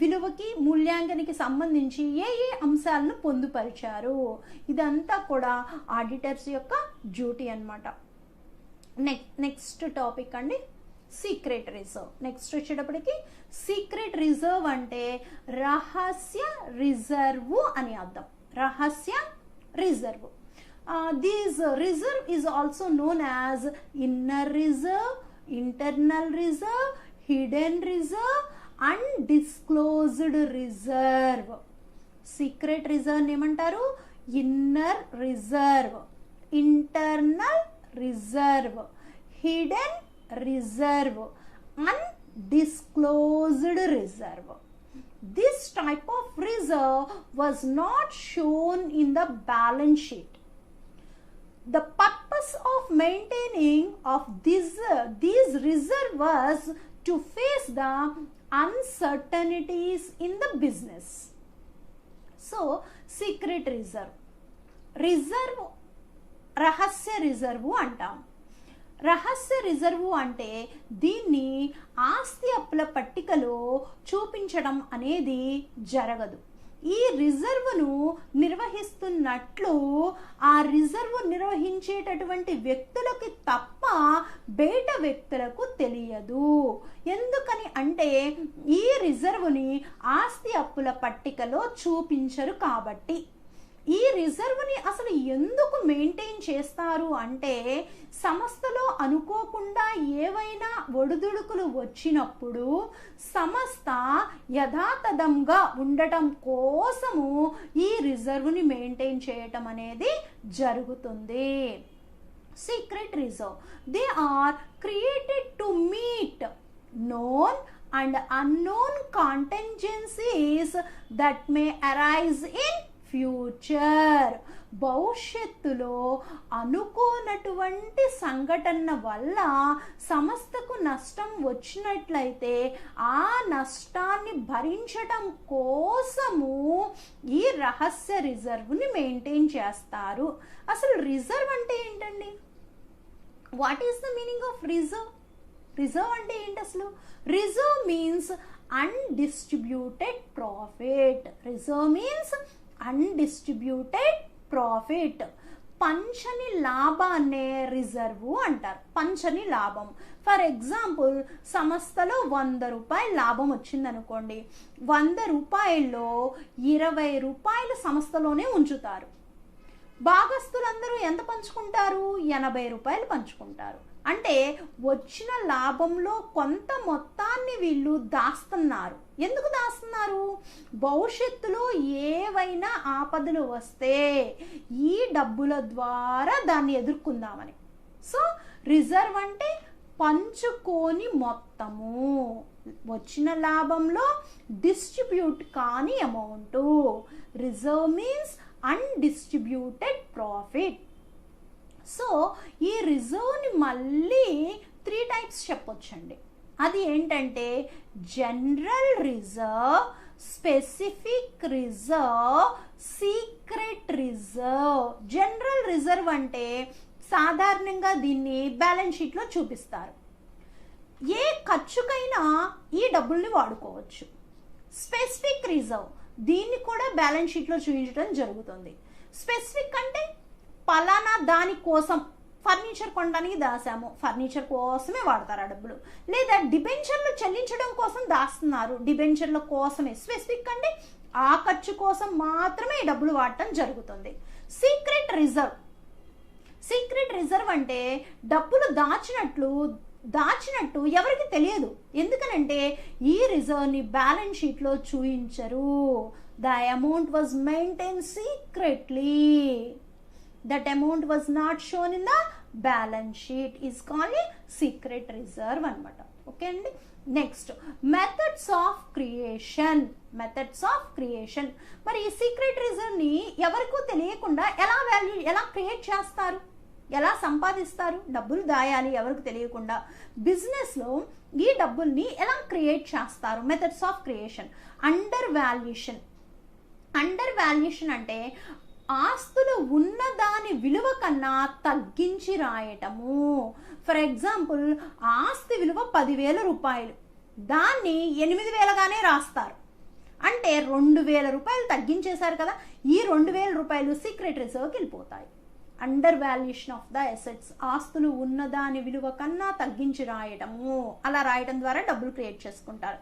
విలువకి మూల్యాంకనానికి సంబంధించి ఏ ఏ అంశాలను పొందుపరిచారు ఇదంతా కూడా ఆడిటర్స్ యొక్క డ్యూటీ అన్నమాట. నెక్స్ట్ టాపిక్ అండి సీక్రెట్ రిజర్వ్. నెక్స్ట్ వచ్చేటప్పటికి సీక్రెట్ రిజర్వ్ అంటే రహస్య రిజర్వు అని అర్థం. రహస్య reserve. This reserve is also known as inner reserve, internal reserve, hidden reserve, undisclosed reserve. Secret reserve ఏమంటారు? Inner reserve, internal reserve, hidden reserve, undisclosed reserve. This type of reserve was not shown in the balance sheet. The purpose of maintaining of these reserve was to face the uncertainties in the business. So, secret reserve. Reserve రహస్య reserve అంటాం. రహస్య reserve అంటే దీన్ని ఆస్తి అప్పుల పట్టికలో చూపించడం అనేది జరగదు. ఈ రిజర్వును నిర్వహిస్తున్నట్లు ఆ రిజర్వు నిర్వహించేటటువంటి వ్యక్తులకి తప్ప బయట వ్యక్తులకు తెలియదు. ఎందుకని అంటే ఈ రిజర్వుని ఆస్తి అప్పుల పట్టికలో చూపించరు కాబట్టి. ఈ రిజర్వ్ని అసలు ఎందుకు మెయింటైన్ చేస్తారు అంటే సంస్థలో అనుకోకుండా ఏవైనా ఒడిదుడుకులు వచ్చినప్పుడు సంస్థ యథాతథంగా ఉండటం కోసము ఈ రిజర్వ్ని మెయింటైన్ చేయటం అనేది జరుగుతుంది. Secret reserve, they are created to meet known and unknown contingencies that may arise in future. భవిష్యత్తులో అనుకోనటువంటి సంఘటన వల్ల సంస్థకు నష్టం వచ్చినట్లయితే ఆ నష్టాన్ని భరించడం కోసము ఈ రహస్య రిజర్వ్ని మెయింటైన్ చేస్తారు. అసలు రిజర్వ్ అంటే ఏంటండి? What is the meaning of reserve? Reserve అంటే ఏంటి అసలు? Reserve means undistributed profit. Reserve means undistributed profit. పంచని లాభాన్నే రిజర్వ్ అంటారు. పంచని లాభం. ఫర్ ఎగ్జాంపుల్, సంస్థలో 100 రూపాయలు లాభం వచ్చింది అనుకోండి, 100 రూపాయల్లో 20 రూపాయలు సంస్థలోనే ఉంచుతారు. భాగస్తులందరూ ఎంత పంచుకుంటారు? 80 రూపాయలు పంచుకుంటారు. అంటే వచ్చిన లాభంలో కొంత మొత్తాన్ని వీళ్ళు దాస్తున్నారు. ఎందుకు దాస్తున్నారు? భవిష్యత్తులో ఏవైనా ఆపదలు వస్తే ఈ డబ్బుల ద్వారా దాన్ని ఎదుర్కొందామని. సో రిజర్వ్ అంటే పంచుకోని మొత్తము, వచ్చిన లాభంలో డిస్ట్రిబ్యూట్ కాని amount. Reserve means undistributed profit. So ఈ రిజర్వ్ని మళ్ళీ 3 టైప్స్ చెప్పొచ్చండి. అది ఏంటంటే general reserve, specific reserve, secret reserve. General reserve అంటే సాధారణంగా దీన్ని బ్యాలెన్స్ షీట్లో చూపిస్తారు. ఏ ఖర్చుకైనా ఈ డబ్బుల్ని వాడుకోవచ్చు. స్పెసిఫిక్ రిజర్వ్, దీన్ని కూడా బ్యాలెన్స్ షీట్లో చూపించడం జరుగుతుంది. స్పెసిఫిక్ అంటే పలానా దాని కోసం, ఫర్నిచర్ కొనడానికి దాసాము, ఫర్నిచర్ కోసమే వాడతారు ఆ డబ్బులు. లేదా డిబెంచర్లు చెల్లించడం కోసం దాస్తున్నారు, డిబెంచర్ల కోసమే. స్పెసిఫిక్ అంటే ఆ ఖర్చు కోసం మాత్రమే ఈ డబ్బులు వాడటం జరుగుతుంది. సీక్రెట్ రిజర్వ్, సీక్రెట్ రిజర్వ్ అంటే డబ్బులు దాచినట్టు ఎవరికి తెలియదు. ఎందుకనంటే ఈ రిజర్వ్ని బ్యాలెన్స్ షీట్లో చూయించరు. The amount was maintain secretly. That amount was not shown in the balance sheet is called a secret reserve అన్నమాట. ఓకే అండి. Next methods of creation. Methods of creation. మరి ఈ సీక్రెట్ రిజర్వ్ని ఎవరికో తెలియకుండా ఎలా క్రియేట్ చేస్తారు, ఎలా సంపాదిస్తారు? డబ్బులు దాయాలి ఎవరికి తెలియకుండా. బిజినెస్లో ఈ డబ్బుల్ని ఎలా క్రియేట్ చేస్తారు? Methods of creation. Under valuation. Under valuation అంటే ఆస్తులు ఉన్న దాని విలువ కన్నా తగ్గించి రాయటము. ఫర్ ఎగ్జాంపుల్, ఆస్తి విలువ 10,000 రూపాయలు, దాన్ని 8,000గానే రాస్తారు. అంటే 2,000 రూపాయలు తగ్గించేశారు కదా, ఈ 2,000 రూపాయలు సీక్రెట్ రిజర్వ్కి వెళ్ళిపోతాయి. Under valuation of the assets. ఆస్తులు ఉన్న దాని విలువ కన్నా తగ్గించి రాయటము. అలా రాయటం ద్వారా డబ్బులు క్రియేట్ చేసుకుంటారు.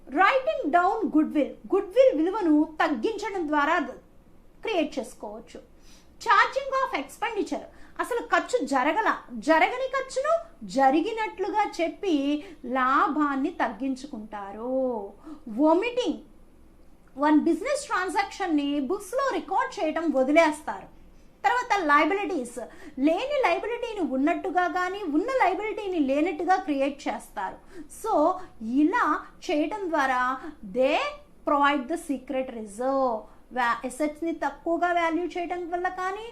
Writing down good will. Good will విలువను తగ్గించడం ద్వారా క్రియేట్ చేసుకోవచ్చు. Charging of expenditure. అసలు ఖర్చు జరగని ఖర్చును జరిగినట్లుగా చెప్పి లాభాన్ని తగ్గించుకుంటారు. వొమిటింగ్. వన్ బిజినెస్ ట్రాన్సాక్షన్ని బుక్స్లో రికార్డ్ చేయడం వదిలేస్తారు. తర్వాత లయబిలిటీస్. లేని లయబిలిటీని ఉన్నట్టుగా కానీ ఉన్న లయబిలిటీని లేనట్టుగా క్రియేట్ చేస్తారు. సో ఇలా చేయడం ద్వారా they provide the secret reserve. అసెట్స్ని తక్కువగా వాల్యూ చేయడం వల్ల కానీ,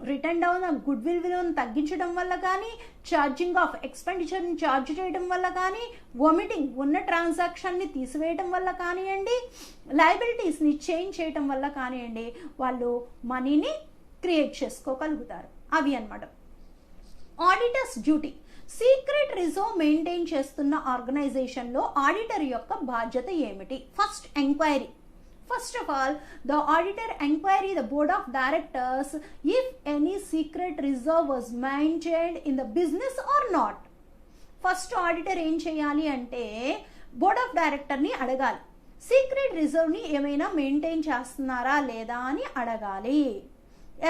రిటర్న్ డౌన్ గుడ్ విల్ విలువను తగ్గించడం వల్ల కానీ, ఛార్జింగ్ ఆఫ్ ఎక్స్పెండిచర్ని ఛార్జ్ చేయడం వల్ల కానీ, వొమిటింగ్ ఉన్న ట్రాన్సాక్షన్ని తీసివేయడం వల్ల కానివ్వండి, లయబిలిటీస్ని చేంజ్ చేయడం వల్ల కానివ్వండి, వాళ్ళు మనీని క్రియేట్ చేసుకోగలుగుతారు. అవి అన్నమాట. Auditors duty. Secret reserve maintain చేస్తున్న ఆర్గనైజేషన్లో ఆడిటర్ యొక్క బాధ్యత ఏమిటి? First enquiry. First of all, the auditor inquiry the board of directors if any secret reserve was maintained in the business or not. First auditor ఏం చేయాలి అంటే board of డైరెక్టర్ని అడగాలి, సీక్రెట్ రిజర్వ్ని ఏమైనా మెయింటైన్ చేస్తున్నారా లేదా అని అడగాలి.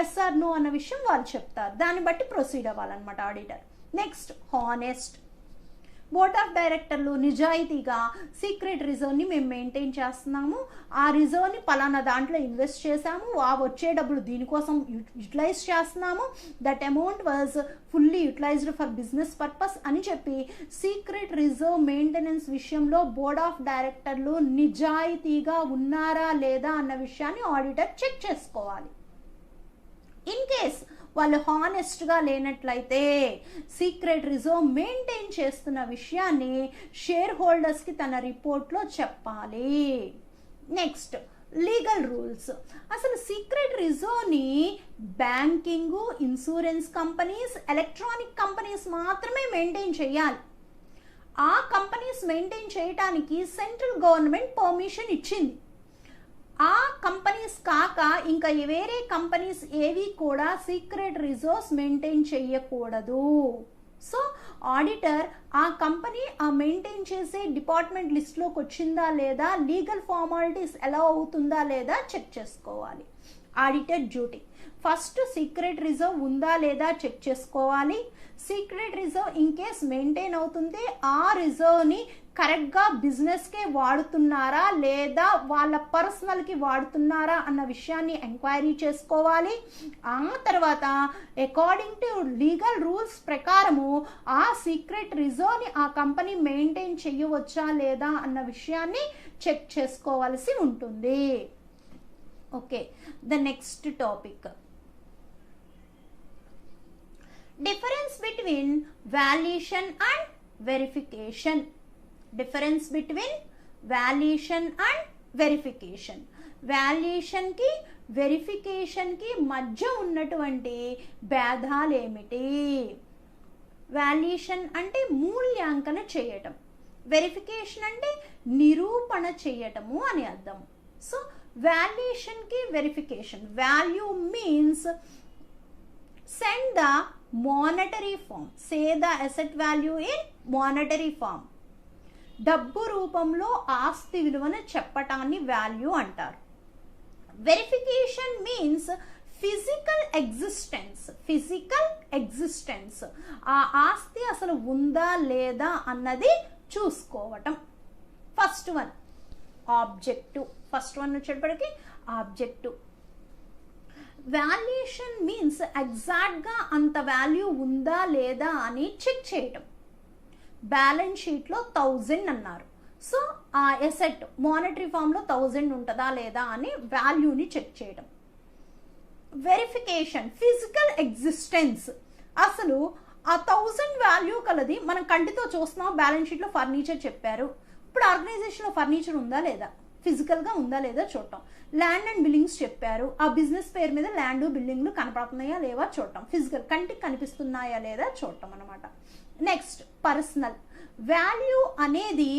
ఎస్ ఆర్ నో అన్న విషయం వాళ్ళు చెప్తారు, దాన్ని బట్టి ప్రొసీడ్ అవ్వాలన్నమాట auditor. Next honest. Board of డైరెక్టర్లు నిజాయితీగా సీక్రెట్ రిజర్వ్ని మేము మెయింటైన్ చేస్తున్నాము, ఆ రిజర్వ్ని పలానా దాంట్లో ఇన్వెస్ట్ చేశాము, ఆ వచ్చే డబ్బులు దీనికోసం యూటిలైజ్ చేస్తున్నాము, that amount was fully utilised for business purpose అని చెప్పి సీక్రెట్ రిజర్వ్ మెయింటెనెన్స్ విషయంలో బోర్డ్ ఆఫ్ డైరెక్టర్లు నిజాయితీగా ఉన్నారా లేదా అన్న విషయాన్ని ఆడిటర్ చెక్ చేసుకోవాలి. ఇన్ కేస్ వాళ్ళు హానెస్ట్గా లేనట్లయితే సీక్రెట్ రిజర్వ్ మెయింటైన్ చేస్తున్న విషయాన్ని షేర్ హోల్డర్స్కి తన రిపోర్ట్లో చెప్పాలి. Next legal rules. అసలు సీక్రెట్ రిజర్వ్ని banking, insurance companies, electronic companies మాత్రమే మెయింటైన్ చేయాలి. ఆ కంపెనీస్ మెయింటైన్ చేయడానికి సెంట్రల్ గవర్నమెంట్ పర్మిషన్ ఇచ్చింది. ఆ కంపెనీస్ కాక ఇంకా వేరే కంపెనీస్ ఏవి కూడా సీక్రెట్ రిజర్వ్స్ మెయింటైన్ చేయకూడదు. సో ఆడిటర్ ఆ కంపెనీ ఆ మెయింటైన్ చేసే డిపార్ట్మెంట్ లిస్ట్లోకి వచ్చిందా లేదా, లీగల్ ఫార్మాలిటీస్ ఎలా అవుతుందా లేదా చెక్ చేసుకోవాలి. Auditor duty first secret reserve ఉందా లేదా చెక్ చేసుకోవాలి. Secret reserve in case maintain అవుతుంది, ఆ రిజర్వ్ని కరెక్ట్గా బిజినెస్కే వాడుతున్నారా లేదా వాళ్ళ పర్సనల్కి వాడుతున్నారా అన్న విషయాన్ని ఎంక్వైరీ చేసుకోవాలి. ఆ తర్వాత అకార్డింగ్ టు లీగల్ రూల్స్ ప్రకారము ఆ సీక్రెట్ రిజర్వ్ని ఆ కంపెనీ మెయింటైన్ చేయవచ్చా లేదా అన్న విషయాన్ని చెక్ చేసుకోవాల్సి ఉంటుంది. Okay, the next topic difference between valuation and verification. Difference between valuation and verification. Valuation కి వెరిఫికేషన్ కి మధ్య ఉన్నటువంటి భేదాలు ఏమిటి? వాల్యుయేషన్ అంటే మూల్యాంకన చేయటం, వెరిఫికేషన్ అంటే నిరూపణ చేయటము అని అర్థం. సో వాల్యుయేషన్ కి verification, value means send the monetary form, say the asset value in monetary form. డబ్బు రూపంలో ఆస్తి విలువను చెప్పటాన్ని వాల్యూ అంటారు. Verification means physical existence, physical existence, ఆ ఆస్తి అసలు ఉందా లేదా అన్నది చూసుకోవటం. First one objective, first one వచ్చేటప్పటికి ఆబ్జెక్టివ్. వాల్యుయేషన్ మీన్స్ ఎగ్జాక్ట్గా అంత వాల్యూ ఉందా లేదా అని చెక్ చేయటం. బ్యాలెన్స్ షీట్లో 1000 అన్నారు, సో ఆ ఎసెట్ మానిటరీ ఫామ్లో 1000 ఉంటుందా లేదా అని వాల్యూని చెక్ చేయటం. వెరిఫికేషన్ ఫిజికల్ ఎగ్జిస్టెన్స్, అసలు ఆ 1000 వాల్యూ కలది మనం కంటితో చూస్తున్నాం. బ్యాలెన్స్ షీట్లో ఫర్నిచర్ చెప్పారు, ఇప్పుడు ఆర్గనైజేషన్లో ఫర్నిచర్ ఉందా లేదా, ఫిజికల్గా ఉందా లేదా చూడటం. ల్యాండ్ అండ్ బిల్డింగ్స్ చెప్పారు, ఆ బిజినెస్ పేరు మీద ల్యాండ్ బిల్డింగ్లు కనపడుతున్నాయా లేవా చూడటం, ఫిజికల్ కంటికి కనిపిస్తున్నాయా లేదా చూడటం అనమాట. నెక్స్ట్ పర్సనల్ వాల్యూ అనేది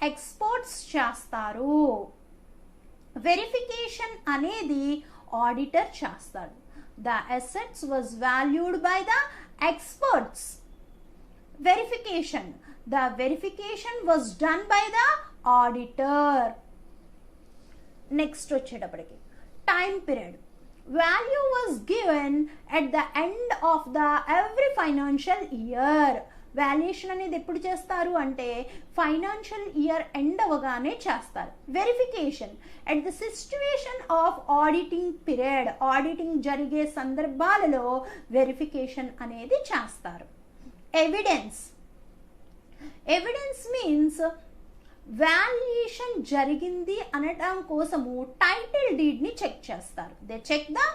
ఎక్స్పర్ట్స్ చేస్తారు, వెరిఫికేషన్ అనేది ఆడిటర్ చేస్తాడు. The assets was valued by the experts. Verification, the verification was done by the auditor. Next వచ్చేటప్పటికి time period. Value was given at the end of the every financial year. Valuation అనేది ఎప్పుడు చేస్తారు అంటే financial year end అవగానే చేస్తారు. Verification at the situation of auditing period, auditing జరిగే సందర్భాలలో verification అనేది చేస్తారు. ఎవిడెన్స్, ఎవిడెన్స్ మీన్స్ వాల్యుయేషన్ జరిగింది అనటం కోసము టైటిల్ డీడ్ని చెక్ చేస్తారు. They check the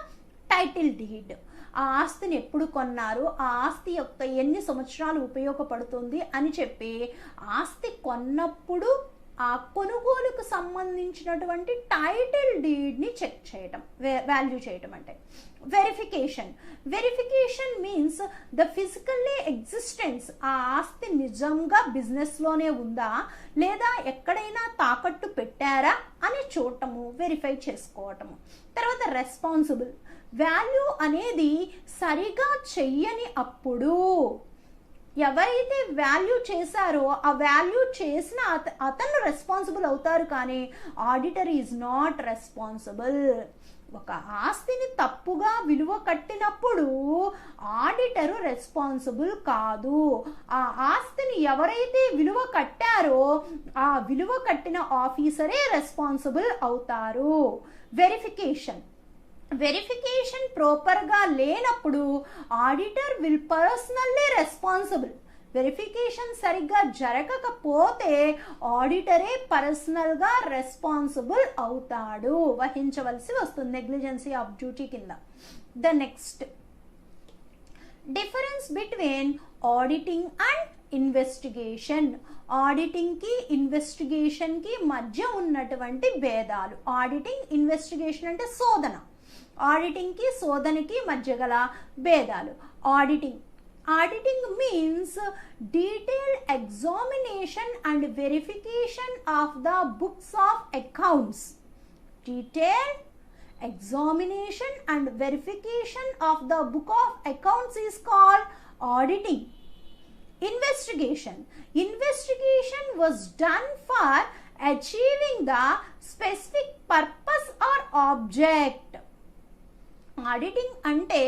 title deed. ఆ ఆస్తిని ఎప్పుడు కొన్నారు, ఆ ఆస్తి యొక్క ఎన్ని సంవత్సరాలు ఉపయోగపడుతుంది అని చెప్పి ఆస్తి కొన్నప్పుడు ఆ కొనుగోలుకు సంబంధించినటువంటి టైటిల్ డీడ్ని చెక్ చేయటం, వాల్యూ చేయటం అంటే verification. Verification means the physically existence, ఆ ఆస్తి నిజంగా బిజినెస్లోనే ఉందా లేదా ఎక్కడైనా తాకట్టు పెట్టారా అని చూడటము, వెరిఫై చేసుకోవటము. తర్వాత రెస్పాన్సిబుల్. వాల్యూ అనేది సరిగా చెయ్యని అప్పుడు ఎవరైతే వాల్యూ చేశారో ఆ వాల్యూ చేసిన అతను రెస్పాన్సిబుల్ అవుతారు, కానీ ఆడిటర్ ఈజ్ నాట్ రెస్పాన్సిబుల్. ఒక ఆస్తిని తప్పుగా విలువ కట్టినప్పుడు ఆడిటరు రెస్పాన్సిబుల్ కాదు. ఆ ఆస్తిని ఎవరైతే విలువ కట్టారో ఆ విలువ కట్టిన ఆఫీసరే రెస్పాన్సిబుల్ అవుతారు. వెరిఫికేషన్ ప్రాపర్గా లేనప్పుడు auditor will personally responsible. Verification సరిగ్గా జరగకపోతే ఆడిటరే పర్సనల్గా రెస్పాన్సిబుల్ అవుతాడు, వహించవలసి వస్తుంది నెగ్లిజెన్సీ ఆఫ్ డ్యూటీ కింద. The next difference between auditing and investigation. Auditing కి ఇన్వెస్టిగేషన్ కి మధ్య ఉన్నటువంటి భేదాలు. ఆడిటింగ్, ఇన్వెస్టిగేషన్ అంటే శోధన. ఆడిటింగ్ కి శోధనకి మధ్య గల భేదాలు. Auditing means detailed examination and verification of the books of accounts. Detailed examination and verification of the book of accounts is called auditing. Investigation was done for achieving the specific purpose or object. Auditing అంటే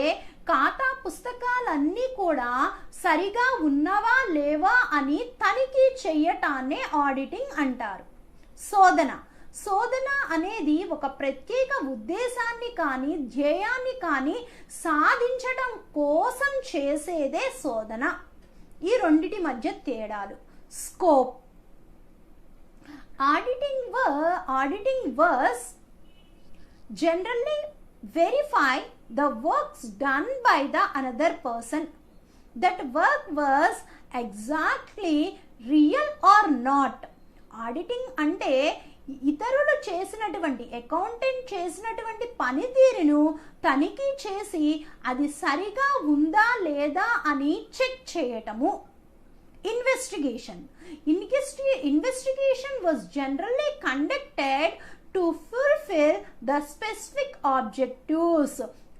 ఖాతా పుస్తకాలన్నీ కూడా సరిగా ఉన్నవా లేవా అని తనిఖీ చెయ్యటాన్నే auditing అంటారు. శోధన అనేది ఒక ప్రత్యేక ఉద్దేశాన్ని కానీ ధ్యేయాన్ని కానీ సాధించడం కోసం చేసేదే శోధన. ఈ రెండిటి మధ్య తేడాలు. స్కోప్. ఆడిటింగ్ వర్స్ generally verify the works done by the another person. That work was exactly real or not. Auditing అంటే ఇతరులు చేసినటువంటి, అకౌంటెంట్ చేసినటువంటి పనితీరును తనిఖీ చేసి అది సరిగా ఉందా లేదా అని చెక్ చేయటము. Investigation was generally conducted to fulfill the specific objectives.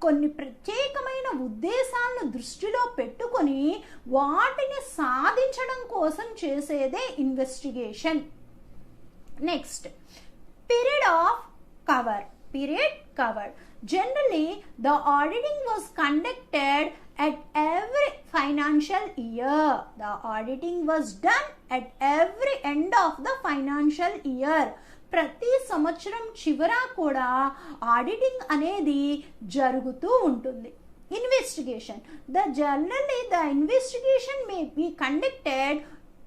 కొన్ని ప్రత్యేకమైన ఉద్దేశాలను దృష్టిలో పెట్టుకొని వాటిని సాధించడం కోసం చేసేదే investigation. Next, period cover. Generally, the auditing was conducted at every financial year. The auditing was done at every end of the financial year. ప్రతి సంవత్సరం చివర కూడా ఆడిటింగ్ అనేది జరుగుతూ ఉంటుంది. Investigation. Generally, the investigation may be conducted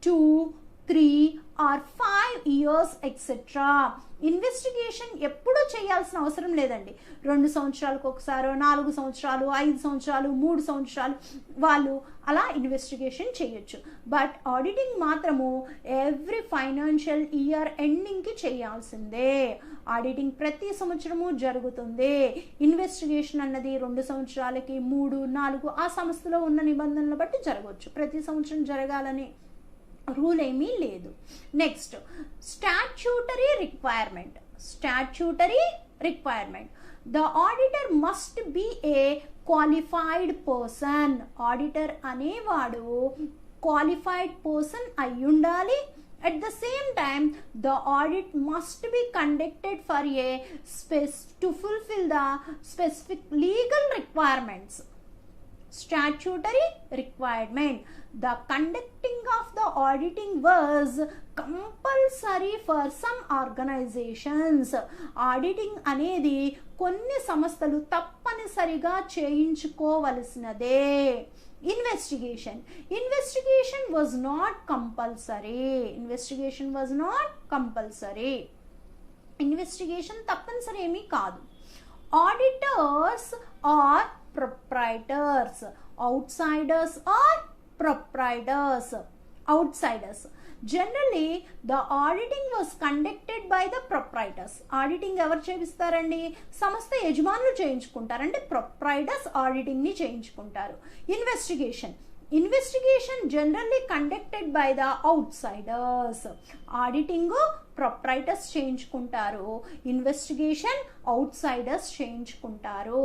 2, 3 or 5 years etc. Investigation ఎప్పుడూ చేయాల్సిన అవసరం లేదండి. 2 సంవత్సరాలకు ఒకసారో, 4 సంవత్సరాలు, 5 సంవత్సరాలు, 3 సంవత్సరాలు వాళ్ళు అలా ఇన్వెస్టిగేషన్ చేయొచ్చు. బట్ ఆడిటింగ్ మాత్రము ఎవ్రీ ఫైనాన్షియల్ ఇయర్ ఎండింగ్కి చేయాల్సిందే. ఆడిటింగ్ ప్రతి సంవత్సరము జరుగుతుంది. ఇన్వెస్టిగేషన్ అన్నది 2 సంవత్సరాలకి, 3, 4 ఆ సంస్థలో ఉన్న నిబంధనలు బట్టి జరగవచ్చు. ప్రతి సంవత్సరం జరగాలని రూల్ ఏమీ లేదు. Next, statutory requirement. The auditor must be A qualified person. Auditor అనేవాడు క్వాలిఫైడ్ పర్సన్ అయి ఉండాలి. At the same time, the audit must be conducted to fulfill the specific legal requirements. Statutory requirement. The conducting of the auditing was compulsory for some organizations. Auditing అనేది కొన్ని సంస్థలు తప్పనిసరిగా చేయించుకోవలసినదే. Investigation was not compulsory. Investigation తప్పనిసరి ఏమీ కాదు. Auditors are proprietors. Outsiders are proprietors. Generally, the auditing was conducted by the proprietors. Auditing ఎవరు చేయిస్తారండి? సంస్థ యజమానులు చేయించుకుంటారు. అంటే proprietors auditing ని చేయించుకుంటారు. Investigation generally conducted by the outsiders. Auditing proprietors చేయించుకుంటారు. Investigation outsiders చేయించుకుంటారు.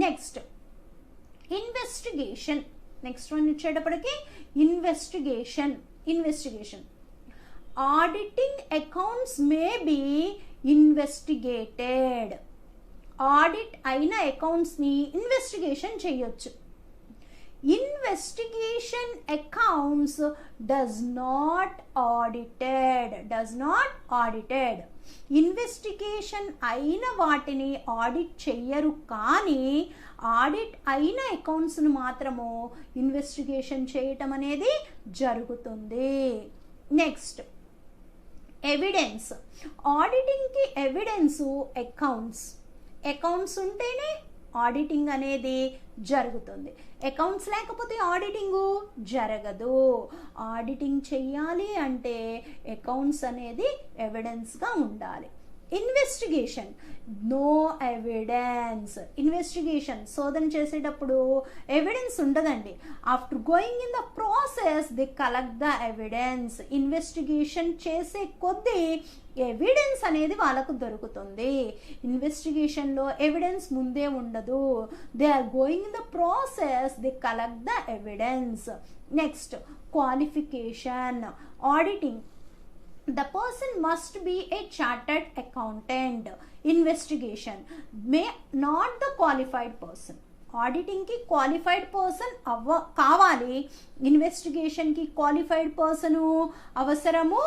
Next, investigation. నెక్స్ట్ వన్ వచ్చేటప్పటికి investigation. Auditing accounts may be investigated. Audit అయిన అకౌంట్స్ ని ఇన్వెస్టిగేషన్ చేయొచ్చు. Investigation accounts does not audited. Investigation అయిన వాటిని ఆడిట్ చెయ్యరు, కానీ ఆడిట్ అయిన అకౌంట్స్ను మాత్రము ఇన్వెస్టిగేషన్ చేయటం అనేది జరుగుతుంది. Next evidence. ఆడిటింగ్కి ఎవిడెన్స్ అకౌంట్స్ ఉంటేనే ఆడిటింగ్ అనేది జరుగుతుంది. అకౌంట్స్ లేకపోతే ఆడిటింగ్ జరగదు. ఆడిటింగ్ చెయ్యాలి అంటే అకౌంట్స్ అనేది ఎవిడెన్స్గా ఉండాలి. Investigation, no evidence. ఇన్వెస్టిగేషన్ శోధన చేసేటప్పుడు ఎవిడెన్స్ ఉండదండి. After going in the process they collect the evidence. Investigation చేసే కొద్దీ ఎవిడెన్స్ అనేది వాళ్ళకు దొరుకుతుంది. ఇన్వెస్టిగేషన్లో ఎవిడెన్స్ ముందే ఉండదు. They are going in the process, they collect the evidence. Next qualification. Auditing, the person must be a chartered accountant. Investigation may not the qualified person. Auditing కి qualified person కావాలి, investigation కి qualified person అవసరము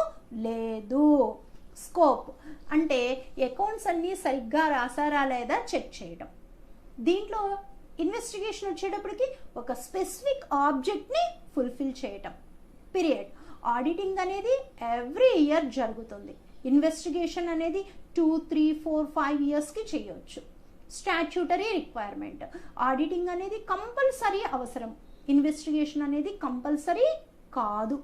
లేదు. Scope అంటే accounts అన్ని సరిగ్గా రాసారా లేదా check చేయడం. దీంట్లో ఇన్వెస్టిగేషన్ వచ్చేటప్పటికి ఒక స్పెసిఫిక్ ఆబ్జెక్ట్ని ఫుల్ఫిల్ చేయటం. పీరియడ్. ఆడిటింగ్ అనేది ఎవ్రీ ఇయర్ జరుగుతుంది. ఇన్వెస్టిగేషన్ అనేది 2, 3, 4, 5 ఇయర్స్కి చేయొచ్చు. Statutory requirement. ఆడిటింగ్ అనేది కంపల్సరీ అవసరం, ఇన్వెస్టిగేషన్ అనేది కంపల్సరీ కాదు.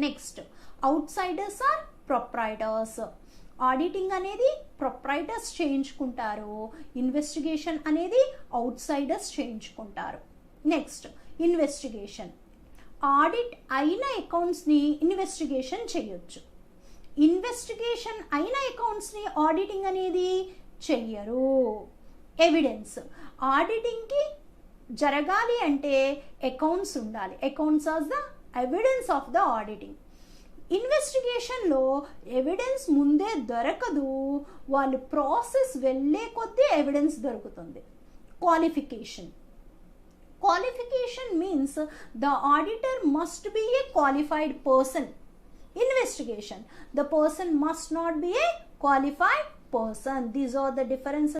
Next outsiders or proprietors. Auditing అనేది ప్రొప్రైటర్స్ చేయించుకుంటారు, ఇన్వెస్టిగేషన్ అనేది అవుట్ సైడర్స్ చేయించుకుంటారు. Next investigation. ఆడిట్ అయిన అకౌంట్స్ని ఇన్వెస్టిగేషన్ చేయొచ్చు. ఇన్వెస్టిగేషన్ అయిన అకౌంట్స్ని ఆడిటింగ్ అనేది చెయ్యరు. ఎవిడెన్స్. ఆడిటింగ్కి జరగాలి అంటే అకౌంట్స్ ఉండాలి. Accounts are the evidence of the auditing. ఇన్వెస్టిగేషన్లో ఎవిడెన్స్ ముందే దొరకదు, వాళ్ళు ప్రాసెస్ వెళ్ళే కొద్దీ ఎవిడెన్స్ దొరుకుతుంది. Qualification. Qualification means the auditor must be a qualified person. Investigation, the person must not be a qualified person. These are the differences